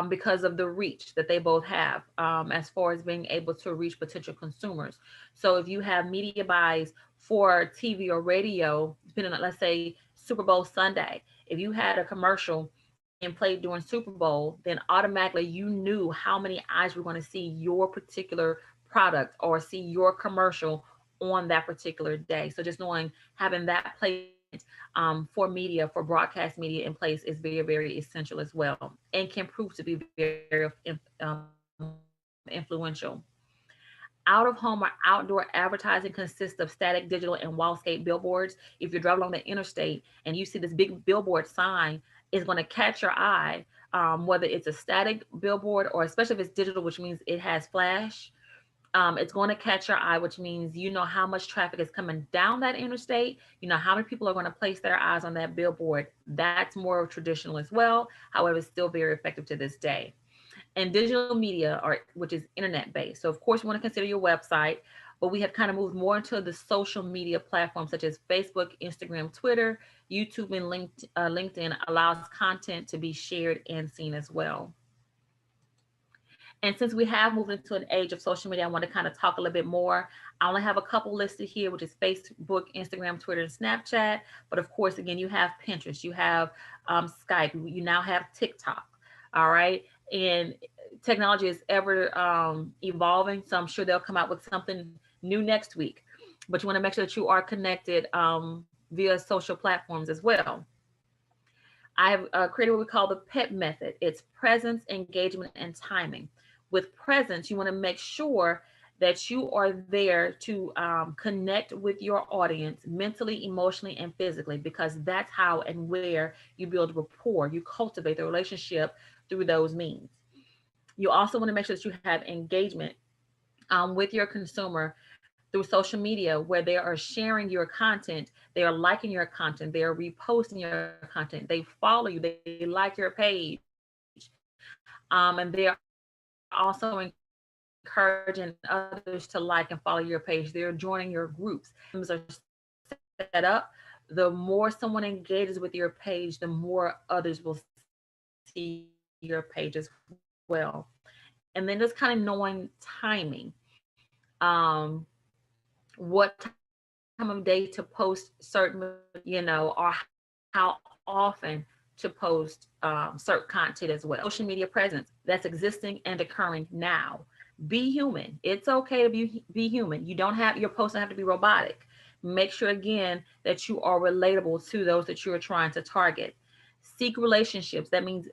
because of the reach that they both have, as far as being able to reach potential consumers. So if you have media buys for TV or radio, depending on, let's say, Super Bowl Sunday, if you had a commercial being played during Super Bowl, then automatically you knew how many eyes were going to see your particular product or see your commercial on that particular day. So just knowing, having that placement for media, for broadcast media in place is very, very essential as well, and can prove to be very influential. Out of home or outdoor advertising consists of static, digital, and wallscape billboards. If you're driving along the interstate and you see this big billboard sign, it's going to catch your eye, whether it's a static billboard or especially if it's digital, which means it has flash. It's going to catch your eye, which means you know how much traffic is coming down that interstate. You know how many people are going to place their eyes on that billboard. That's more traditional as well. However, it's still very effective to this day. And digital media, which is internet based. So of course you want to consider your website, but we have kind of moved more into the social media platforms such as Facebook, Instagram, Twitter, YouTube, and LinkedIn allows content to be shared and seen as well. And since we have moved into an age of social media, I want to kind of talk a little bit more. I only have a couple listed here, which is Facebook, Instagram, Twitter, and Snapchat. But of course, again, you have Pinterest, you have Skype, you now have TikTok. All right. And technology is ever evolving. So I'm sure they'll come out with something new next week. But you want to make sure that you are connected via social platforms as well. I've created what we call the PEP method. It's presence, engagement, and timing. With presence, you want to make sure that you are there to connect with your audience mentally, emotionally, and physically, because that's how and where you build rapport. You cultivate the relationship through those means. You also want to make sure that you have engagement with your consumer through social media, where they are sharing your content, they are liking your content, they are reposting your content, they follow you, they like your page, and they are also encouraging others to like and follow your page. They're joining your groups. Things are set up. The more someone engages with your page, the more others will see your page as well. And then just kind of knowing timing. What time of day to post certain, or how often to post certain content as well. Social media presence that's existing and occurring now. Be human. It's okay to be human. You don't have, your posts don't have to be robotic. Make sure again that you are relatable to those that you are trying to target. Seek relationships. That means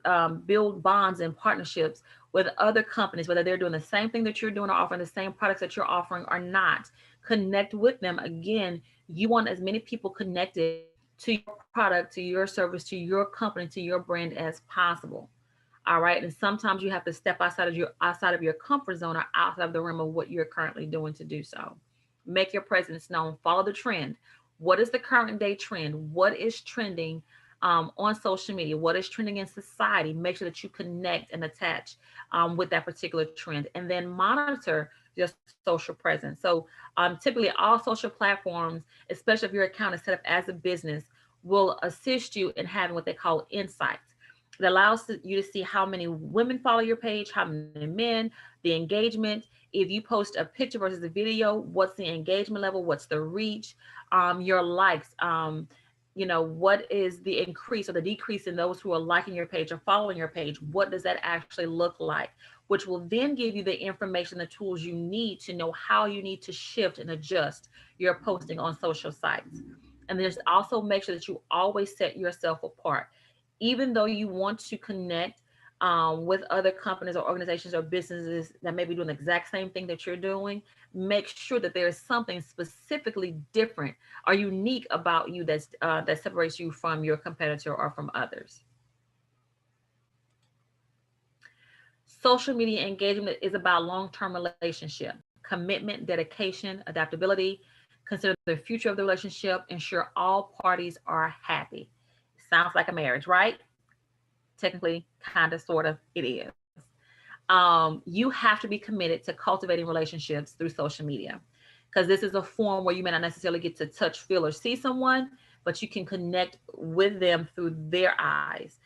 build bonds and partnerships with other companies, whether they're doing the same thing that you're doing or offering the same products that you're offering or not. Connect with them. Again, you want as many people connected to your product, to your service, to your company, to your brand as possible. All right. And sometimes you have to step outside of your comfort zone or outside of the realm of what you're currently doing to do so. Make your presence known. Follow the trend. What is the current day trend? What is trending on social media? What is trending in society? Make sure that you connect and attach with that particular trend, and then monitor your social presence. So typically all social platforms, especially if your account is set up as a business, will assist you in having what they call insights. It allows you to see how many women follow your page, how many men, the engagement. If you post a picture versus a video, what's the engagement level? What's the reach? Your likes. What is the increase or the decrease in those who are liking your page or following your page? What does that actually look like? Which will then give you the information, the tools you need to know how you need to shift and adjust your posting on social sites. And there's also make sure that you always set yourself apart. Even though you want to connect with other companies or organizations or businesses that may be doing the exact same thing that you're doing, make sure that there is something specifically different or unique about you that separates you from your competitor or from others. Social media engagement is about long-term relationship, commitment, dedication, adaptability. Consider the future of the relationship. Ensure all parties are happy. Sounds like a marriage, right? Technically, kind of, sort of, it is. You have to be committed to cultivating relationships through social media, because this is a form where you may not necessarily get to touch, feel, or see someone, but you can connect with them through their eyes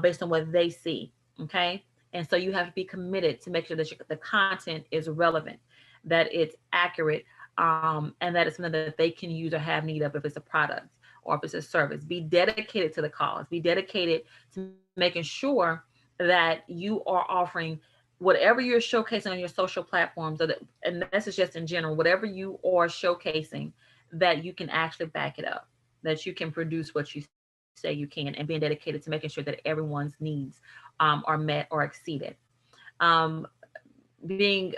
based on what they see. Okay. And so you have to be committed to make sure that the content is relevant, that it's accurate, and that it's something that they can use or have need of if it's a product or if it's a service. Be dedicated to the cause. Be dedicated to making sure that you are offering whatever you're showcasing on your social platforms, and this is just in general, whatever you are showcasing, that you can actually back it up, that you can produce what you say you can, and being dedicated to making sure that everyone's needs are met or exceeded. Being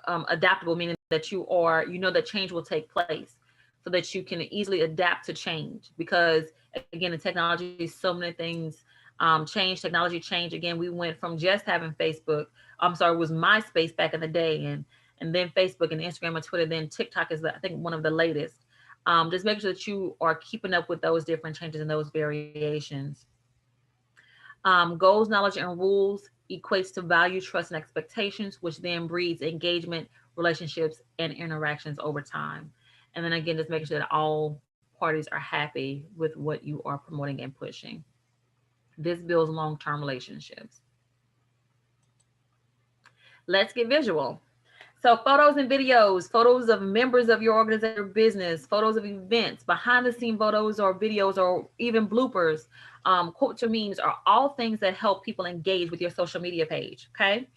adaptable, meaning that you know that change will take place, so that you can easily adapt to change. Because again, in technology, so many things change, technology change. Again, we went from just having Facebook, it was MySpace back in the day, and then Facebook and Instagram and Twitter, then TikTok is I think one of the latest. Just make sure that you are keeping up with those different changes and those variations. Goals, knowledge, and rules equates to value, trust, and expectations, which then breeds engagement, relationships, and interactions over time. And then again, just making sure that all parties are happy with what you are promoting and pushing. This builds long-term relationships. Let's get visual. So photos and videos, photos of members of your organization or business, photos of events, behind the scene photos or videos, or even bloopers, quotes or memes are all things that help people engage with your social media page. Okay.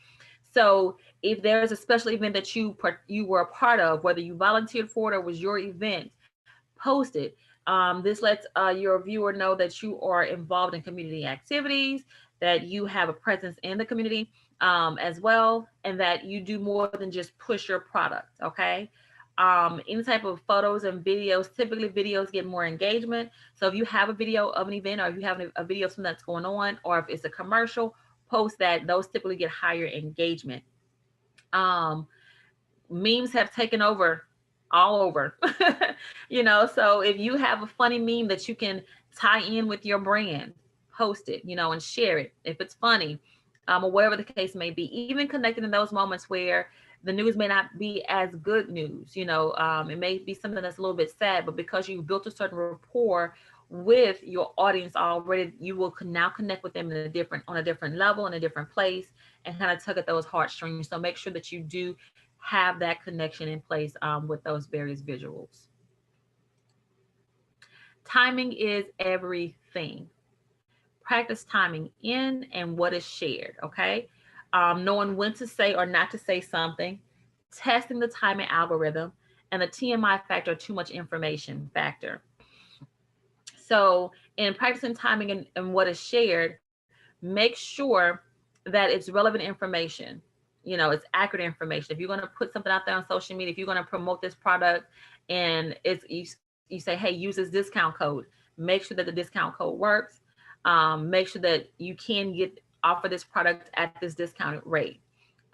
So if there's a special event that you were a part of, whether you volunteered for it or was your event, post it. This lets your viewer know that you are involved in community activities, that you have a presence in the community as well, and that you do more than just push your product. Okay. Any type of photos and videos, typically videos get more engagement. So if you have a video of an event, or if you have a video of something that's going on, or if it's a commercial, post that. Those typically get higher engagement. Memes have taken over all over. So if you have a funny meme that you can tie in with your brand, post it, and share it if it's funny, or whatever the case may be. Even connected in those moments where the news may not be as good news, it may be something that's a little bit sad, but because you built a certain rapport with your audience already, you will now connect with them on a different level, in a different place, and kind of tug at those heartstrings. So make sure that you do have that connection in place with those various visuals. Timing is everything. Practice timing in and what is shared. Okay. Knowing when to say or not to say something, testing the timing algorithm, and the TMI factor, too much information factor. So in practicing timing and what is shared, make sure that it's relevant information. It's accurate information. If you're going to put something out there on social media, if you're going to promote this product and you say, hey, use this discount code, make sure that the discount code works. Make sure that you can offer this product at this discounted rate.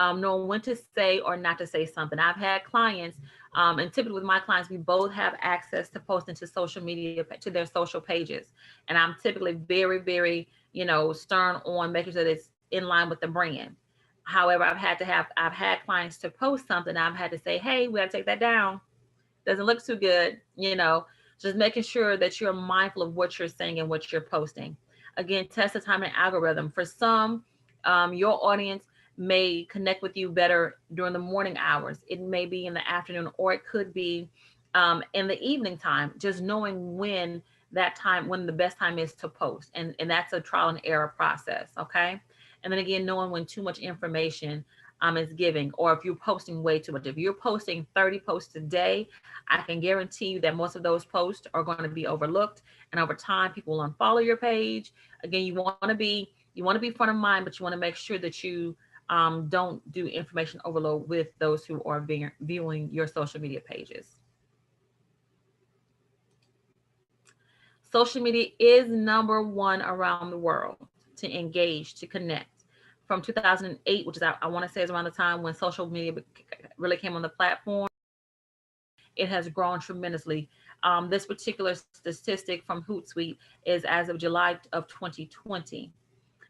Knowing when to say or not to say something. I've had clients, and typically with my clients, we both have access to posting to social media, to their social pages. And I'm typically very, very, stern on making sure that it's in line with the brand. However, I've had clients to post something. I've had to say, hey, we got to take that down. Doesn't look too good, just making sure that you're mindful of what you're saying and what you're posting. Again, test the time and algorithm. For some, your audience may connect with you better during the morning hours. It may be in the afternoon, or it could be in the evening time, just knowing when the best time is to post. And that's a trial and error process. Okay. And then again, knowing when too much information is giving, or if you're posting way too much. If you're posting 30 posts a day, I can guarantee you that most of those posts are going to be overlooked. And over time, people will unfollow your page. Again, you want to be front of mind, but you want to make sure that you don't do information overload with those who are viewing your social media pages. Social media is number one around the world to engage, to connect. From 2008, which is, I want to say, is around the time when social media really came on the platform, it has grown tremendously. This particular statistic from Hootsuite is as of July of 2020,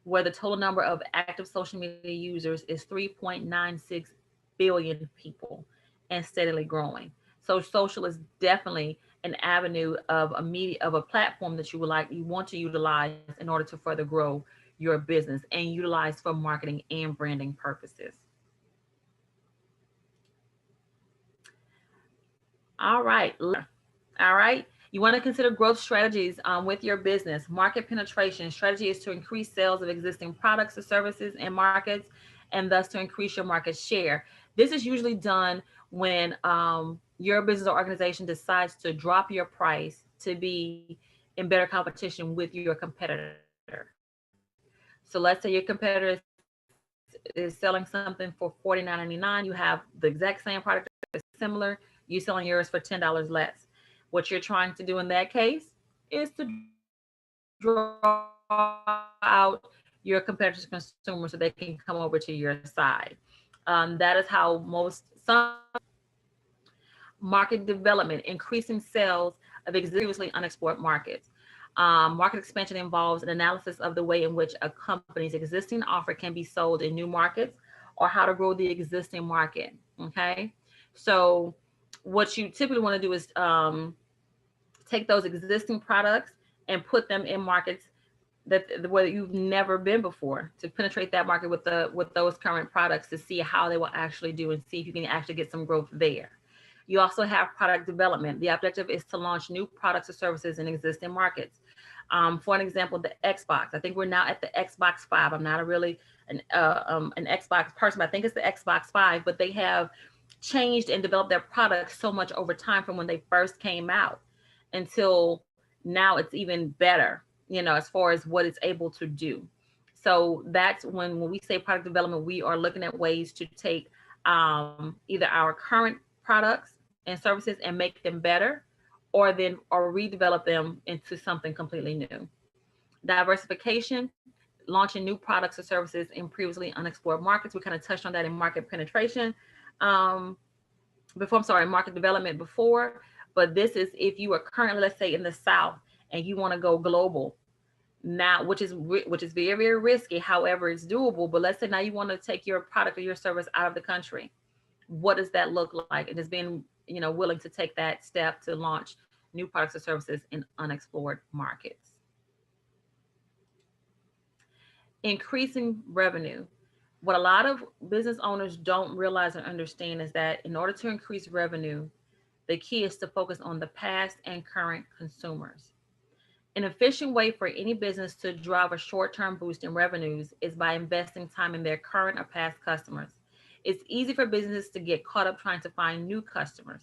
where the total number of active social media users is 3.96 billion people and steadily growing. So social is definitely an avenue of a platform that you want to utilize in order to further grow your business and utilize for marketing and branding purposes. All right. You want to consider growth strategies with your business. Market penetration strategy is to increase sales of existing products or services and markets, and thus to increase your market share. This is usually done when your business or organization decides to drop your price to be in better competition with your competitor. So let's say your competitor is selling something for $49.99. You have the exact same product that's similar. You're selling yours for $10 less. What you're trying to do in that case is to draw out your competitors' consumers so they can come over to your side. That is how some market development, increasing sales of previously unexplored markets. Market expansion involves an analysis of the way in which a company's existing offer can be sold in new markets, or how to grow the existing market. Okay, so what you typically want to do is take those existing products and put them in markets where you've never been before, to penetrate that market with those current products, to see how they will actually do and see if you can actually get some growth there. You also have product development. The objective is to launch new products or services in existing markets. For an example, the Xbox. I think we're now at the Xbox 5. I'm not really an Xbox person, but I think it's the Xbox 5, but they have changed and developed their products so much over time from when they first came out until now. It's even better, as far as what it's able to do. So that's when we say product development, we are looking at ways to take either our current products and services and make them better, or redevelop them into something completely new. Diversification, launching new products or services in previously unexplored markets. We kind of touched on that in market penetration market development before, but this is if you are currently, let's say, in the South and you want to go global now, which is very, very risky. However, it's doable. But let's say now you want to take your product or your service out of the country. What does that look like? And it's being, willing to take that step to launch new products or services in unexplored markets. Increasing revenue. What a lot of business owners don't realize or understand is that in order to increase revenue, the key is to focus on the past and current consumers. An efficient way for any business to drive a short-term boost in revenues is by investing time in their current or past customers. It's easy for businesses to get caught up trying to find new customers.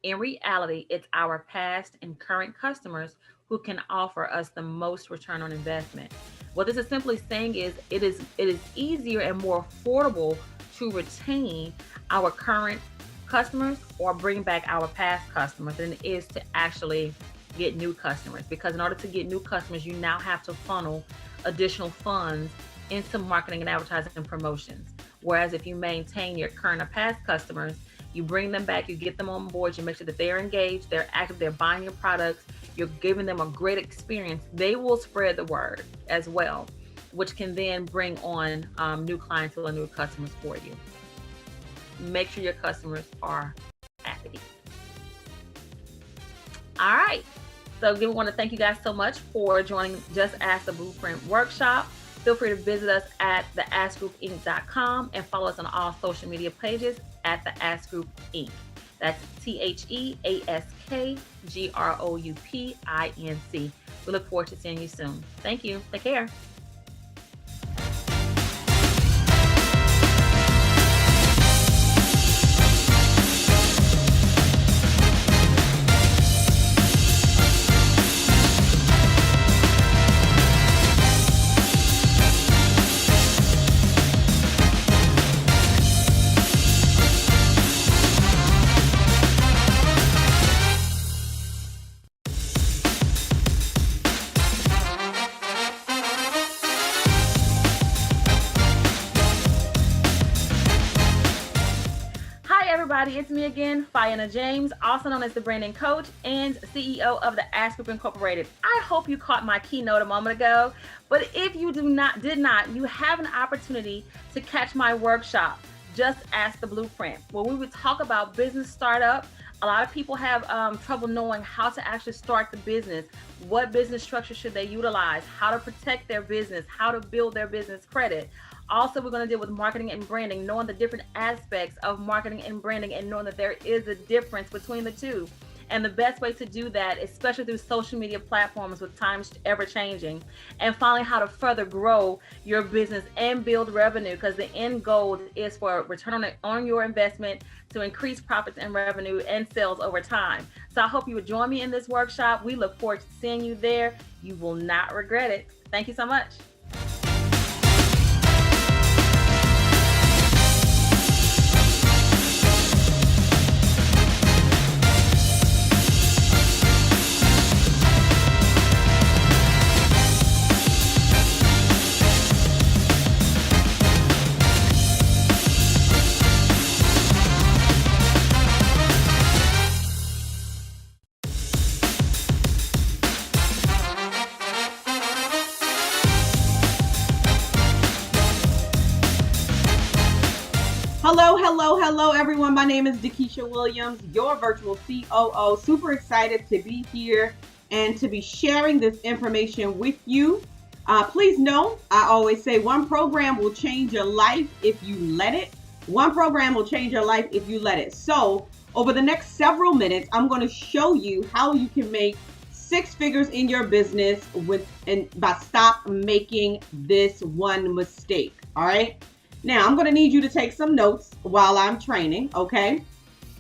In reality, it's our past and current customers who can offer us the most return on investment. What this is simply saying is it is easier and more affordable to retain our current customers or bring back our past customers than it is to actually get new customers. Because in order to get new customers, you now have to funnel additional funds into marketing and advertising and promotions. Whereas if you maintain your current or past customers, you bring them back, you get them on board, you make sure that they're engaged, they're active, they're buying your products, you're giving them a great experience, they will spread the word as well. which can then bring on new clientele and new customers for you. Make sure your customers are happy. All right. So we want to thank you guys so much for joining Just Ask the Blueprint workshop. Feel free to visit us at theaskgroupinc.com and follow us on all social media pages at the Ask Group Inc. That's TheAskGroupInc. We look forward to seeing you soon. Thank you. Take care. It's me again, Fiona James, also known as the branding coach and CEO of the Ask Group Incorporated. I hope you caught my keynote a moment ago, but if you did not, you have an opportunity to catch my workshop, Just Ask the Blueprint, where we would talk about business startup. A lot of people have trouble knowing how to actually start the business. What business structure should they utilize? How to protect their business? How to build their business credit? Also, we're going to deal with marketing and branding, knowing the different aspects of marketing and branding and knowing that there is a difference between the two. And the best way to do that, especially through social media platforms with times ever changing. And finally, how to further grow your business and build revenue, because the end goal is for return on your investment to increase profits and revenue and sales over time. So I hope you would join me in this workshop. We look forward to seeing you there. You will not regret it. Thank you so much. Hello, everyone. My name is Dakisha Williams, your virtual COO. Super excited to be here and to be sharing this information with you. Please know, I always say one program will change your life if you let it. One program will change your life if you let it. So over the next several minutes, I'm going to show you how you can make six figures in your business by stop making this one mistake. All right. Now, I'm going to need you to take some notes while I'm training, okay?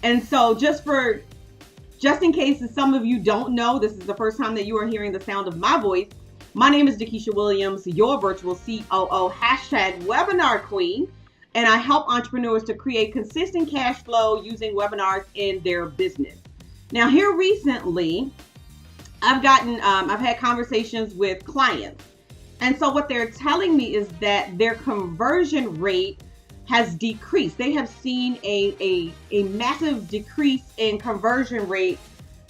And so just in case some of you don't know, this is the first time that you are hearing the sound of my voice. My name is Dakisha Williams, your virtual COO, #webinar queen, and I help entrepreneurs to create consistent cash flow using webinars in their business. Now, here recently, I've had conversations with clients. And so what they're telling me is that their conversion rate has decreased. They have seen a massive decrease in conversion rate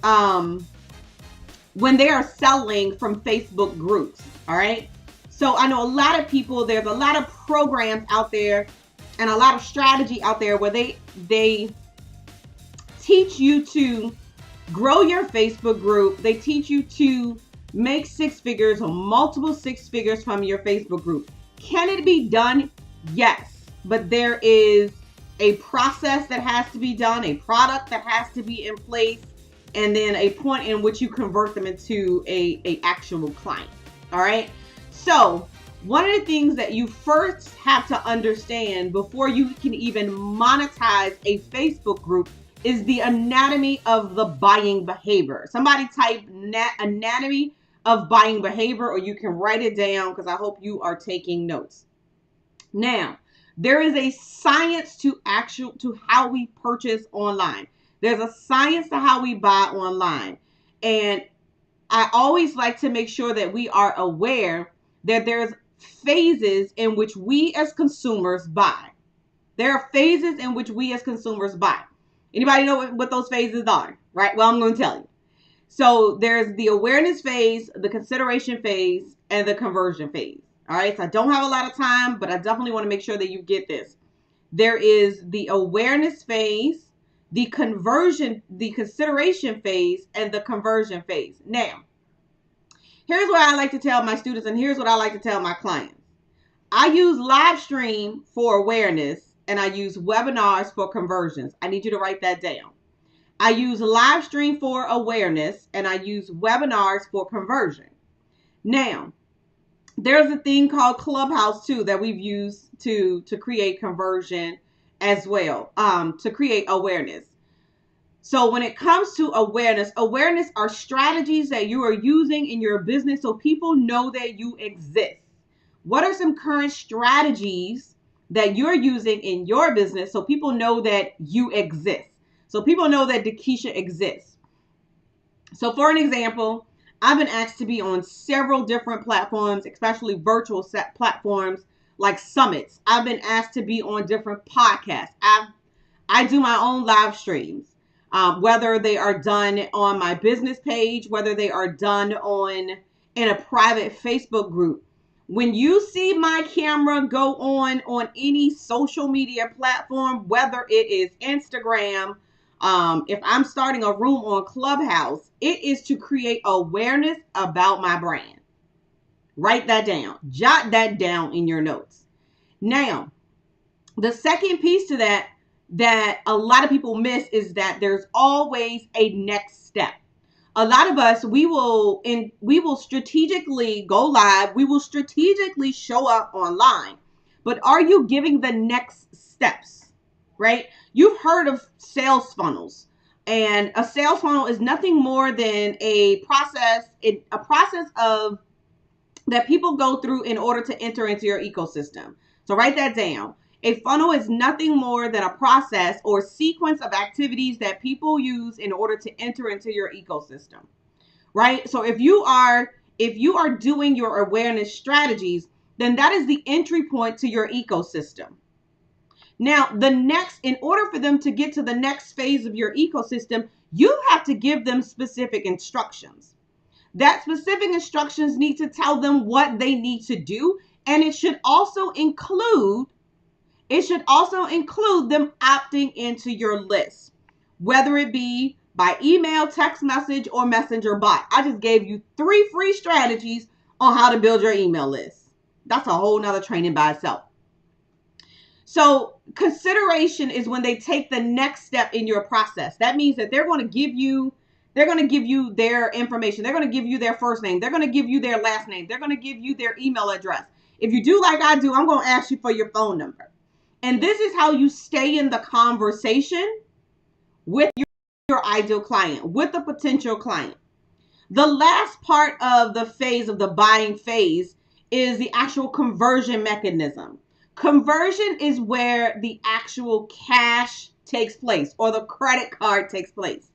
when they are selling from Facebook groups. All right. So I know a lot of people, there's a lot of programs out there and a lot of strategy out there where they teach you to grow your Facebook group. They teach you to make six figures or multiple six figures from your Facebook group. Can it be done? Yes, but there is a process that has to be done, a product that has to be in place, and then a point in which you convert them into a actual client. All right. So one of the things that you first have to understand before you can even monetize a Facebook group is the anatomy of the buying behavior. Somebody type anatomy of buying behavior, or you can write it down because I hope you are taking notes. Now, there is a science to how we purchase online. There's a science to how we buy online. And I always like to make sure that we are aware that there's phases in which we as consumers buy. There are phases in which we as consumers buy. Anybody know what those phases are, right? Well, I'm going to tell you. So there's the awareness phase, the consideration phase, and the conversion phase. All right, so I don't have a lot of time, but I definitely want to make sure that you get this. There is the awareness phase, the consideration phase, and the conversion phase. Now, here's what I like to tell my students, and here's what I like to tell my clients. I use live stream for awareness, and I use webinars for conversions. I need you to write that down. I use live stream for awareness, and I use webinars for conversion. Now, there's a thing called Clubhouse too that we've used to create conversion as well, to create awareness. So when it comes to awareness are strategies that you are using in your business so people know that you exist. What are some current strategies that you're using in your business so people know that you exist? So people know that Dakisha exists. So for an example, I've been asked to be on several different platforms, especially virtual set platforms like summits. I've been asked to be on different podcasts. I do my own live streams, whether they are done on my business page, whether they are done in a private Facebook group. When you see my camera go on any social media platform, whether it is Instagram, if I'm starting a room on Clubhouse, it is to create awareness about my brand. Write that down. Jot that down in your notes. Now, the second piece to that a lot of people miss is that there's always a next step. A lot of us, we will strategically go live. We will strategically show up online. But are you giving the next steps, right? You've heard of sales funnels. And a sales funnel is nothing more than a process of that people go through in order to enter into your ecosystem. So write that down. A funnel is nothing more than a process or sequence of activities that people use in order to enter into your ecosystem, right? So if you are doing your awareness strategies, then that is the entry point to your ecosystem. Now, in order for them to get to the next phase of your ecosystem, you have to give them specific instructions. That specific instructions need to tell them what they need to do, and it should also include them opting into your list, whether it be by email, text message, or messenger bot. I just gave you 3 free strategies on how to build your email list. That's a whole nother training by itself. So consideration is when they take the next step in your process. That means that they're going to give you their information. They're going to give you their first name. They're going to give you their last name. They're going to give you their email address. If you do like I do, I'm going to ask you for your phone number. And this is how you stay in the conversation with your ideal client, with the potential client. The last part of the buying phase is the actual conversion mechanism. Conversion is where the actual cash takes place or the credit card takes place.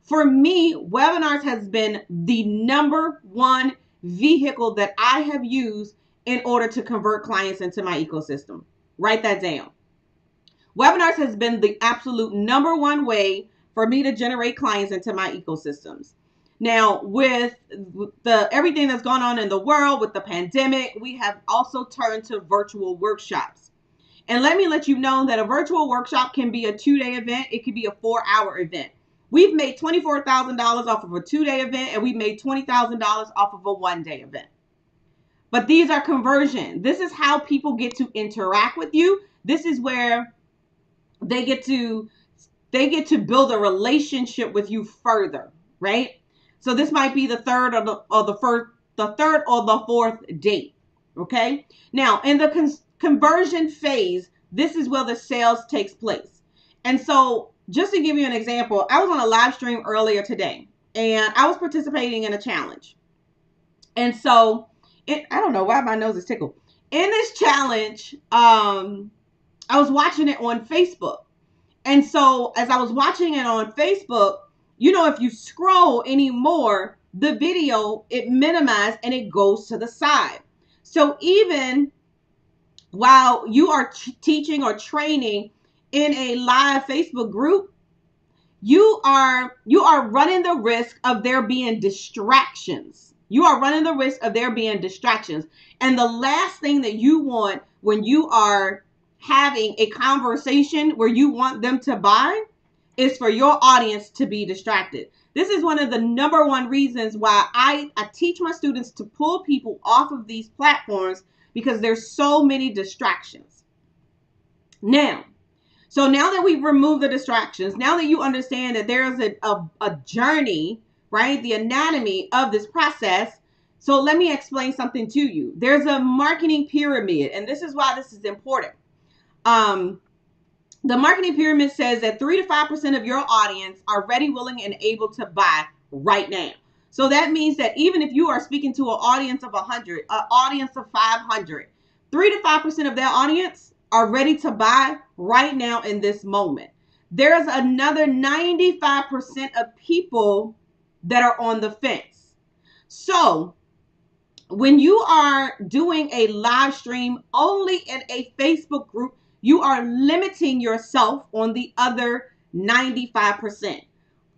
For me, webinars has been the number one vehicle that I have used in order to convert clients into my ecosystem. Write that down. Webinars has been the absolute number one way for me to generate clients into my ecosystems. Now, with everything that's gone on in the world, with the pandemic, we have also turned to virtual workshops. And let me let you know that a virtual workshop can be a 2-day event. It could be a 4-hour event. We've made $24,000 off of a 2-day event, and we've made $20,000 off of a 1-day event. But these are conversion. This is how people get to interact with you. This is where they get to build a relationship with you further, right? So this might be the third or the fourth date. Okay. Now in the conversion phase, this is where the sales takes place. And so just to give you an example, I was on a live stream earlier today and I was participating in a challenge. And so I don't know why my nose is tickled. In this challenge, I was watching it on Facebook. And so as I was watching it on Facebook, if you scroll anymore, the video, it minimized and it goes to the side. So even while you are teaching or training in a live Facebook group, you are running the risk of there being distractions. You are running the risk of there being distractions. And the last thing that you want when you are having a conversation where you want them to buy is for your audience to be distracted. This is one of the number one reasons why I teach my students to pull people off of these platforms, because there's so many distractions. Now that we've removed the distractions, now that you understand that there's a journey, right? The anatomy of this process. So let me explain something to you. There's a marketing pyramid, and this is why this is important. The marketing pyramid says that 3 to 5% of your audience are ready, willing, and able to buy right now. So that means that even if you are speaking to an audience of 100, an audience of 500, 3 to 5% of that audience are ready to buy right now in this moment. There's another 95% of people that are on the fence. So when you are doing a live stream only in a Facebook group, you are limiting yourself on the other 95%.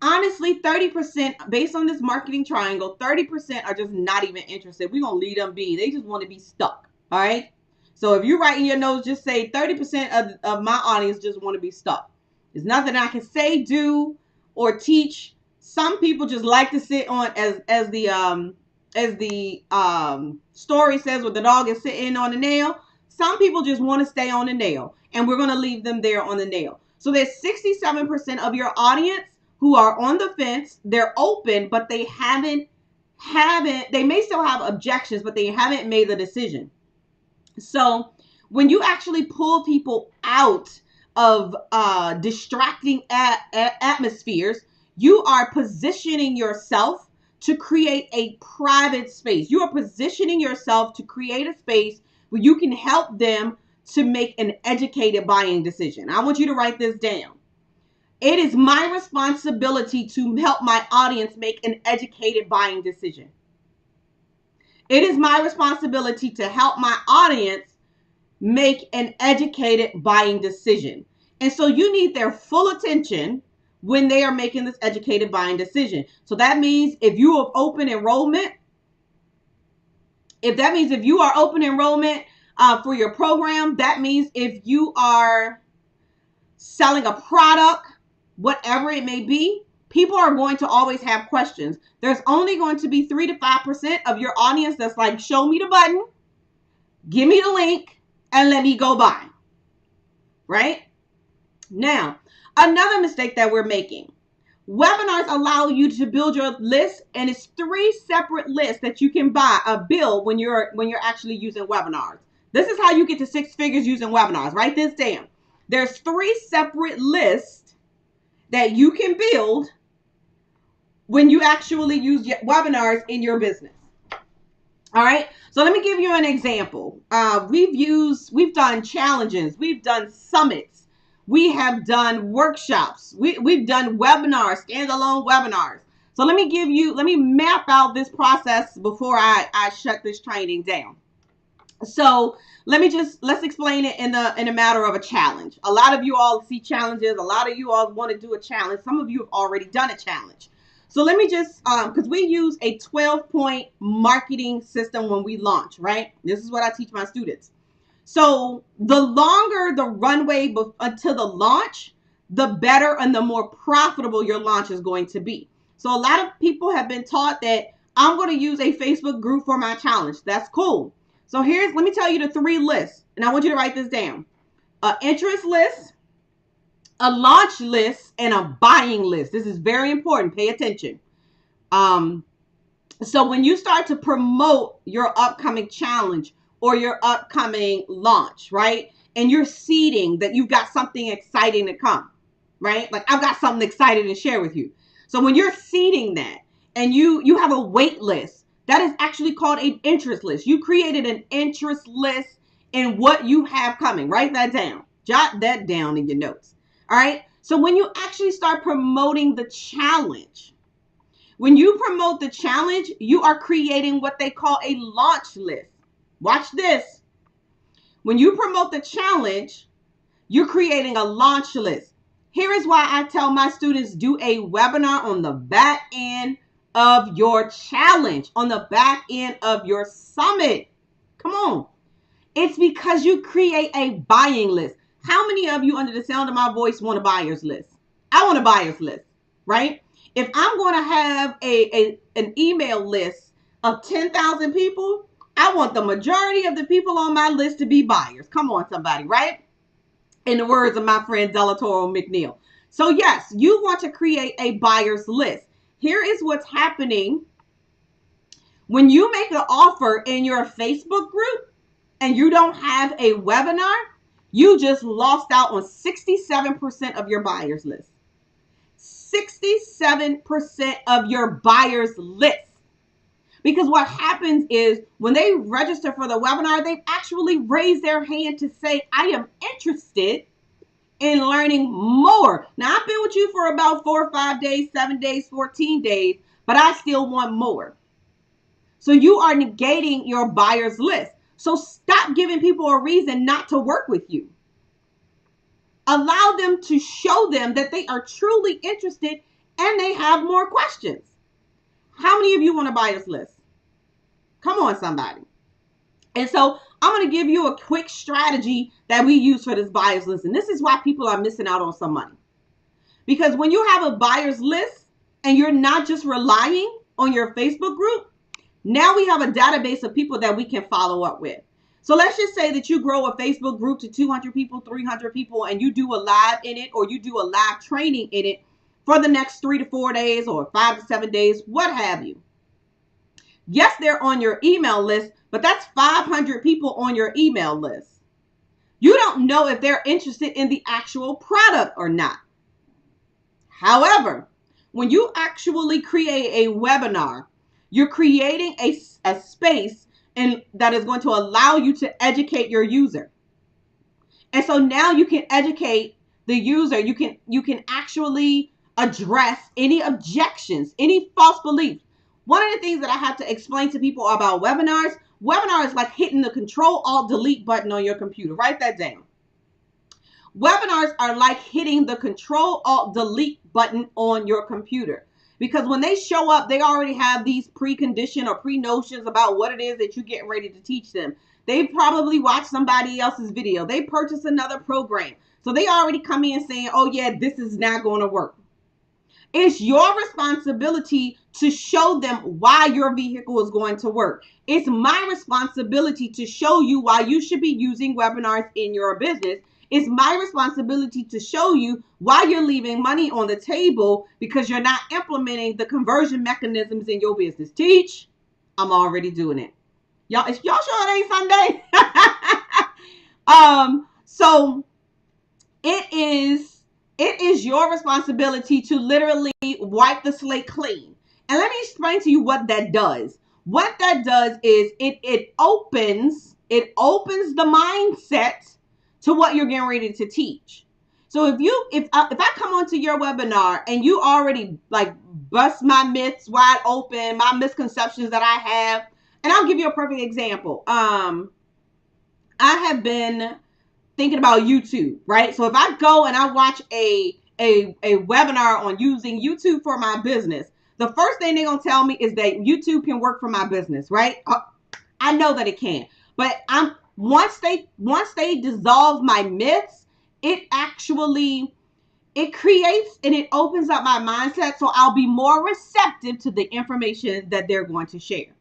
Honestly, 30%, based on this marketing triangle, 30% are just not even interested. We're going to leave them be. They just want to be stuck. All right. So if you're writing your notes, just say 30% of my audience just want to be stuck. There's nothing I can say, do, or teach. Some people just like to sit on, as the story says, where the dog is sitting on the nail. Some people just want to stay on the nail, and we're going to leave them there on the nail. So there's 67% of your audience who are on the fence. They're open, but they may still have objections, but they haven't made the decision. So when you actually pull people out of distracting atmospheres, you are positioning yourself to create a private space. You are positioning yourself to create a space where you can help them to make an educated buying decision. I want you to write this down. It is my responsibility to help my audience make an educated buying decision. It is my responsibility to help my audience make an educated buying decision. And so you need their full attention when they are making this educated buying decision. So that means if you are open enrollment, for your program, that means if you are selling a product, whatever it may be, people are going to always have questions. There's only going to be 3 to 5% of your audience that's like, show me the button, give me the link, and let me go buy. Right? Now, another mistake that we're making. Webinars allow you to build your list, and it's 3 separate lists that you can build when you're actually using webinars. This is how you get to 6 figures using webinars. Write this down. There's 3 separate lists that you can build when you actually use webinars in your business. All right. So let me give you an example. We've done challenges. We've done summits. We have done workshops. We've done webinars, standalone webinars. So let me map out this process before I shut this training down. So let's explain it in a matter of a challenge. A lot of you all see challenges. A lot of you all want to do a challenge. Some of you have already done a challenge. So let me just, because we use a 12-point marketing system when we launch, right? This is what I teach my students. So the longer the runway until the launch, the better and the more profitable your launch is going to be. So a lot of people have been taught that I'm going to use a Facebook group for my challenge. That's cool. So let me tell you the 3 lists, and I want you to write this down. An interest list, a launch list, and a buying list. This is very important. Pay attention. So when you start to promote your upcoming challenge or your upcoming launch, right? And you're seeding that you've got something exciting to come, right? Like, I've got something exciting to share with you. So when you're seeding that and you have a wait list, that is actually called an interest list. You created an interest list in what you have coming. Write that down. Jot that down in your notes. All right. So when you actually start promoting the challenge, you are creating what they call a launch list. Watch this. When you promote the challenge, you're creating a launch list. Here is why I tell my students, do a webinar on the back end of your challenge, on the back end of your summit. Come on. It's because you create a buying list. How many of you under the sound of my voice want a buyer's list? I want a buyer's list, right? If I'm going to have an email list of 10,000 people, I want the majority of the people on my list to be buyers. Come on, somebody, right? In the words of my friend Delatoro McNeil. So yes, you want to create a buyer's list. Here is what's happening when you make an offer in your Facebook group and you don't have a webinar. You just lost out on 67% of your buyers list. 67% of your buyers list. Because what happens is when they register for the webinar, they've actually raised their hand to say, I am interested in learning more. Now, I've been with you for about 4 or 5 days, 7 days, 14 days, but I still want more. So you are negating your buyer's list. So stop giving people a reason not to work with you. Allow them to show them that they are truly interested and they have more questions. How many of you want a buyer's list? Come on, somebody. And so I'm going to give you a quick strategy that we use for this buyer's list. And this is why people are missing out on some money. Because when you have a buyer's list and you're not just relying on your Facebook group, now we have a database of people that we can follow up with. So let's just say that you grow a Facebook group to 200 people, 300 people, and you do a live in it, or you do a live training in it for the next 3 to 4 days or 5 to 7 days, what have you. Yes, they're on your email list, but that's 500 people on your email list. You don't know if they're interested in the actual product or not. However, when you actually create a webinar, you're creating a space and that is going to allow you to educate your user. And so now you can educate the user. You can actually address any objections, any false beliefs. One of the things that I have to explain to people about webinars is like hitting the Control-Alt-Delete button on your computer. Write that down. Webinars are like hitting the Control-Alt-Delete button on your computer. Because when they show up, they already have these precondition or pre-notions about what it is that you're getting ready to teach them. They probably watched somebody else's video. They purchased another program. So they already come in saying, oh yeah, this is not going to work. It's your responsibility to show them why your vehicle is going to work. It's my responsibility to show you why you should be using webinars in your business. It's my responsibility to show you why you're leaving money on the table because you're not implementing the conversion mechanisms in your business. Teach. I'm already doing it. Y'all sure it ain't Sunday? So it is your responsibility to literally wipe the slate clean. And let me explain to you what that does. What that does is it opens the mindset to what you're getting ready to teach. So if I come onto your webinar and you already like bust my myths wide open, my misconceptions that I have, and I'll give you a perfect example. I have been thinking about YouTube, right? So if I go and I watch a webinar on using YouTube for my business, the first thing they're gonna tell me is that YouTube can work for my business, right? I know that it can, but once they dissolve my myths, it creates and it opens up my mindset, so I'll be more receptive to the information that they're going to share.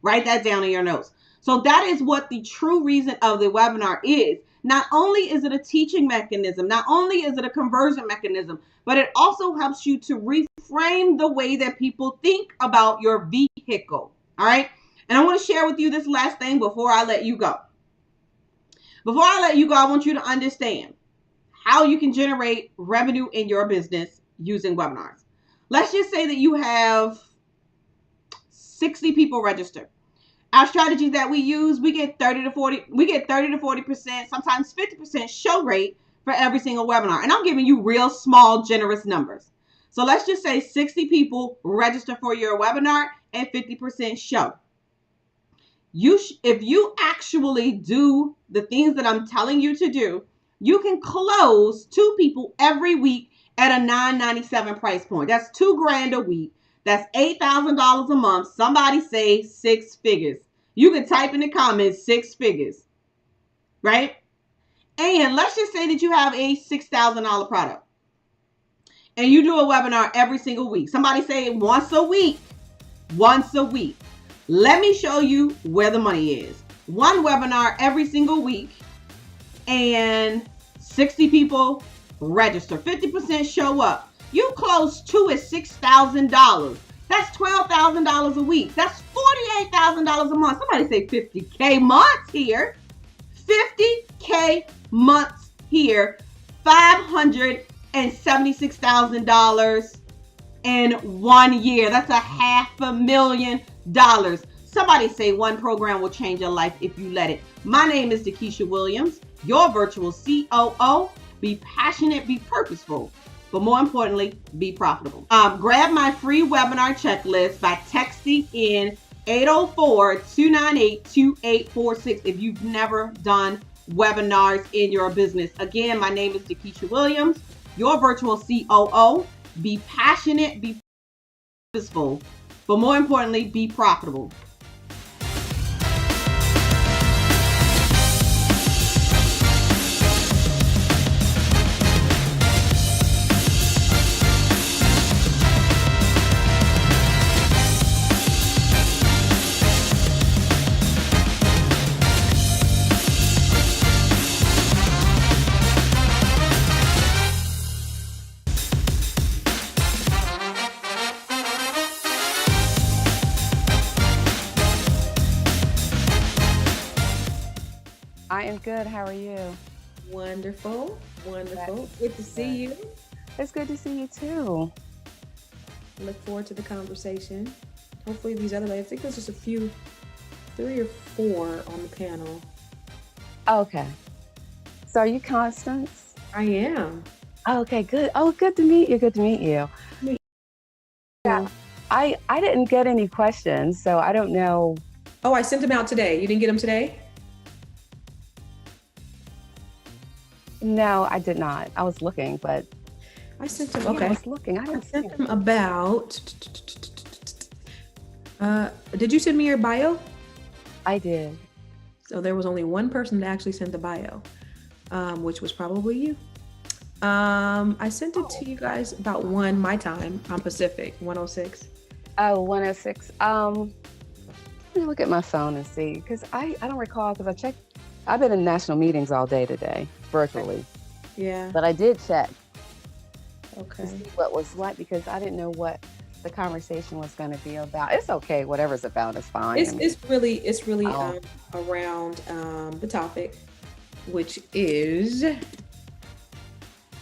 Write that down in your notes. So that is what the true reason of the webinar is. Not only is it a teaching mechanism, not only is it a conversion mechanism, but it also helps you to reframe the way that people think about your vehicle. All right. And I want to share with you this last thing before I let you go. Before I let you go, I want you to understand how you can generate revenue in your business using webinars. Let's just say that you have 60 people registered. Our strategies that we use, we get 30 to 40%, sometimes 50% show rate for every single webinar. And I'm giving you real small, generous numbers. So let's just say 60 people register for your webinar and 50% show. If you actually do the things that I'm telling you to do, you can close 2 people every week at a $9.97 price point. That's $2,000 a week. That's $8,000 a month. Somebody say 6 figures. You can type in the comments 6 figures, right? And let's just say that you have a $6,000 product and you do a webinar every single week. Somebody say once a week. Once a week. Let me show you where the money is. One webinar every single week, and 60 people register. 50% show up. You close 2 at $6,000. That's $12,000 a week. That's $48,000 a month. Somebody say 50K months here. 50K months here. $576,000 in 1 year. That's $500,000. Somebody say one program will change your life if you let it. My name is Dakisha Williams, your virtual COO. Be passionate, be purposeful, but more importantly, be profitable. Grab my free webinar checklist by texting in 804-298-2846 if you've never done webinars in your business. Again, my name is Dakisha Williams, your virtual COO. Be passionate, be purposeful, but more importantly, be profitable. I am good. How are you? Wonderful. Wonderful. Good to see you. It's good to see you too. Look forward to the conversation. Hopefully these other ladies, I think there's just a few, 3 or 4 on the panel. Okay. So are you Constance? I am. Okay, good. Oh, good to meet you. Good to meet you. Yeah. I didn't get any questions, so I don't know. Oh, I sent them out today. You didn't get them today? No, I did not. I was looking, but I sent them. yeah, Okay. I was looking. I I didn't see sent it. them about. Did you send me your bio? I did. So there was only one person that actually sent the bio, which was probably you. I sent it to you guys about 1 my time on Pacific, 106. Oh, 106. Let me look at my phone and see, because I don't recall, because I checked. I've been in national meetings all day today, virtually. Yeah. But I did check Okay. to see what was what, because I didn't know what the conversation was going to be about. It's okay, whatever's about is fine. It's really Oh. around the topic, which is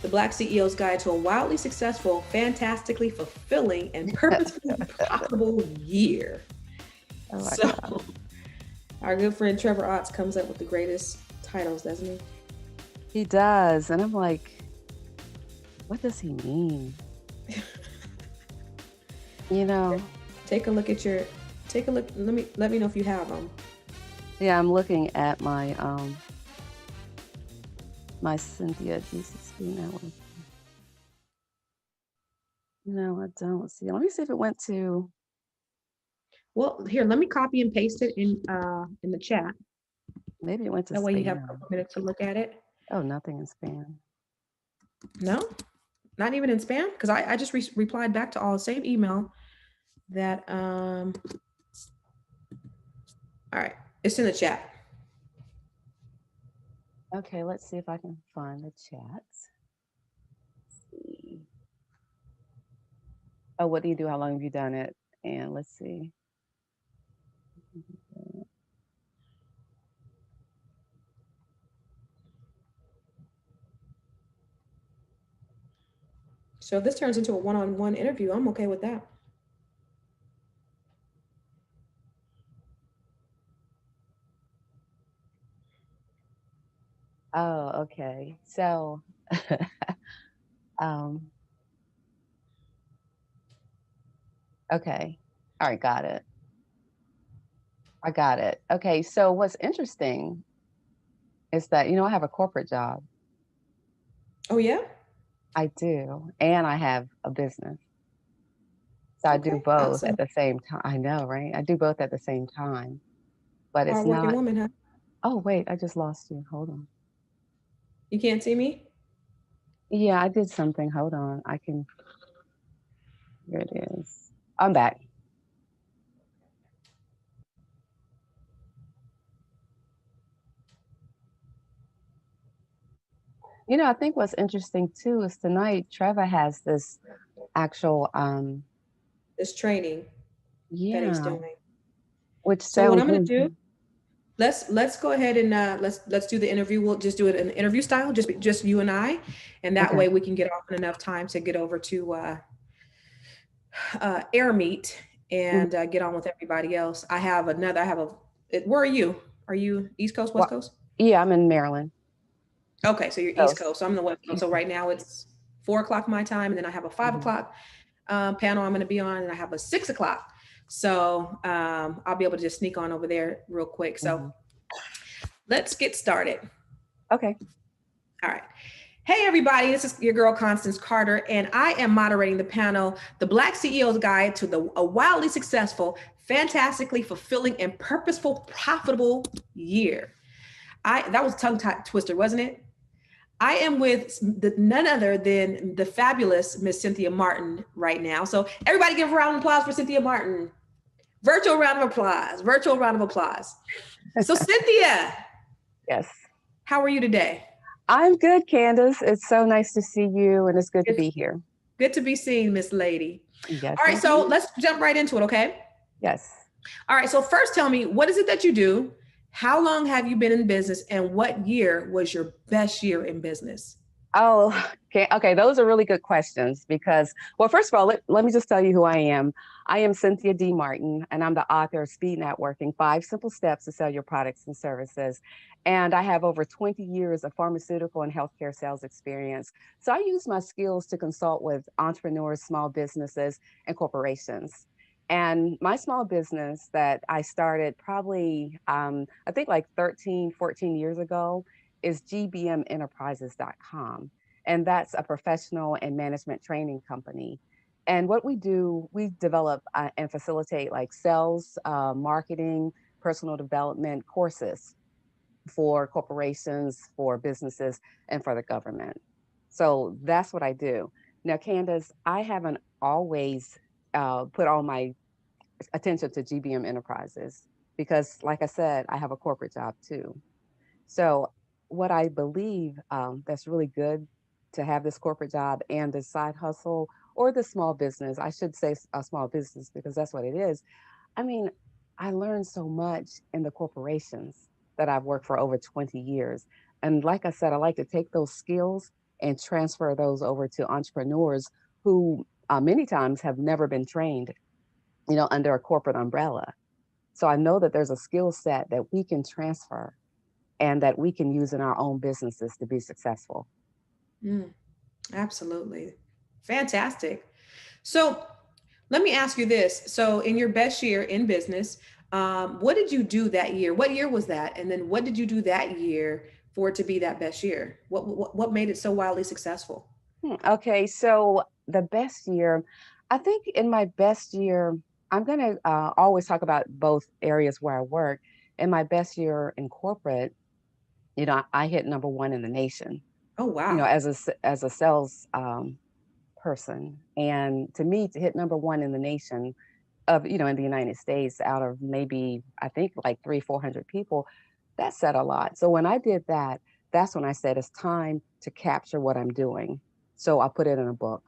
the Black CEO's Guide to a Wildly Successful, Fantastically Fulfilling, and Purposefully Profitable Year. Oh my So God. our good friend Trevor Otts comes up with the greatest titles, doesn't he? He does, and I'm like, what does he mean? You know? Take a look. Let me know if you have them. Yeah, I'm looking at my my Cynthia GCC network. No, I don't see it. Let me see if it went to. Well, here, let me copy and paste it in the chat. Maybe it went to That way you have a spam. couple minutes to look at it. Oh, nothing in spam. No, not even in spam, because I just replied back to all the same email that all right, it's in the chat. Okay, let's see if I can find the chat. Let's see. Oh, what do you do? How long have you done it? And let's see. So if this turns into a one-on-one interview, I'm okay with that. Oh, okay. So, um, okay. All right, got it. I got it. Okay, so what's interesting is that, I have a corporate job. Oh yeah? I do, and I have a business. So I do Okay, both awesome. at the same time. I know, right? I do both at the same time, but it's Hardworking not. woman, huh? Oh, wait, I just lost you. Hold on. You can't see me? Yeah, I did something. Hold on. I can, here it is. I'm back. You know, I think what's interesting too is tonight Trevor has this actual, This training that he's yeah, doing. which So what sounds I'm going to do, really, let's go ahead and let's do the interview. We'll just do it an interview style, just you and I, and that okay. way we can get off in enough time to get over to air meet Mhm. and get on with everybody else. I have another. I have a. Where are you? Are you East Coast, West Well, Coast? yeah, I'm in Maryland. Okay, so you're East So, Coast. So I'm the West Coast. So right now it's 4 o'clock my time, and then I have a 5 o'clock panel I'm going to be on, and I have a 6 o'clock. So I'll be able to just sneak on over there real quick. So mm-hmm. let's get started. Okay. All right. Hey, everybody, this is your girl, Constance Carter, and I am moderating the panel, The Black CEO's Guide to a Wildly Successful, Fantastically Fulfilling, and Purposeful, Profitable Year. That was a tongue twister, wasn't it? I am with none other than the fabulous Miss Cynthia Martin right now. So everybody give a round of applause for Cynthia Martin. Virtual round of applause, virtual round of applause. So Cynthia, Yes. how are you today? I'm good, Candace. It's so nice to see you, and it's good to It's be here. good to be seen, Miss Lady. Yes, All right, so indeed. let's jump right into it, okay? Yes. All right, so first tell me, what is it that you do? How long have you been in business? And what year was your best year in business? Oh, okay. Okay. Those are really good questions because, well, first of all, let me just tell you who I am. I am Cynthia D. Martin, and I'm the author of Speed Networking, 5 Simple Steps to Sell Your Products and Services. And I have over 20 years of pharmaceutical and healthcare sales experience. So I use my skills to consult with entrepreneurs, small businesses, and corporations. And my small business that I started probably, I think like 13, 14 years ago, is gbmenterprises.com. And that's a professional and management training company. And what we do, we develop and facilitate like sales, marketing, personal development courses for corporations, for businesses, and for the government. So that's what I do. Now, Candace, I haven't always put all my attention to GBM Enterprises because, like I said, I have a corporate job too. So, what I believe that's really good to have this corporate job and the side hustle or the small business, I should say a small business because that's what it is. I mean, I learned so much in the corporations that I've worked for over 20 years. And like I said, I like to take those skills and transfer those over to entrepreneurs who many times have never been trained, under a corporate umbrella. So I know that there's a skill set that we can transfer and that we can use in our own businesses to be successful. Absolutely. Fantastic. So let me ask you this. So in your best year in business, what did you do that year? What year was that? And then what did you do that year for it to be that best year? What made it so wildly successful? Okay, so the best year, I think in my best year, I'm going to always talk about both areas where I work. In my best year in corporate, I hit #1 in the nation, Oh, wow. as a sales person. And to me, to hit #1 in the nation of, in the United States out of maybe, I think like 400 people, that said a lot. So when I did that, that's when I said, it's time to capture what I'm doing. So I put it in a book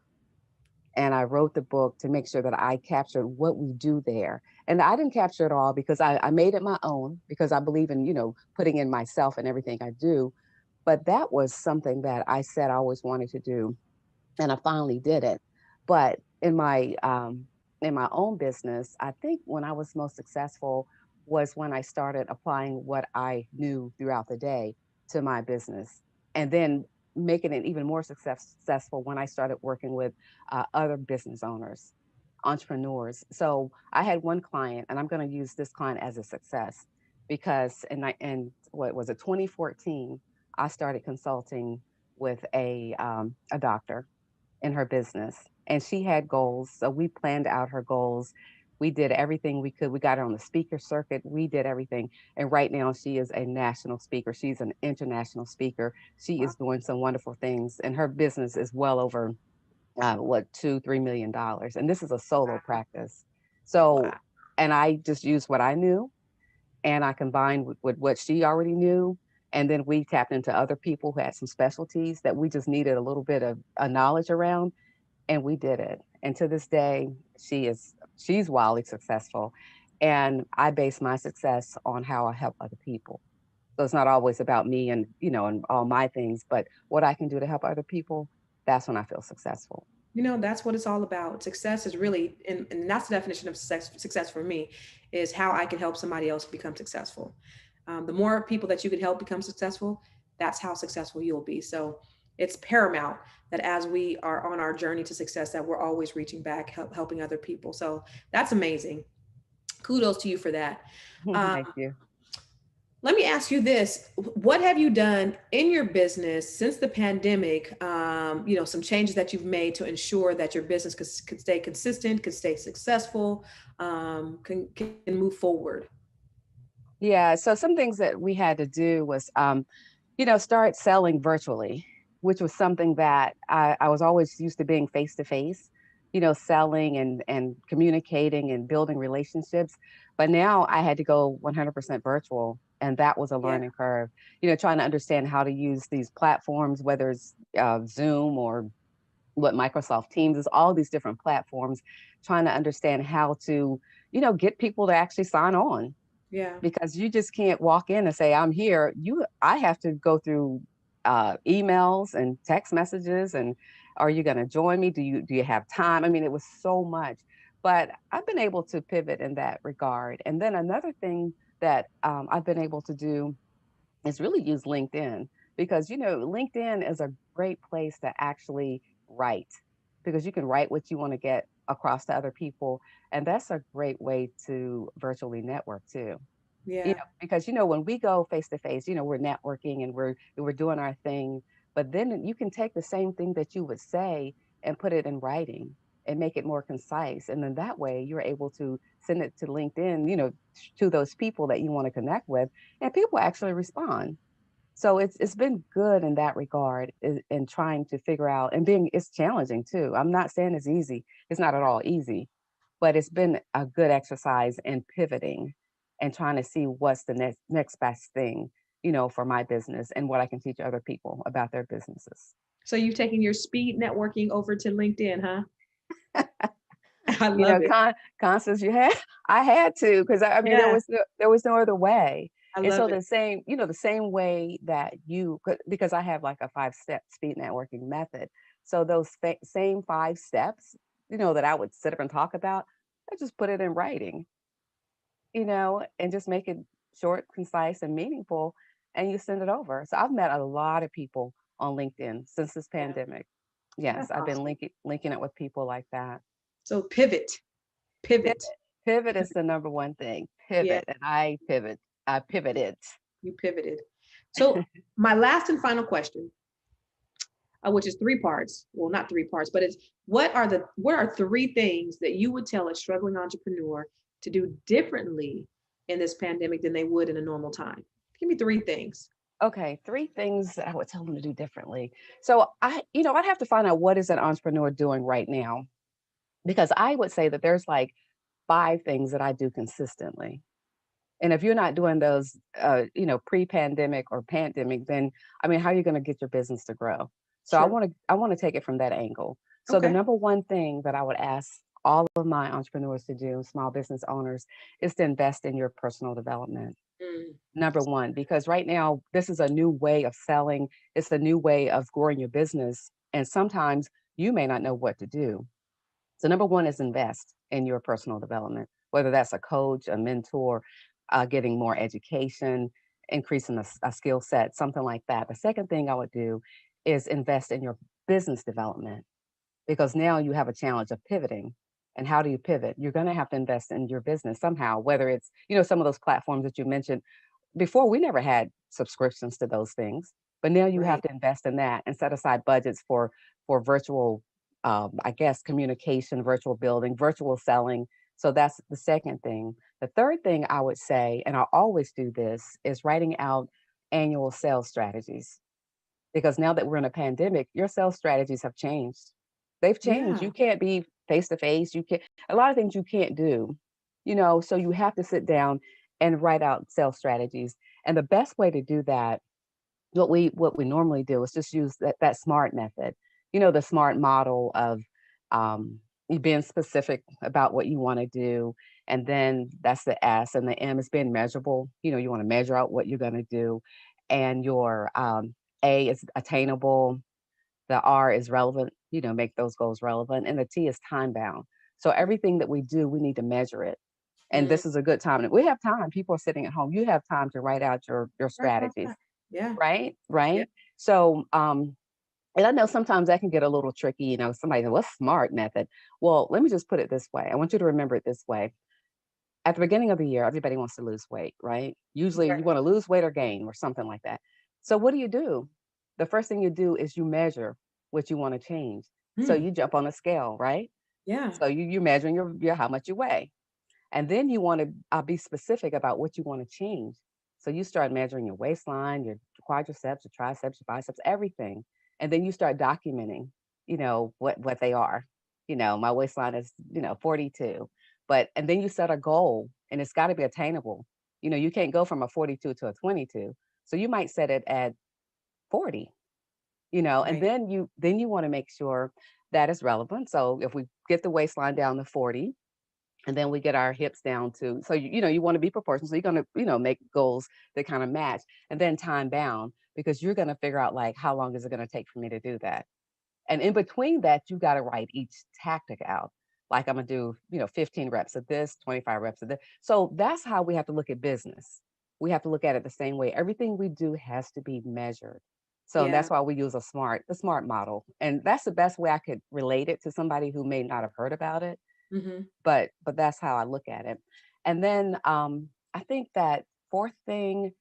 and I wrote the book to make sure that I captured what we do there. And I didn't capture it all because I made it my own because I believe in, putting in myself and everything I do. But that was something that I said I always wanted to do. And I finally did it. But in my own business, I think when I was most successful was when I started applying what I knew throughout the day to my business. And then making it even more successful when I started working with other business owners, entrepreneurs. So I had one client, and I'm going to use this client as a success because in what was it, 2014, I started consulting with a doctor, in her business. And she had goals. So we planned out her goals. We did everything we could. We got her on the speaker circuit. We did everything. And right now, she is a national speaker. She's an international speaker. She is doing some wonderful things. And her business is well over, $2-3 million. And this is a solo practice. So, Wow. and I just used what I knew and I combined with what she already knew. And then we tapped into other people who had some specialties that we just needed a little bit of a knowledge around, and we did it. And to this day, she's wildly successful. And I base my success on how I help other people. So it's not always about me and, and all my things, but what I can do to help other people, that's when I feel successful. That's what it's all about. Success is really, and that's the definition of success for me, is how I can help somebody else become successful. The more people that you can help become successful, that's how successful you'll be. So it's paramount that as we are on our journey to success, that we're always reaching back, helping other people. So that's amazing. Kudos to you for that. Thank you. Let me ask you this. What have you done in your business since the pandemic? Some changes that you've made to ensure that your business could stay consistent, could stay successful, can move forward. Yeah. So some things that we had to do was, start selling virtually, which was something that I was always used to being face to face, selling and communicating and building relationships. But now I had to go 100% virtual. And that was a Yeah. learning curve, trying to understand how to use these platforms, whether it's Zoom or what Microsoft Teams is, all these different platforms, trying to understand how to, get people to actually sign on, Yeah. because you just can't walk in and say, I'm here. I have to go through emails and text messages, and are you going to join me? Do you have time? I mean, it was so much, but I've been able to pivot in that regard. And then another thing that I've been able to do is really use LinkedIn, because LinkedIn is a great place to actually write, because you can write what you want to get across to other people, and that's a great way to virtually network too. Yeah. Because when we go face to face, we're networking and we're doing our thing, but then you can take the same thing that you would say and put it in writing and make it more concise, and then that way you're able to send it to LinkedIn, to those people that you want to connect with, and people actually respond. So it's been good in that regard, in trying to figure out, and being, it's challenging too. I'm not saying it's easy. It's not at all easy, but it's been a good exercise in pivoting and trying to see what's the next best thing, for my business and what I can teach other people about their businesses. So you've taken your speed networking over to LinkedIn, huh? I You love know, it. Constance, I had to, because I mean, Yeah, there was no other way. I And love so it. the same way that because I have like a 5-step speed networking method. So those same 5 steps, that I would sit up and talk about, I just put it in writing, and just make it short, concise, and meaningful, and you send it over. So I've met a lot of people on LinkedIn since this Yeah, pandemic. Yes, that's I've been awesome. linking up with people like that. So pivot, pivot. Pivot. Pivot is the number one thing. Yeah, Pivot. And I pivot. I pivoted. you pivoted. So my last and final question, which is three parts. Well, not three parts, but it's what are three things that you would tell a struggling entrepreneur to do differently in this pandemic than they would in a normal time? Give me three things. Okay, three things that I would tell them to do differently. So I'd have to find out what is an entrepreneur doing right now, because I would say that there's like 5 things that I do consistently. And if you're not doing those, pre-pandemic or pandemic, then I mean, how are you going to get your business to grow? So True. I want to take it from that angle. So the Okay. number one thing that I would ask all of my entrepreneurs to do, small business owners, is to invest in your personal development. Mm, Number one, because right now this is a new way of selling. It's a new way of growing your business, and sometimes you may not know what to do. So number one is invest in your personal development, whether that's a coach, a mentor, getting more education, increasing a skill set, something like that. The second thing I would do is invest in your business development, because now you have a challenge of pivoting. And how do you pivot? You're going to have to invest in your business somehow, whether it's, some of those platforms that you mentioned. Before, we never had subscriptions to those things, but now you have right. to invest in that and set aside budgets for virtual I guess, communication, virtual building, virtual selling. So that's the second thing. The third thing I would say, and I always do this, is writing out annual sales strategies. Because now that we're in a pandemic, your sales strategies have changed. They've changed. Yeah. You can't be face to face. You can't, a lot of things you can't do, so you have to sit down and write out sales strategies. And the best way to do that, what we normally do is just use that SMART method, the SMART model of you being specific about what you want to do. And then that's the S, and the M is being measurable. You want to measure out what you're going to do. And your A is attainable. The R is relevant, make those goals relevant. And the T is time bound. So everything that we do, we need to measure it. And this is a good time. We have time. People are sitting at home. You have time to write out your strategies. Yeah. Right. Yeah. So, and I know sometimes that can get a little tricky. Somebody says, what's SMART method? Well, let me just put it this way. I want you to remember it this way. At the beginning of the year, everybody wants to lose weight, right? Usually you want to lose weight or gain or something like that. So what do? The first thing you do is you measure what you want to change. So you jump on a scale, right? Yeah. So you're measuring your how much you weigh. And then you want to be specific about what you want to change. So you start measuring your waistline, your quadriceps, your triceps, your biceps, everything. And then you start documenting, what they are. My waistline is, 42. And then you set a goal, and it's got to be attainable. You can't go from a 42 to a 22. So you might set it at 40, Right. and then you want to make sure that is relevant. So if we get the waistline down to 40, and then we get our hips down to, so you want to be proportional. So you're going to, make goals that kind of match, and then time bound, because you're going to figure out like, how long is it going to take for me to do that? And in between that, you got to write each tactic out. Like I'm going to do, 15 reps of this, 25 reps of this. So that's how we have to look at business. We have to look at it the same way. Everything we do has to be measured. So Yeah. that's why we use the SMART model. And that's the best way I could relate it to somebody who may not have heard about it. Mm-hmm. But that's how I look at it. And then I think that fourth thing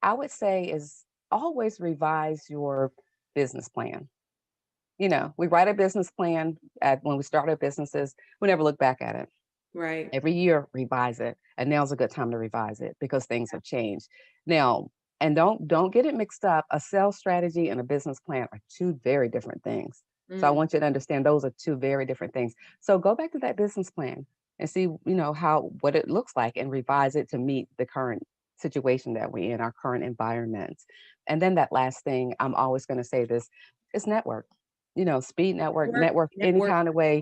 I would say is always revise your business plan. We write a business plan when we start our businesses. We never look back at it. Right. Every year, revise it. And now's a good time to revise it because things have changed. Now, and don't get it mixed up. A sales strategy and a business plan are two very different things. So I want you to understand those are two very different things. So go back to that business plan and see, what it looks like, and revise it to meet the current situation that we're in, our current environment. And then that last thing, I'm always going to say this, is network. Speed network any kind of way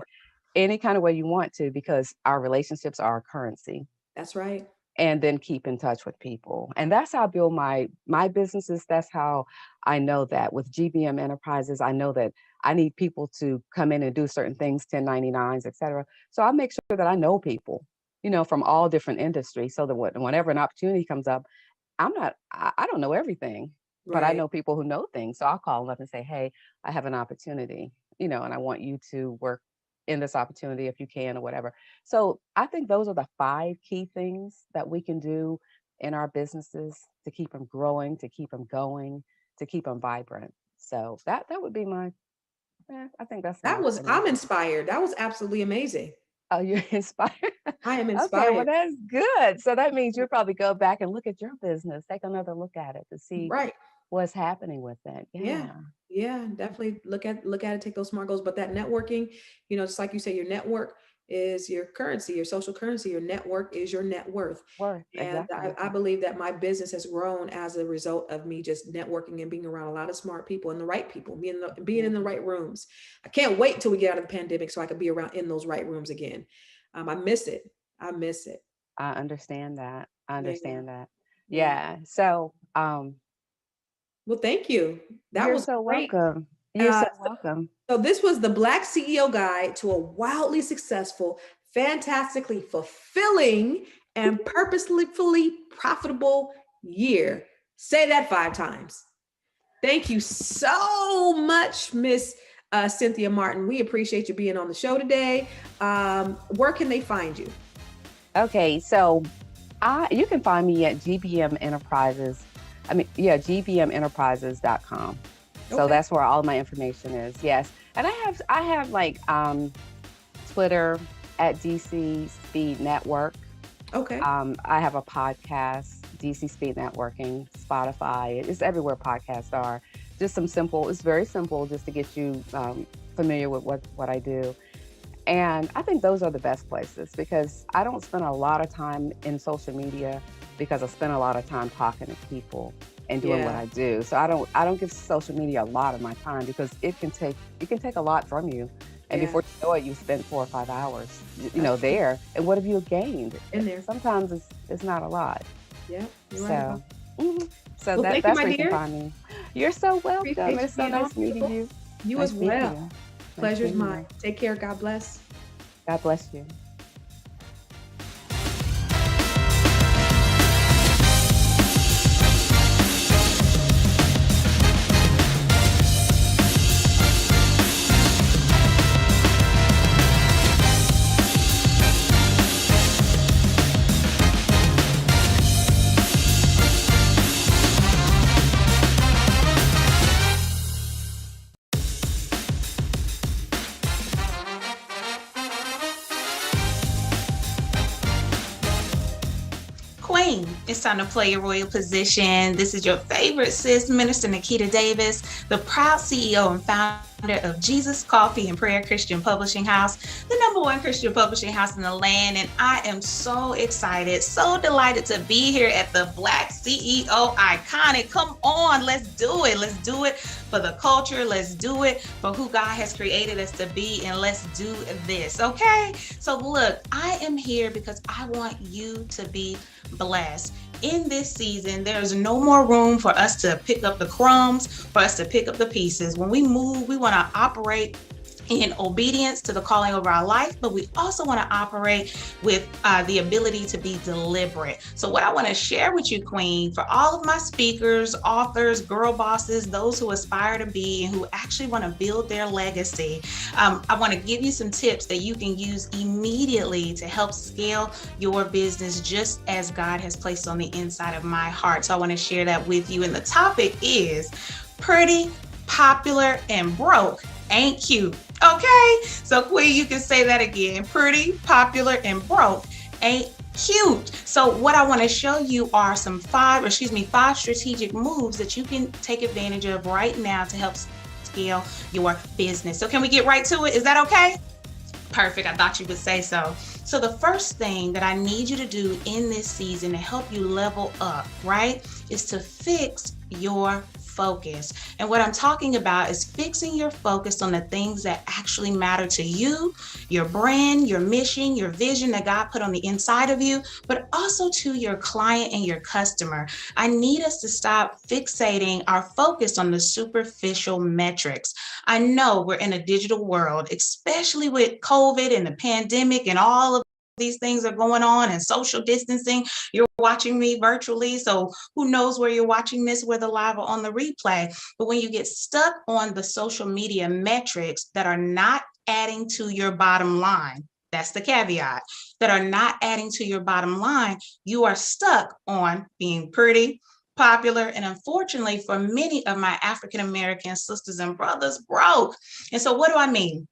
you want to, because our relationships are our currency. That's right. And then keep in touch with people. And that's how I build my businesses. That's how I know that with GBM Enterprises, I know that I need people to come in and do certain things, 1099s, et cetera. So I make sure that I know people, from all different industries, so that whenever an opportunity comes up, I don't know everything, but I know people who know things. So I'll call them up and say, hey, I have an opportunity, and I want you to work in this opportunity if you can, or whatever. So I think those are the 5 key things that we can do in our businesses to keep them growing, to keep them going, to keep them vibrant. So that would be my, I think that's I'm inspired. That was absolutely amazing. Oh, you're inspired. I am Okay, inspired. well, that's good. So that means you'll probably go back and look at your business, take another look at it to see Right. what's happening with it. Yeah, definitely look at it, take those SMART goals. But that networking, just like you say, your network is your currency, your social currency. Your network is your net worth. And Exactly. I believe that my business has grown as a result of me just networking and being around a lot of smart people and the right people, being in the right rooms. I can't wait till we get out of the pandemic so I could be around in those right rooms again. I miss it. I understand that. That. Yeah. Yeah. So, well, thank you. That you're was so great. welcome. You're so welcome. So this was the Black CEO Guide to a Wildly Successful, Fantastically Fulfilling, and Purposefully Profitable Year. Say that 5 times. Thank you so much, Miss Cynthia Martin. We appreciate you being on the show today. Where can they find you? Okay, so you can find me at GBM Enterprises. GBMenterprises.com. So Okay. that's where all my information is. Yes. And I have like Twitter at DC Speed Network. Okay. I have a podcast, DC Speed Networking, Spotify. It's everywhere podcasts are. Just some simple, it's very simple just to get you familiar with what I do. And I think those are the best places because I don't spend a lot of time in social media because I spend a lot of time talking to people and doing what Yeah. I do. So I don't give social media a lot of my time because it can take a lot from you. And Yeah. before you know it, you spend 4 or 5 hours, That's true. there. And what have you gained? In there. Sometimes it's not a lot. Yeah. You're right about So, so Well, thank you, that's my where you can dear. find me. You're so welcome. Appreciate you It's so being nice on. meeting you. You Nice as meeting well. you. Nice Pleasure's meeting mine. you. Take care. God bless. God bless you. Queen, it's time to play your royal position. This is your favorite sis, Minister Nikita Davis, the proud CEO and founder of Jesus Coffee and Prayer Christian Publishing House, the #1 Christian publishing house in the land. And I am so excited, so delighted to be here at the Black CEO Iconic. Come on, let's do it. Let's do it for the culture. Let's do it for who God has created us to be. And let's do this, okay? So look, I am here because I want you to be blessed. In this season, there's no more room for us to pick up the crumbs, for us to pick up the pieces. When we move, we want to operate in obedience to the calling of our life, but we also want to operate with the ability to be deliberate. So what I want to share with you, Queen, for all of my speakers, authors, girl bosses, those who aspire to be and who actually want to build their legacy, I want to give you some tips that you can use immediately to help scale your business just as God has placed on the inside of my heart. So I want to share that with you. And the topic is pretty, popular, and broke ain't cute. Okay, so Queen, you can say that again. Pretty, popular, and broke ain't cute. So what I want to show you are five strategic moves that you can take advantage of right now to help scale your business. So can we get right to it? Is that okay? Perfect. I thought you would say so. So the first thing that I need you to do in this season to help you level up, right, is to fix your focus. And what I'm talking about is fixing your focus on the things that actually matter to you, your brand, your mission, your vision that God put on the inside of you, but also to your client and your customer. I need us to stop fixating our focus on the superficial metrics. I know we're in a digital world, especially with COVID and the pandemic and all of these things are going on and social distancing. You're watching me virtually, so who knows where you're watching this, whether live or on the replay. But when you get stuck on the social media metrics that are not adding to your bottom line, that's the caveat, that are not adding to your bottom line, you are stuck on being pretty, popular, and unfortunately for many of my African-American sisters and brothers, broke. And so what do I mean?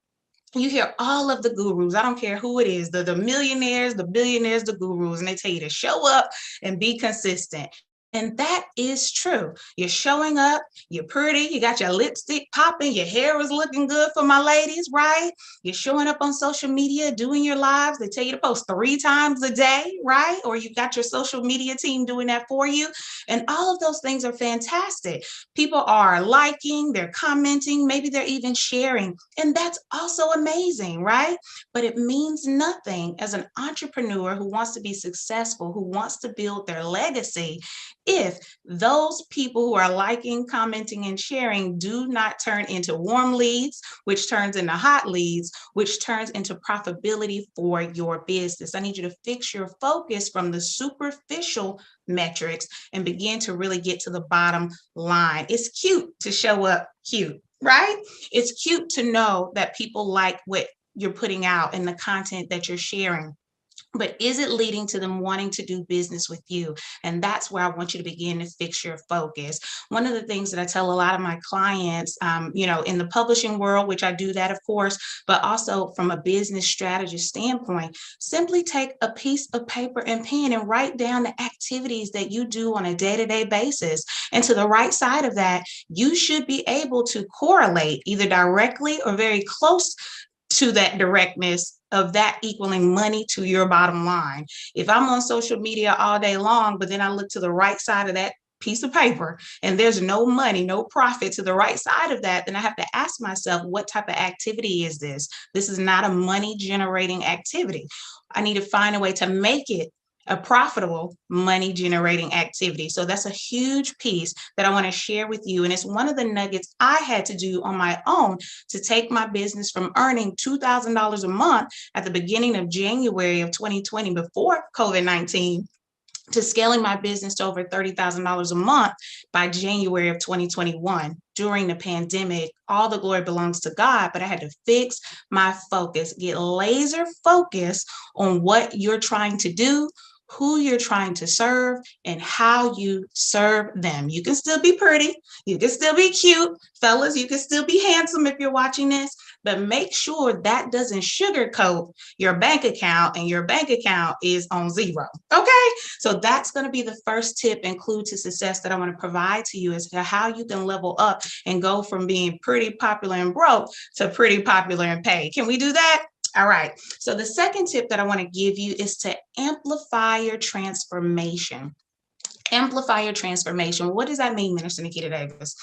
You hear all of the gurus, I don't care who it is, the millionaires, the billionaires, the gurus, and they tell you to show up and be consistent. And that is true. You're showing up, you're pretty, you got your lipstick popping, your hair is looking good for my ladies, right? You're showing up on social media, doing your lives. They tell you to post 3 times a day, right? Or you've got your social media team doing that for you. And all of those things are fantastic. People are liking, they're commenting, maybe they're even sharing. And that's also amazing, right? But it means nothing as an entrepreneur who wants to be successful, who wants to build their legacy, if those people who are liking, commenting, and sharing do not turn into warm leads, which turns into hot leads, which turns into profitability for your business. I need you to fix your focus from the superficial metrics and begin to really get to the bottom line. It's cute to show up cute, right? It's cute to know that people like what you're putting out and the content that you're sharing. but is it leading to them wanting to do business with you? And that's where I want you to begin to fix your focus. One of the things that I tell a lot of my clients, in the publishing world, which I do that, of course, but also from a business strategist standpoint, simply take a piece of paper and pen and write down the activities that you do on a day-to-day basis. And to the right side of that, you should be able to correlate either directly or very close to that directness of that equaling money to your bottom line. If I'm on social media all day long, but then I look to the right side of that piece of paper and there's no money, no profit to the right side of that, then I have to ask myself, what type of activity is this? This is not a money generating activity. I need to find a way to make it a profitable money generating activity. So that's a huge piece that I want to share with you. And it's one of the nuggets I had to do on my own to take my business from earning $2,000 a month at the beginning of January of 2020 before COVID-19 to scaling my business to over $30,000 a month by January of 2021 during the pandemic. All the glory belongs to God, but I had to fix my focus, get laser focused on what you're trying to do, who you're trying to serve, and how you serve them. You can still be pretty, you can still be cute, fellas, you can still be handsome if you're watching this, but make sure that doesn't sugarcoat your bank account and your bank account is on zero, okay? So that's gonna be the first tip and clue to success that I wanna provide to you as to how you can level up and go from being pretty popular and broke to pretty popular and paid. Can we do that? All right. So the second tip that I want to give you is to amplify your transformation. Amplify your transformation. What does that mean, Minister Nikita Davis?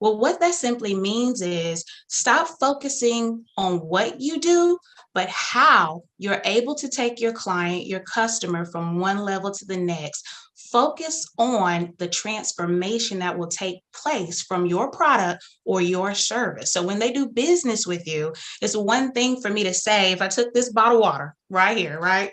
Well, what that simply means is stop focusing on what you do, but how you're able to take your client, your customer from one level to the next. Focus on the transformation that will take place from your product or your service. So when they do business with you, it's one thing for me to say, if I took this bottle of water right here, right?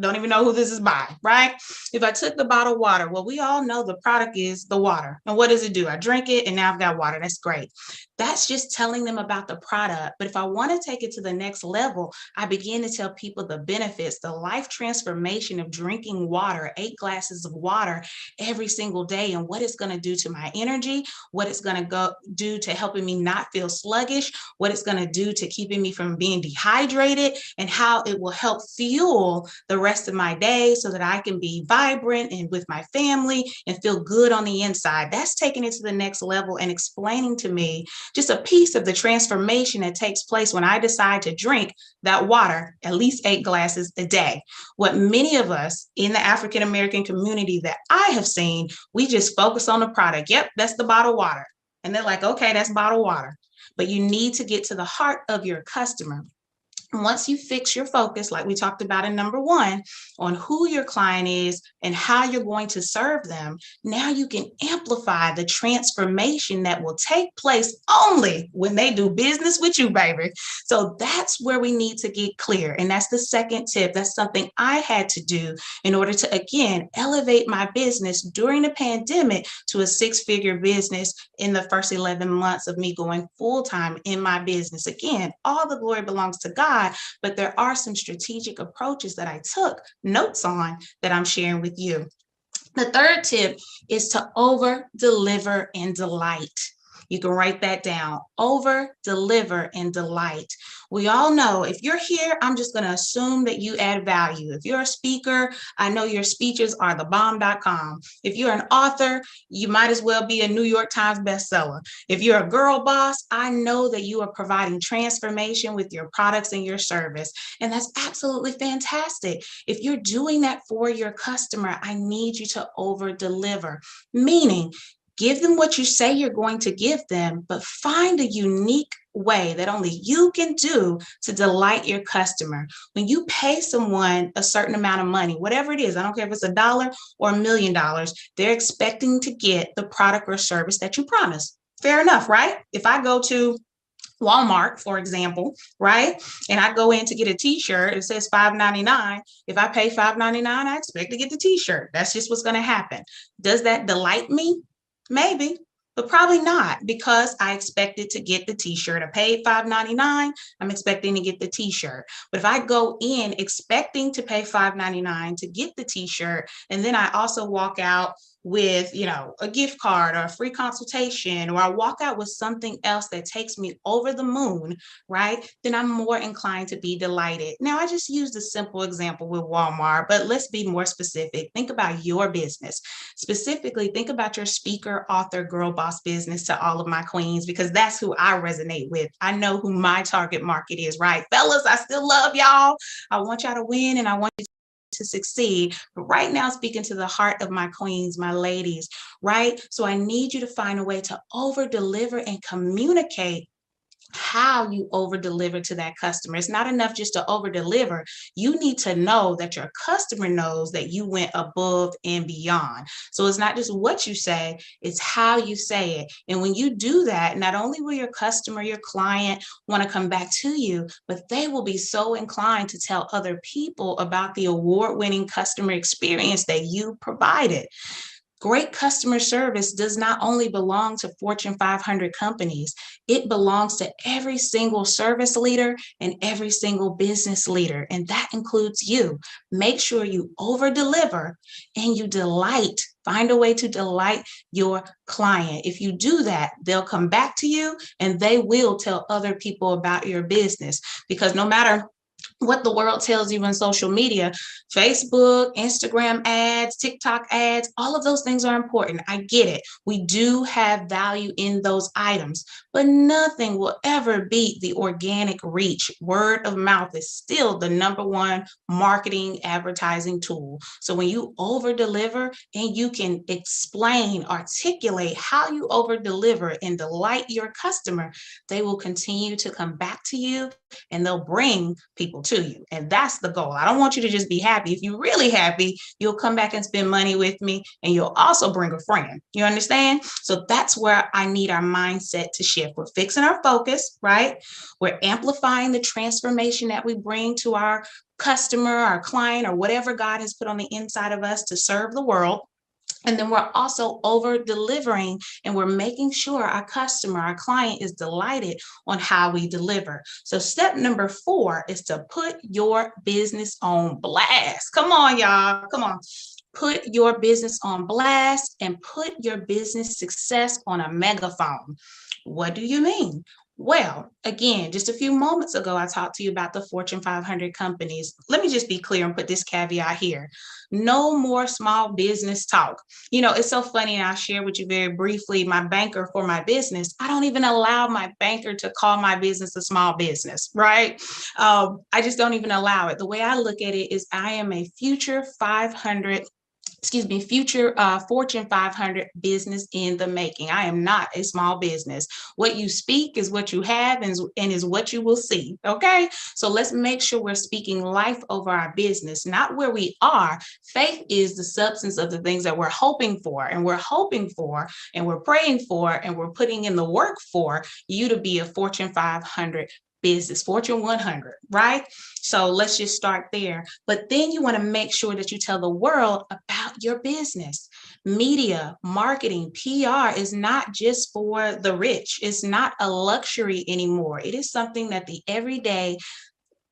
Don't even know who this is by, right? If I took the bottled water, well, we all know the product is the water. And what does it do? I drink it and now I've got water. That's great. That's just telling them about the product. But if I want to take it to the next level, I begin to tell people the benefits, the life transformation of drinking water, 8 glasses of water every single day, and what it's going to do to my energy, what it's going to do to helping me not feel sluggish, what it's going to do to keeping me from being dehydrated, and how it will help fuel the rest of my day so that I can be vibrant and with my family and feel good on the inside. That's taking it to the next level and explaining to me just a piece of the transformation that takes place when I decide to drink that water, at least 8 glasses a day. What many of us in the African American community that I have seen, we just focus on the product. Yep, that's the bottled water. And they're like, okay, that's bottled water. But you need to get to the heart of your customer. Once you fix your focus, like we talked about in number 1, on who your client is and how you're going to serve them, now you can amplify the transformation that will take place only when they do business with you, baby. So that's where we need to get clear. And that's the second tip. That's something I had to do in order to, again, elevate my business during the pandemic to a 6-figure business in the first 11 months of me going full-time in my business. Again, all the glory belongs to God. But there are some strategic approaches that I took notes on that I'm sharing with you. The third tip is to over deliver and delight. You can write that down. Over, deliver, and delight. We all know if you're here, I'm just going to assume that you add value. If you're a speaker, I know your speeches are thebomb.com. If you're an author, you might as well be a New York Times bestseller. If you're a girl boss, I know that you are providing transformation with your products and your service. And that's absolutely fantastic. If you're doing that for your customer, I need you to over deliver, meaning give them what you say you're going to give them, but find a unique way that only you can do to delight your customer. When you pay someone a certain amount of money, whatever it is, I don't care if it's $1 or $1 million, they're expecting to get the product or service that you promised. Fair enough, right? If I go to Walmart, for example, right? And I go in to get a t-shirt, it says $5.99. If I pay $5.99, I expect to get the t-shirt. That's just what's going to happen. Does that delight me? Maybe. But probably not, because I expected to get the t-shirt. I paid $5.99. I'm expecting to get the t-shirt. But if I go in expecting to pay $5.99 to get the t-shirt, and then I also walk out with, a gift card or a free consultation, or I walk out with something else that takes me over the moon, right? Then I'm more inclined to be delighted. Now, I just used a simple example with Walmart, but let's be more specific. Think about your business. Specifically, think about your speaker, author, girl boss business, to all of my queens, because that's who I resonate with. I know who my target market is, right? Fellas, I still love y'all. I want y'all to win, and I want you to succeed. But right now, speaking to the heart of my queens, my ladies, right? So I need you to find a way to over deliver and communicate how you over deliver to that customer. It's not enough just to over deliver. You need to know that your customer knows that you went above and beyond. So it's not just what you say, it's how you say it. And when you do that, not only will your customer, your client want to come back to you, but they will be so inclined to tell other people about the award-winning customer experience that you provided. Great customer service does not only belong to Fortune 500 companies, it belongs to every single service leader and every single business leader, and that includes you. Make sure you over deliver and you delight. Find a way to delight your client. If you do that, they'll come back to you and they will tell other people about your business, because no matter what the world tells you in social media, Facebook, Instagram ads, TikTok ads, all of those things are important. I get it. We do have value in those items, but nothing will ever beat the organic reach. Word of mouth is still the #1 marketing advertising tool. So when you over deliver and you can explain, articulate how you over deliver and delight your customer, they will continue to come back to you and they'll bring people to you. And that's the goal. I don't want you to just be happy. If you're really happy, you'll come back and spend money with me, and you'll also bring a friend. You understand? So that's where I need our mindset to shift. We're fixing our focus, right? We're amplifying the transformation that we bring to our customer, our client, or whatever God has put on the inside of us to serve the world. And then we're also over delivering, and we're making sure our customer, our client, is delighted on how we deliver. So step number 4 is to put your business on blast. Come on, y'all. Come on. Put your business on blast and put your business success on a megaphone. What do you mean? Well, again, just a few moments ago, I talked to you about the Fortune 500 companies. Let me just be clear and put this caveat here. No more small business talk. It's so funny, and I'll share with you very briefly, my banker for my business, I don't even allow my banker to call my business a small business, right? I just don't even allow it. The way I look at it is I am a future Fortune 500 business in the making. I am not a small business. What you speak is what you have, and is what you will see. Okay. So let's make sure we're speaking life over our business, not where we are. Faith is the substance of the things that we're hoping for, and we're praying for, and we're putting in the work for you to be a Fortune 500 business, Fortune 100, right? So let's just start there. But then you want to make sure that you tell the world about your business. Media, marketing, PR is not just for the rich. It's not a luxury anymore. It is something that the everyday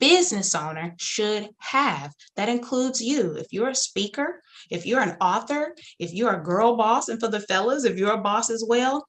business owner should have. That includes you. If you're a speaker, if you're an author, if you're a girl boss, and for the fellas, if you're a boss as well,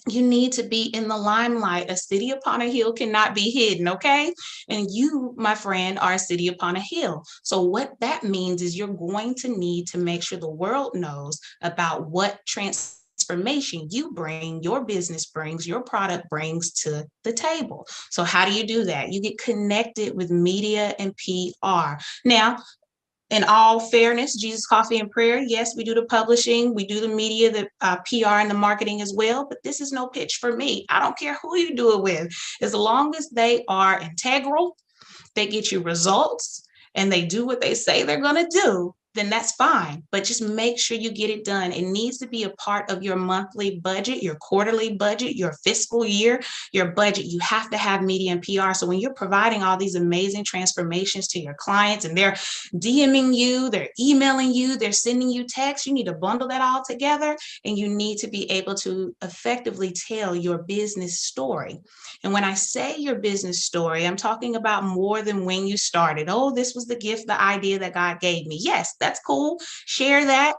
you need to be in the limelight. A city upon a hill cannot be hidden, okay? And you, my friend, are a city upon a hill. So what that means is you're going to need to make sure the world knows about what transformation you bring, your business brings, your product brings to the table. So how do you do that? You get connected with media and PR. Now, in all fairness, Jesus Coffee and Prayer, yes, we do the publishing, we do the media, the PR, and the marketing as well, but this is no pitch for me. I don't care who you do it with. As long as they are integral, they get you results, and they do what they say they're going to do, then that's fine. But just make sure you get it done. It needs to be a part of your monthly budget, your quarterly budget, your fiscal year, your budget. You have to have media and PR. So when you're providing all these amazing transformations to your clients and they're DMing you, they're emailing you, they're sending you texts, you need to bundle that all together, and you need to be able to effectively tell your business story. And when I say your business story, I'm talking about more than when you started. Oh, this was the gift, the idea that God gave me. Yes, that's cool. Share that.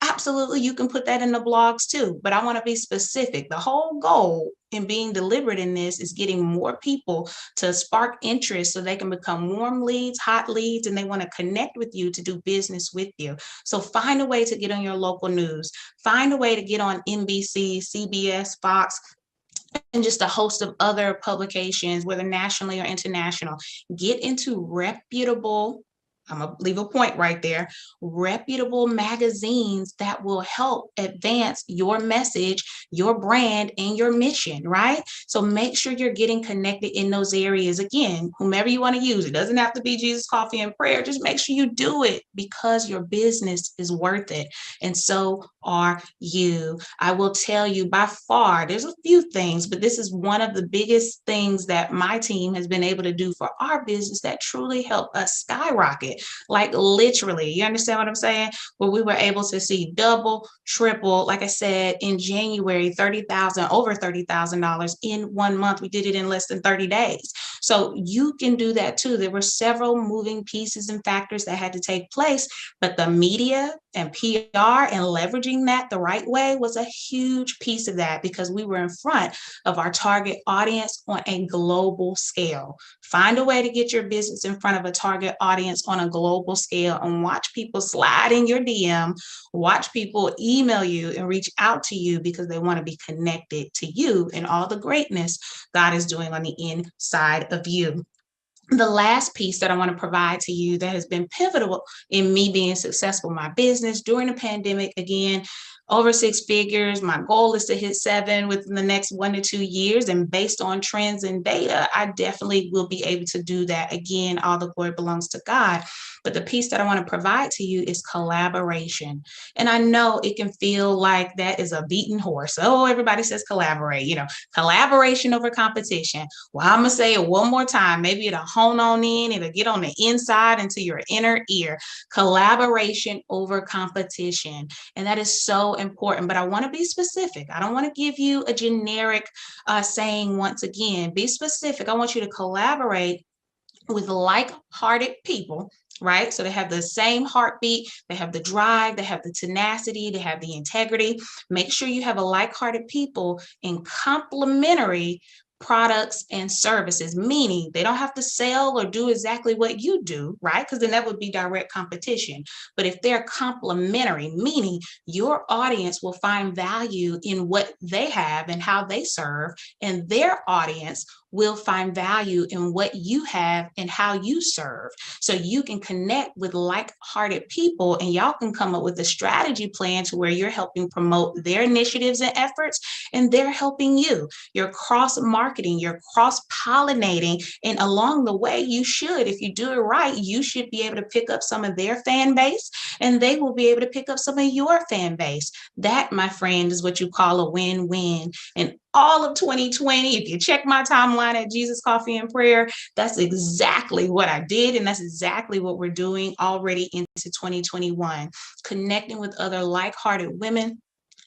Absolutely, you can put that in the blogs too, but I want to be specific. The whole goal in being deliberate in this is getting more people to spark interest so they can become warm leads, hot leads, and they want to connect with you to do business with you. So find a way to get on your local news, find a way to get on NBC, CBS, Fox, and just a host of other publications, whether nationally or international. Get into reputable, I'm gonna leave a point right there, reputable magazines that will help advance your message, your brand, and your mission, right? So make sure you're getting connected in those areas. Again, whomever you want to use, it doesn't have to be Jesus Coffee and Prayer. Just make sure you do it because your business is worth it. And so are you. I will tell you by far, there's a few things, but this is one of the biggest things that my team has been able to do for our business that truly helped us skyrocket. Like literally, you understand what I'm saying? Where we were able to see double, triple, like I said, in January, over $30,000 in 1 month. We did it in less than 30 days. So you can do that too. There were several moving pieces and factors that had to take place, but the media and PR and leveraging that the right way was a huge piece of that, because we were in front of our target audience on a global scale. Find a way to get your business in front of a target audience on a global scale and watch people slide in your DM, watch people email you and reach out to you because they want to be connected to you and all the greatness God is doing on the inside of you. The last piece that I want to provide to you that has been pivotal in me being successful in my business during the pandemic, again, over 6 figures. My goal is to hit 7 within the next 1 to 2 years. And based on trends and data, I definitely will be able to do that. Again, all the glory belongs to God. But the piece that I want to provide to you is collaboration. And I know it can feel like that is a beaten horse. Oh, everybody says collaborate, collaboration over competition. Well, I'm going to say it one more time. Maybe it'll hone on in, it'll get on the inside into your inner ear. Collaboration over competition. And that is so important, but I want to be specific. I don't want to give you a generic saying once again. Be specific. I want you to collaborate with like-hearted people, right? So they have the same heartbeat, they have the drive, they have the tenacity, they have the integrity. Make sure you have a like-hearted people in complementary products and services, meaning they don't have to sell or do exactly what you do, right? Because then that would be direct competition. But if they're complementary, meaning your audience will find value in what they have and how they serve, and their audience will find value in what you have and how you serve. So you can connect with like-hearted people and y'all can come up with a strategy plan to where you're helping promote their initiatives and efforts, and they're helping you. You're cross-marketing, you're cross-pollinating, and along the way, you should, if you do it right, you should be able to pick up some of their fan base and they will be able to pick up some of your fan base. That, my friend, is what you call a win-win. And all of 2020, if you check my timeline at Jesus Coffee and Prayer, that's exactly what I did. And that's exactly what we're doing already into 2021, connecting with other like-hearted women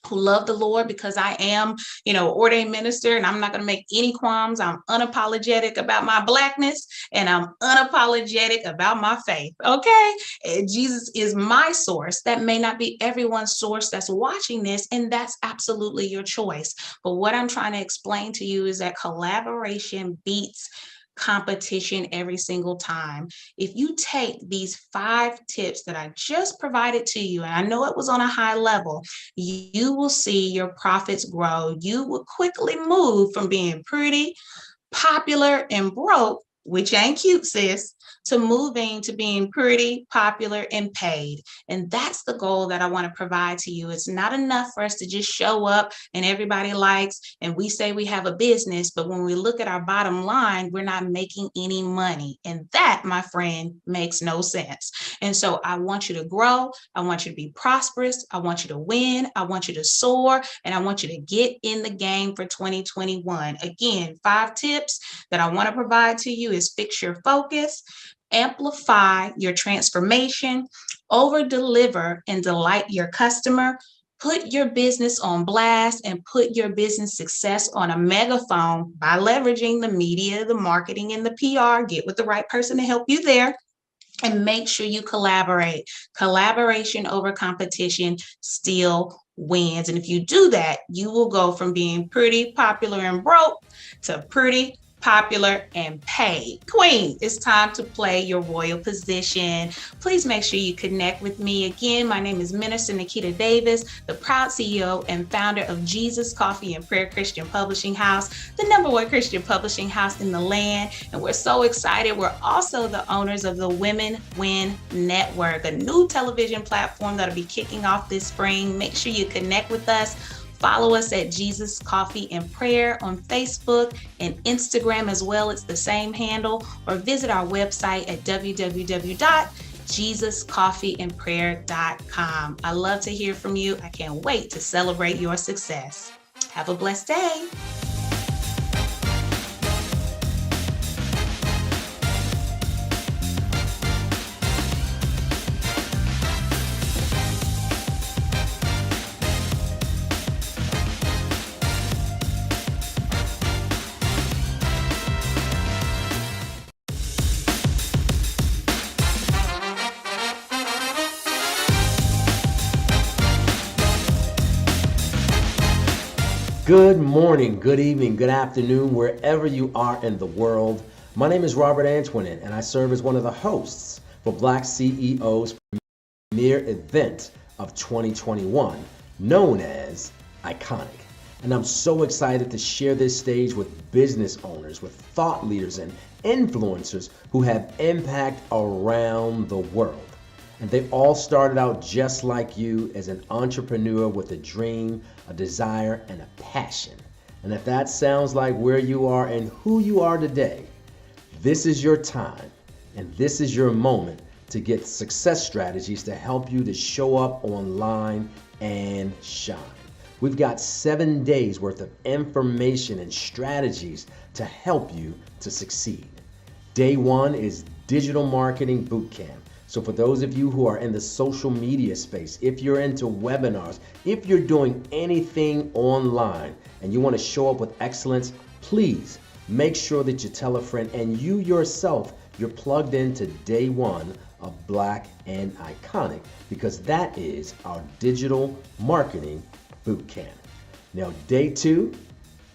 who love the Lord, because I am, ordained minister, and I'm not going to make any qualms. I'm unapologetic about my Blackness, and I'm unapologetic about my faith. Okay. And Jesus is my source. That may not be everyone's source that's watching this, and that's absolutely your choice. But what I'm trying to explain to you is that collaboration beats competition every single time. If you take these 5 tips that I just provided to you, and I know it was on a high level, you will see your profits grow. You will quickly move from being pretty, popular, and broke which ain't cute, sis, to moving to being pretty, popular, and paid. And that's the goal that I want to provide to you. It's not enough for us to just show up and everybody likes, and we say we have a business, but when we look at our bottom line, we're not making any money. And that, my friend, makes no sense. And so I want you to grow. I want you to be prosperous. I want you to win. I want you to soar. And I want you to get in the game for 2021. Again, 5 tips that I want to provide to you is fix your focus, amplify your transformation, over deliver and delight your customer, put your business on blast, and put your business success on a megaphone by leveraging the media, the marketing, and the PR. Get with the right person to help you there. And make sure you collaborate. Collaboration over competition still wins. And if you do that, you will go from being pretty, popular, and broke to pretty, popular, and paid. Queen, it's time to play your royal position. Please make sure you connect with me. Again, my name is Minister Nikita Davis, the proud CEO and founder of Jesus Coffee and Prayer Christian Publishing House, the #1 Christian publishing house in the land. And we're so excited. We're also the owners of the Women Win Network, a new television platform that'll be kicking off this spring. Make sure you connect with us. Follow us at Jesus Coffee and Prayer on Facebook and Instagram as well. It's the same handle. Or visit our website at www.jesuscoffeeandprayer.com. I love to hear from you. I can't wait to celebrate your success. Have a blessed day. Good morning, good evening, good afternoon, wherever you are in the world. My name is Robert Antoinette, and I serve as one of the hosts for BlackCEO's premier event of 2021, known as Iconic. And I'm so excited to share this stage with business owners, with thought leaders, and influencers who have impact around the world. And they all started out just like you, as an entrepreneur with a dream, a desire, and a passion. And if that sounds like where you are and who you are today, this is your time and this is your moment to get success strategies to help you to show up online and shine. We've got 7 days worth of information and strategies to help you to succeed. Day 1 is Digital Marketing Bootcamp. So for those of you who are in the social media space, if you're into webinars, if you're doing anything online and you want to show up with excellence, please make sure that you tell a friend, and you yourself, you're plugged into Day 1 of Black and Iconic, because that is our Digital Marketing Bootcamp. Now, Day 2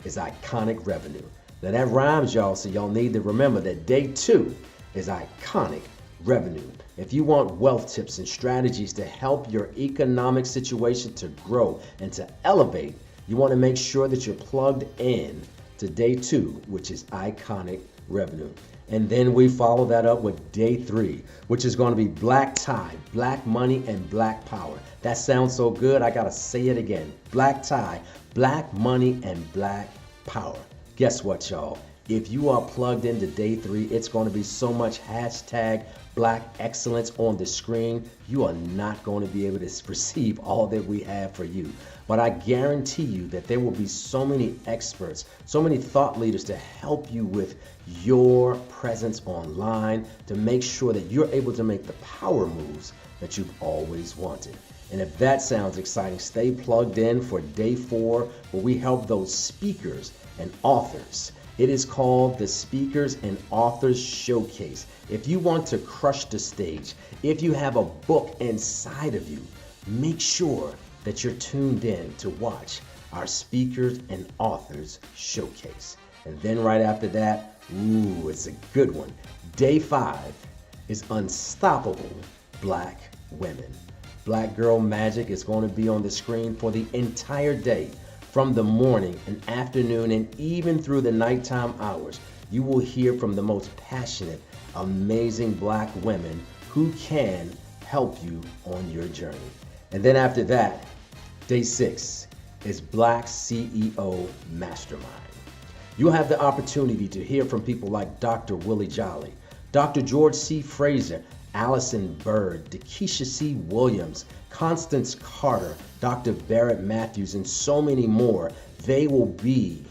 is Iconic Revenue. Now that rhymes, y'all, so y'all need to remember that Day 2 is Iconic Revenue. If you want wealth tips and strategies to help your economic situation to grow and to elevate, you want to make sure that you're plugged in to Day 2, which is Iconic Revenue. And then we follow that up with Day 3, which is going to be Black Tie, Black Money, and Black Power. That sounds so good, I got to say it again. Black Tie, Black Money, and Black Power. Guess what, y'all? If you are plugged into Day 3, it's going to be so much hashtag Black excellence on the screen, you are not going to be able to receive all that we have for you. But I guarantee you that there will be so many experts, so many thought leaders to help you with your presence online, to make sure that you're able to make the power moves that you've always wanted. And if that sounds exciting, stay plugged in for Day 4, where we help those speakers and authors. It is called the Speakers and Authors Showcase. If you want to crush the stage, if you have a book inside of you, make sure that you're tuned in to watch our Speakers and Authors Showcase. And then right after that, it's a good one. Day 5 is Unstoppable Black Women. Black Girl Magic is going to be on the screen for the entire day, from the morning and afternoon and even through the nighttime hours. you will hear from the most passionate, amazing Black women who can help you on your journey. And then after that, day 6 is Black CEO Mastermind. You'll have the opportunity to hear from people like Dr. Willie Jolly, Dr. George C. Fraser, Allison Bird, Dakisha C. Williams, Constance Carter, Dr. Barrett Matthews, and so many more. They will be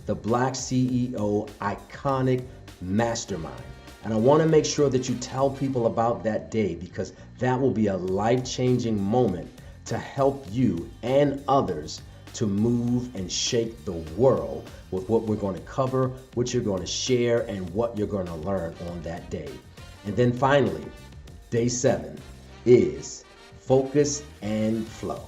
the Black CEO Iconic Mastermind. And I want to make sure that you tell people about that day, because that will be a life-changing moment to help you and others to move and shake the world with what we're going to cover, what you're going to share, and what you're going to learn on that day. And then finally, day 7 is Focus and Flow.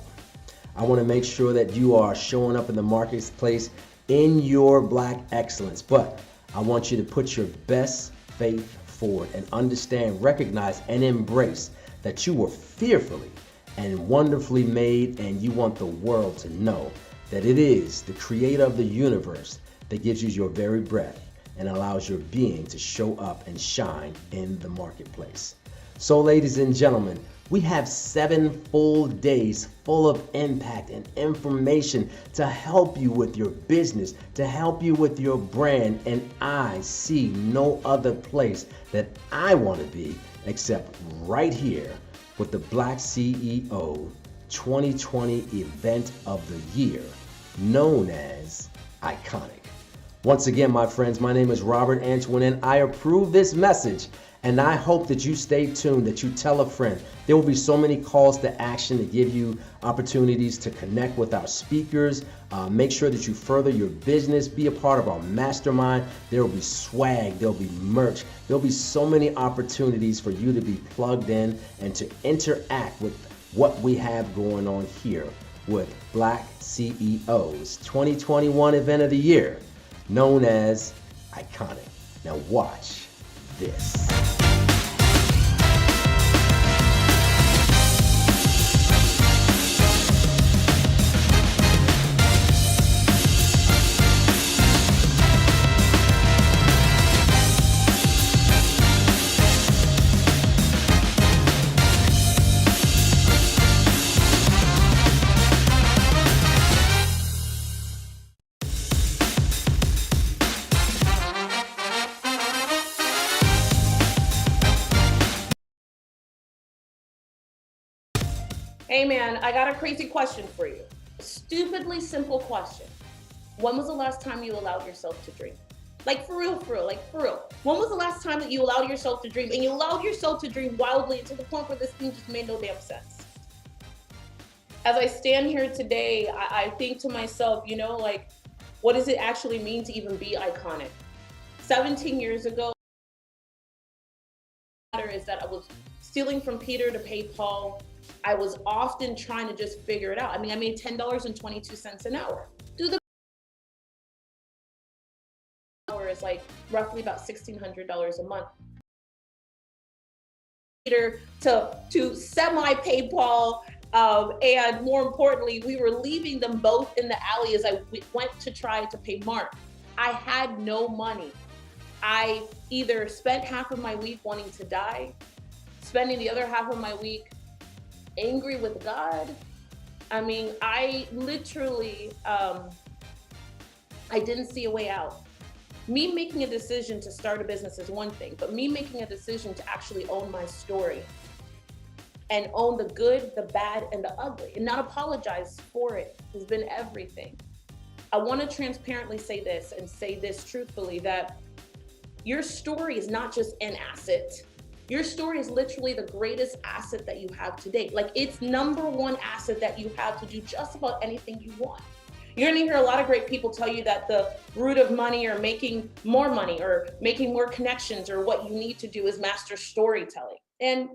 I want to make sure that you are showing up in the marketplace in your Black excellence, but I want you to put your best faith forward and understand, recognize, and embrace that you were fearfully and wonderfully made, and you want the world to know that it is the creator of the universe that gives you your very breath and allows your being to show up and shine in the marketplace. So ladies and gentlemen, we have 7 full days full of impact and information to help you with your business, to help you with your brand, and I see no other place that I want to be except right here with the Black CEO 2020 Event of the Year, known as Iconic. Once again, my friends, my name is Robert Antoine. I approve this message, and I hope that you stay tuned, that you tell a friend. There will be so many calls to action to give you opportunities to connect with our speakers. Make sure that you further your business, be a part of our mastermind. There will be swag, there'll be merch. There'll be so many opportunities for you to be plugged in and to interact with what we have going on here with Black CEOs 2021 Event of the Year, known as Iconic. Now watch this. Hey man, I got a crazy question for you. Stupidly simple question. When was the last time you allowed yourself to dream? Like for real, like for real. When was the last time that you allowed yourself to dream, and you allowed yourself to dream wildly to the point where this thing just made no damn sense? As I stand here today, I think to myself, you know, like, what does it actually mean to even be iconic? 17 years ago, is that I was stealing from Peter to pay Paul. I was often trying to just figure it out. I mean, I made $10.22 an hour. Do the hour is like roughly about $1,600 a month. Peter to semi-pay Paul, and more importantly, we were leaving them both in the alley as I went to try to pay Mark. I had no money. I either spent half of my week wanting to die, spending the other half of my week angry with God. I mean, I literally, I didn't see a way out. Me making a decision to start a business is one thing, but me making a decision to actually own my story and own the good, the bad, and the ugly, and not apologize for it has been everything. I want to transparently say this and say this truthfully, that your story is not just an asset. Your story is literally the greatest asset that you have today. Like, it's #1 asset that you have to do just about anything you want. You're gonna hear a lot of great people tell you that the root of money or making more money or making more connections or what you need to do is master storytelling. And,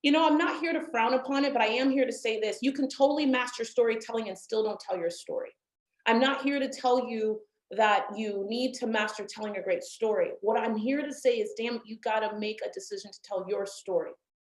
you know, I'm not here to frown upon it, but I am here to say this. You can totally master storytelling and still don't tell your story. I'm not here to tell you that you need to master telling a great story. What I'm here to say is, damn, you gotta make a decision to tell your story.